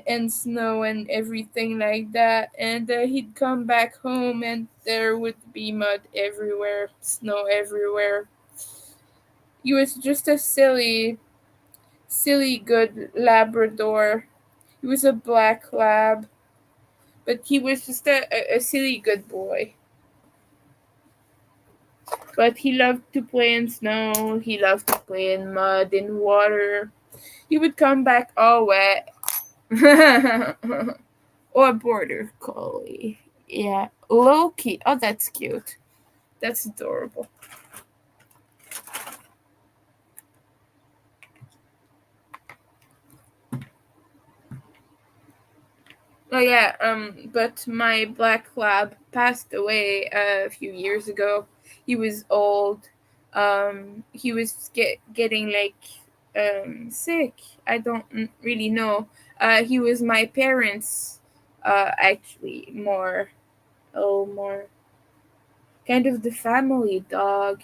and snow and everything like that. And he'd come back home and there would be mud everywhere, snow everywhere. He was just a silly, good Labrador. He was a black lab, but he was just a silly, good boy. But he loved to play in snow, he loved to play in mud, in water. He would come back all wet. Or border collie. Yeah. Loki. Oh, that's cute. That's adorable. Oh yeah, but my black lab passed away a few years ago. He was old. He was getting like sick. I don't really know. He was my parents actually more kind of the family dog,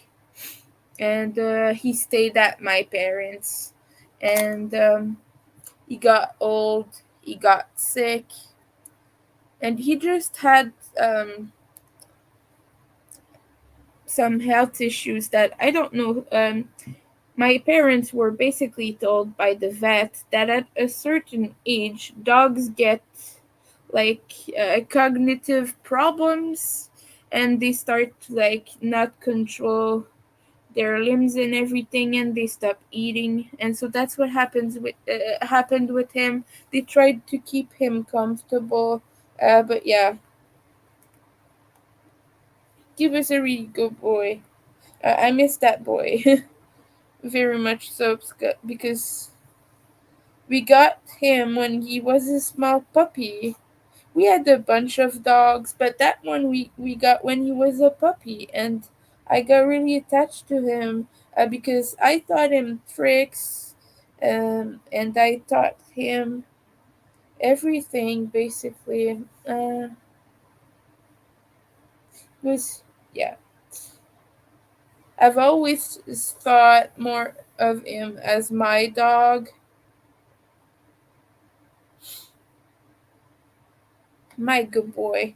and he stayed at my parents, and he got old, he got sick, and he just had some health issues that I don't know. My parents were basically told by the vet that at a certain age, dogs get like cognitive problems, and they start to like not control their limbs and everything, and they stop eating. And so that's what happened with him. They tried to keep him comfortable, but yeah, he was a really good boy. I miss that boy very much so, because we got him when he was a small puppy. We had a bunch of dogs, but that one we got when he was a puppy, and I got really attached to him because I taught him tricks, and I taught him everything basically. Was Yeah, I've always thought more of him as my dog, my good boy.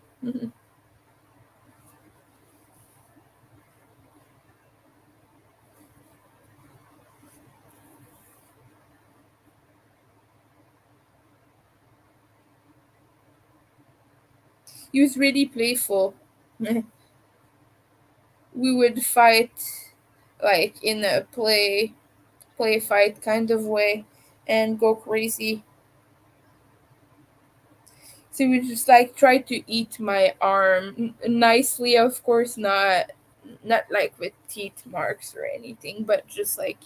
He was really playful. We would fight like in a play fight kind of way and go crazy. So we just like try to eat my arm nicely, of course, not like with teeth marks or anything, but just like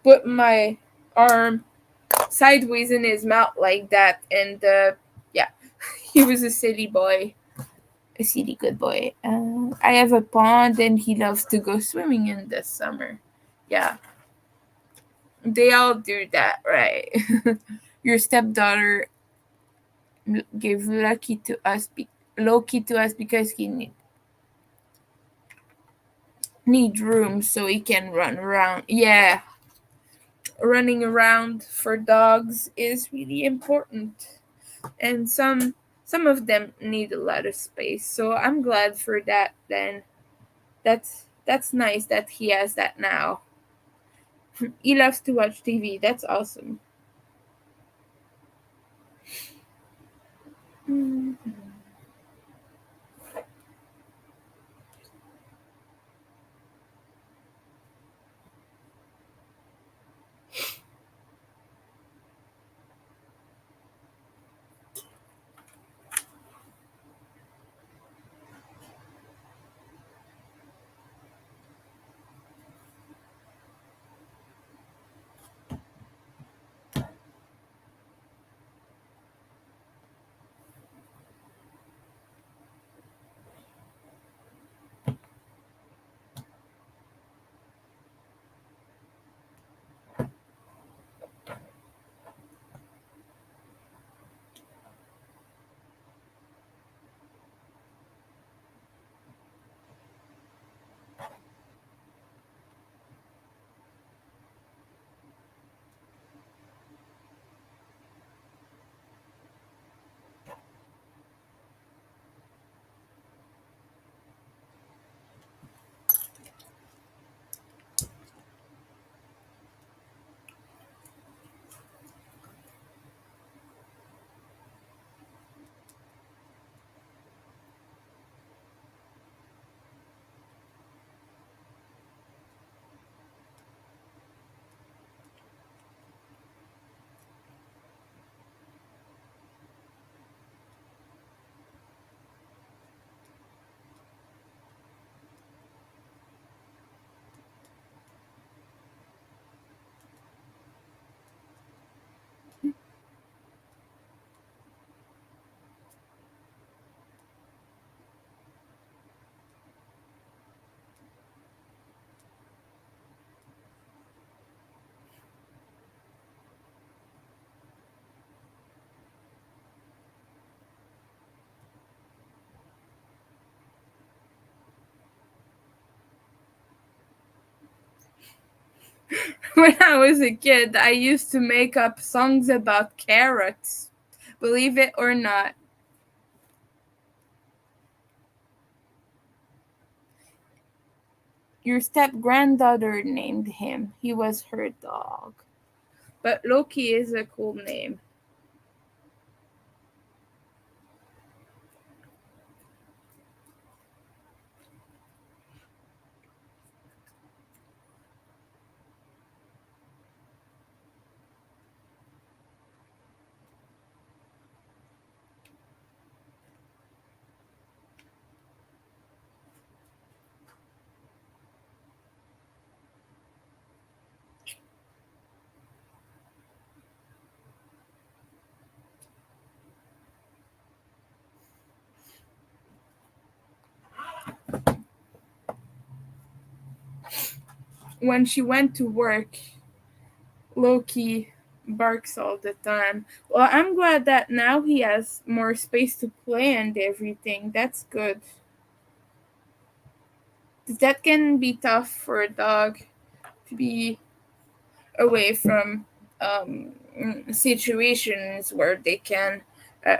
put my arm sideways in his mouth like that, and yeah, he was a silly boy. A silly good boy. I have a pond and he loves to go swimming in the summer. Yeah, they all do that, right? Your stepdaughter gave Loki to us because he need room so he can run around. Yeah, running around for dogs is really important, and some of them need a lot of space. So I'm glad for that. Then that's nice that he has that now. He loves to watch TV. That's awesome. Mm. When I was a kid, I used to make up songs about carrots. Believe it or not. Your step granddaughter named him. He was her dog. But Loki is a cool name. When she went to work, Loki barks all the time. Well, I'm glad that now he has more space to play and everything. That's good. That can be tough for a dog to be away from situations where they can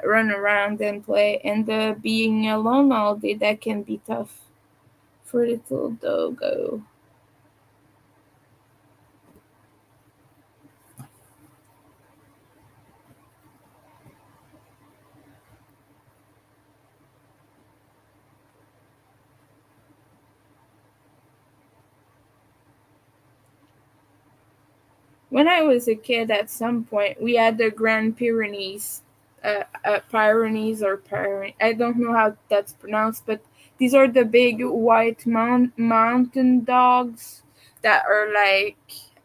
run around and play, and being alone all day, that can be tough for little doggo. When I was a kid, at some point, we had the Grand Pyrenees, Pyrenees or Pyrenees. I don't know how that's pronounced, but these are the big white mountain dogs that are like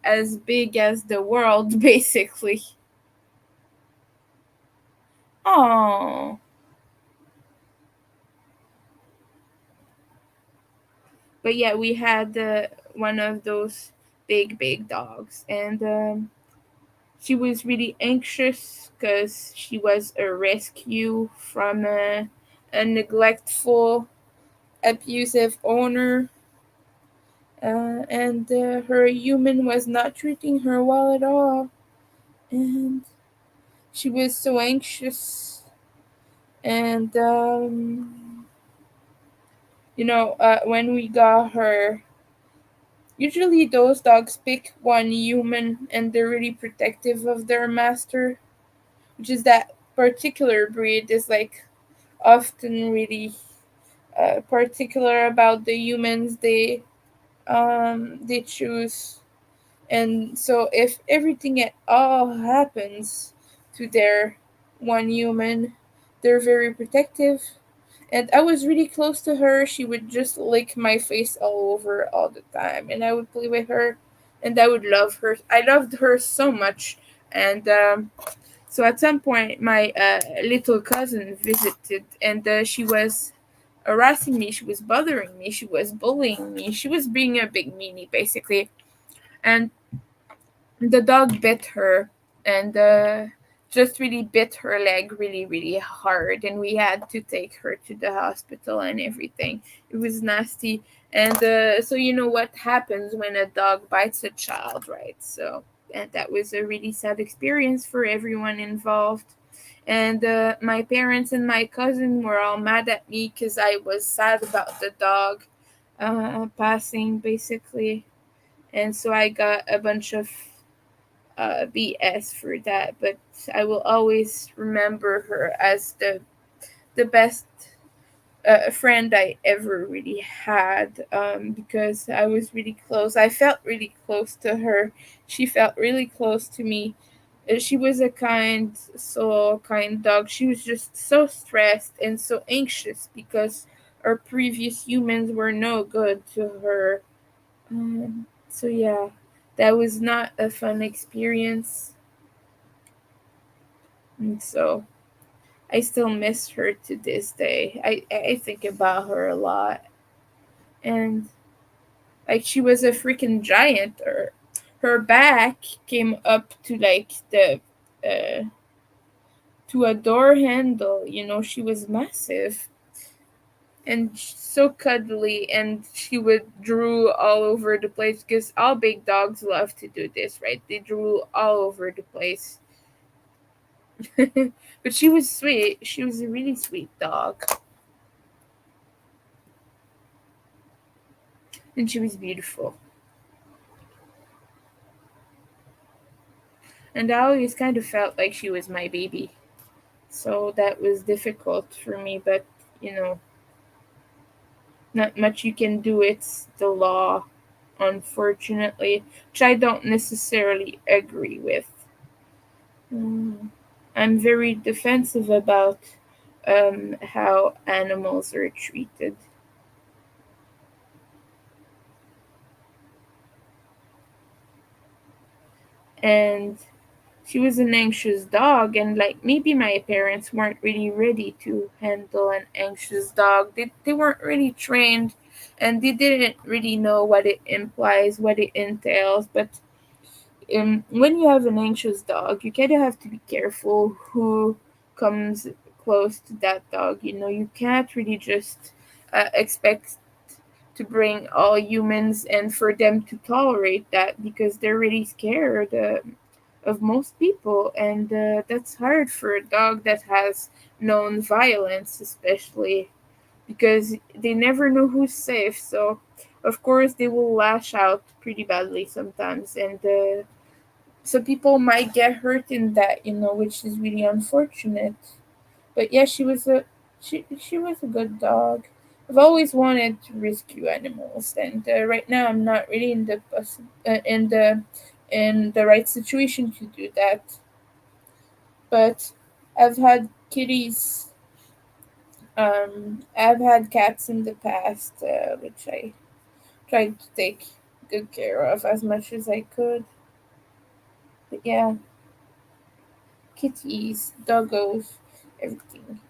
as big as the world, basically. Oh, but yeah, we had one of those big dogs, and she was really anxious because she was a rescue from a neglectful, abusive owner, and her human was not treating her well at all, and she was so anxious, and when we got her. Usually, those dogs pick one human and they're really protective of their master, which is that particular breed is like often really particular about the humans they choose. And so, if everything at all happens to their one human, they're very protective. And I was really close to her. She would just lick my face all over all the time, and I would play with her, and I would love her. I loved her so much, and so at some point, my little cousin visited, and she was harassing me. She was bothering me. She was bullying me. She was being a big meanie, basically, and the dog bit her and just really bit her leg really hard, and we had to take her to the hospital and everything. It was nasty. And so you know what happens when a dog bites a child, right? So, and that was a really sad experience for everyone involved. And my parents and my cousin were all mad at me because I was sad about the dog passing, basically. And so I got a bunch of BS for that, but I will always remember her as the best friend I ever really had, because I was really close. I felt really close to her. She felt really close to me. She was a kind soul, kind dog. She was just so stressed and so anxious because our previous humans were no good to her. So yeah, that was not a fun experience. And so I still miss her to this day. I think about her a lot. And like she was a freaking giant. Her back came up to like the to a door handle. She was massive. and so cuddly, and she would drool all over the place because all big dogs love to do this, right? They drool all over the place. But she was sweet. She was a really sweet dog, and she was beautiful. And I always kind of felt like she was my baby. So that was difficult for me, but you know, not much you can do. It's the law, unfortunately, which I don't necessarily agree with. Mm. I'm very defensive about how animals are treated. And she was an anxious dog, and like maybe my parents weren't really ready to handle an anxious dog. They weren't really trained, and they didn't really know what it implies, what it entails. But when you have an anxious dog, you kind of have to be careful who comes close to that dog. You know, you can't really just expect to bring all humans and for them to tolerate that because they're really scared of most people, and that's hard for a dog that has known violence, especially because they never know who's safe. So, of course, they will lash out pretty badly sometimes, and so people might get hurt in that, you know, which is really unfortunate. But yeah, she was a good dog. I've always wanted to rescue animals, and right now I'm not really in the in the right situation to do that. But I've had kitties. I've had cats in the past, which I tried to take good care of as much as I could. But yeah, kitties, doggos, everything.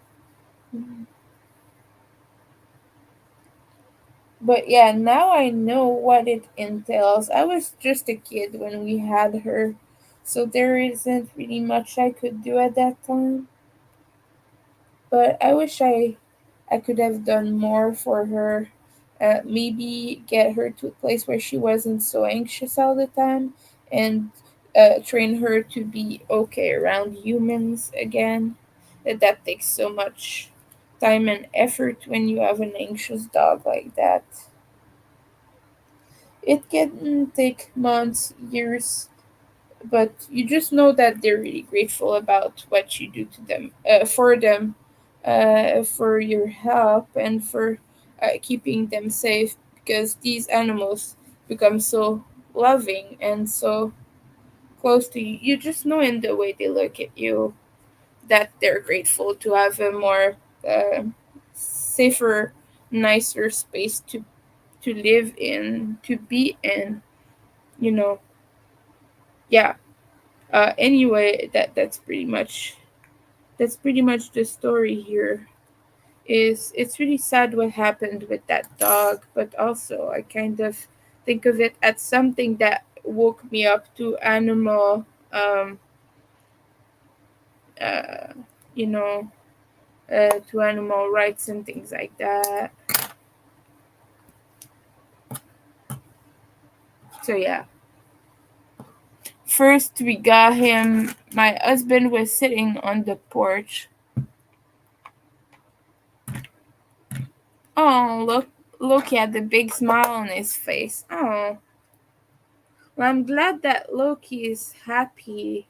Mhm. But yeah, now I know what it entails. I was just a kid when we had her, so there isn't really much I could do at that time. But I wish I could have done more for her. Maybe get her to a place where she wasn't so anxious all the time, and train her to be okay around humans again. That takes so much time and effort when you have an anxious dog like that. It can take months, years, but you just know that they're really grateful about what you do to them, for them, for your help, and for keeping them safe. Because these animals become so loving and so close to you. You just know in the way they look at you that they're grateful to have a more safer, nicer space to live in, to be in. You know, yeah. Anyway, that's pretty much the story here. Is it's really sad what happened with that dog, but also I kind of think of it as something that woke me up to animal, uh, you know, to animal rights and things like that. So yeah, first we got him. My husband was sitting on the porch. Oh, look at the big smile on his face. Oh, well, I'm glad that Loki is happy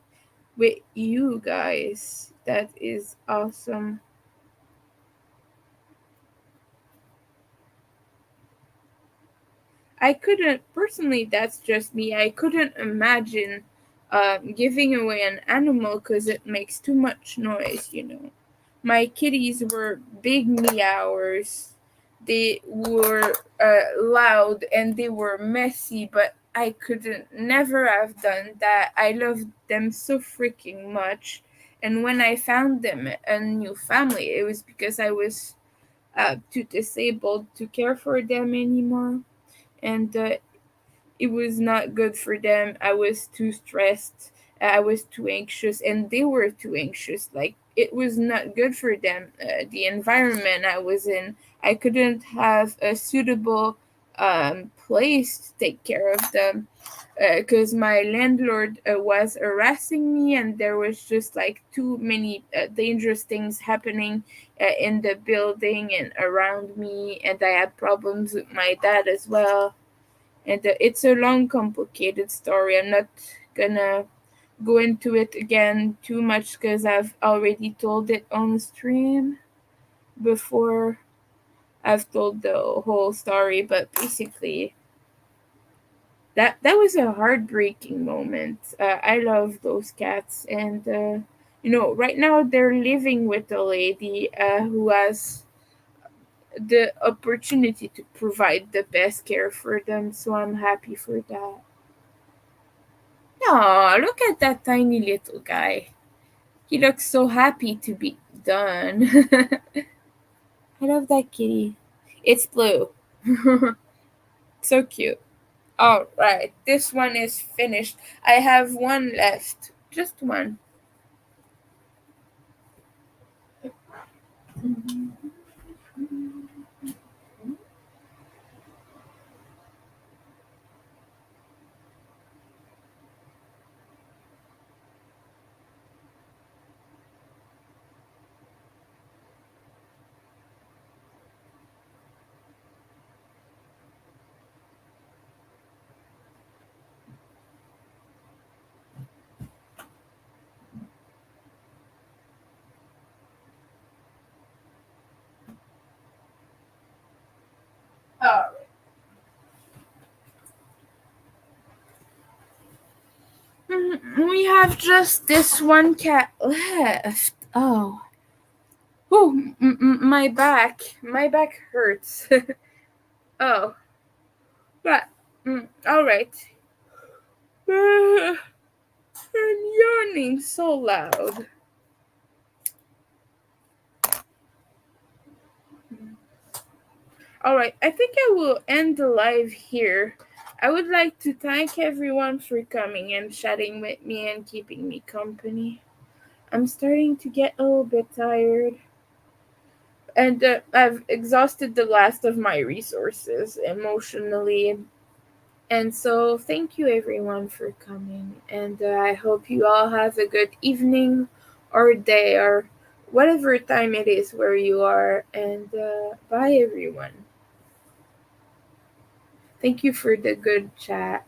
with you guys. That is awesome. I couldn't, personally, that's just me. I couldn't imagine giving away an animal because it makes too much noise, you know. My kitties were big meowers. They were loud and they were messy, but I couldn't never have done that. I loved them so freaking much. And when I found them a new family, it was because I was too disabled to care for them anymore. And it was not good for them. I was too stressed. I was too anxious, and they were too anxious. Like it was not good for them. The environment I was in, I couldn't have a suitable place to take care of them because my landlord was harassing me, and there was just like too many dangerous things happening in the building and around me, and I had problems with my dad as well. And it's a long, complicated story. I'm not gonna go into it again too much because I've already told it on stream before. I've told the whole story, but basically, that was a heartbreaking moment. I love those cats, and right now they're living with a lady who has the opportunity to provide the best care for them. So I'm happy for that. No, look at that tiny little guy. He looks so happy to be done. I love that kitty. It's blue. So cute. All right, this one is finished. I have one left. Just one. All right. We have just this one cat left. Oh. Oh, my back. My back hurts. Oh. But, all right. I'm yawning so loud. All right, I think I will end the live here. I would like to thank everyone for coming and chatting with me and keeping me company. I'm starting to get a little bit tired, and I've exhausted the last of my resources emotionally. And so, thank you everyone for coming, and I hope you all have a good evening or day or whatever time it is where you are. And bye, everyone. Thank you for the good chat.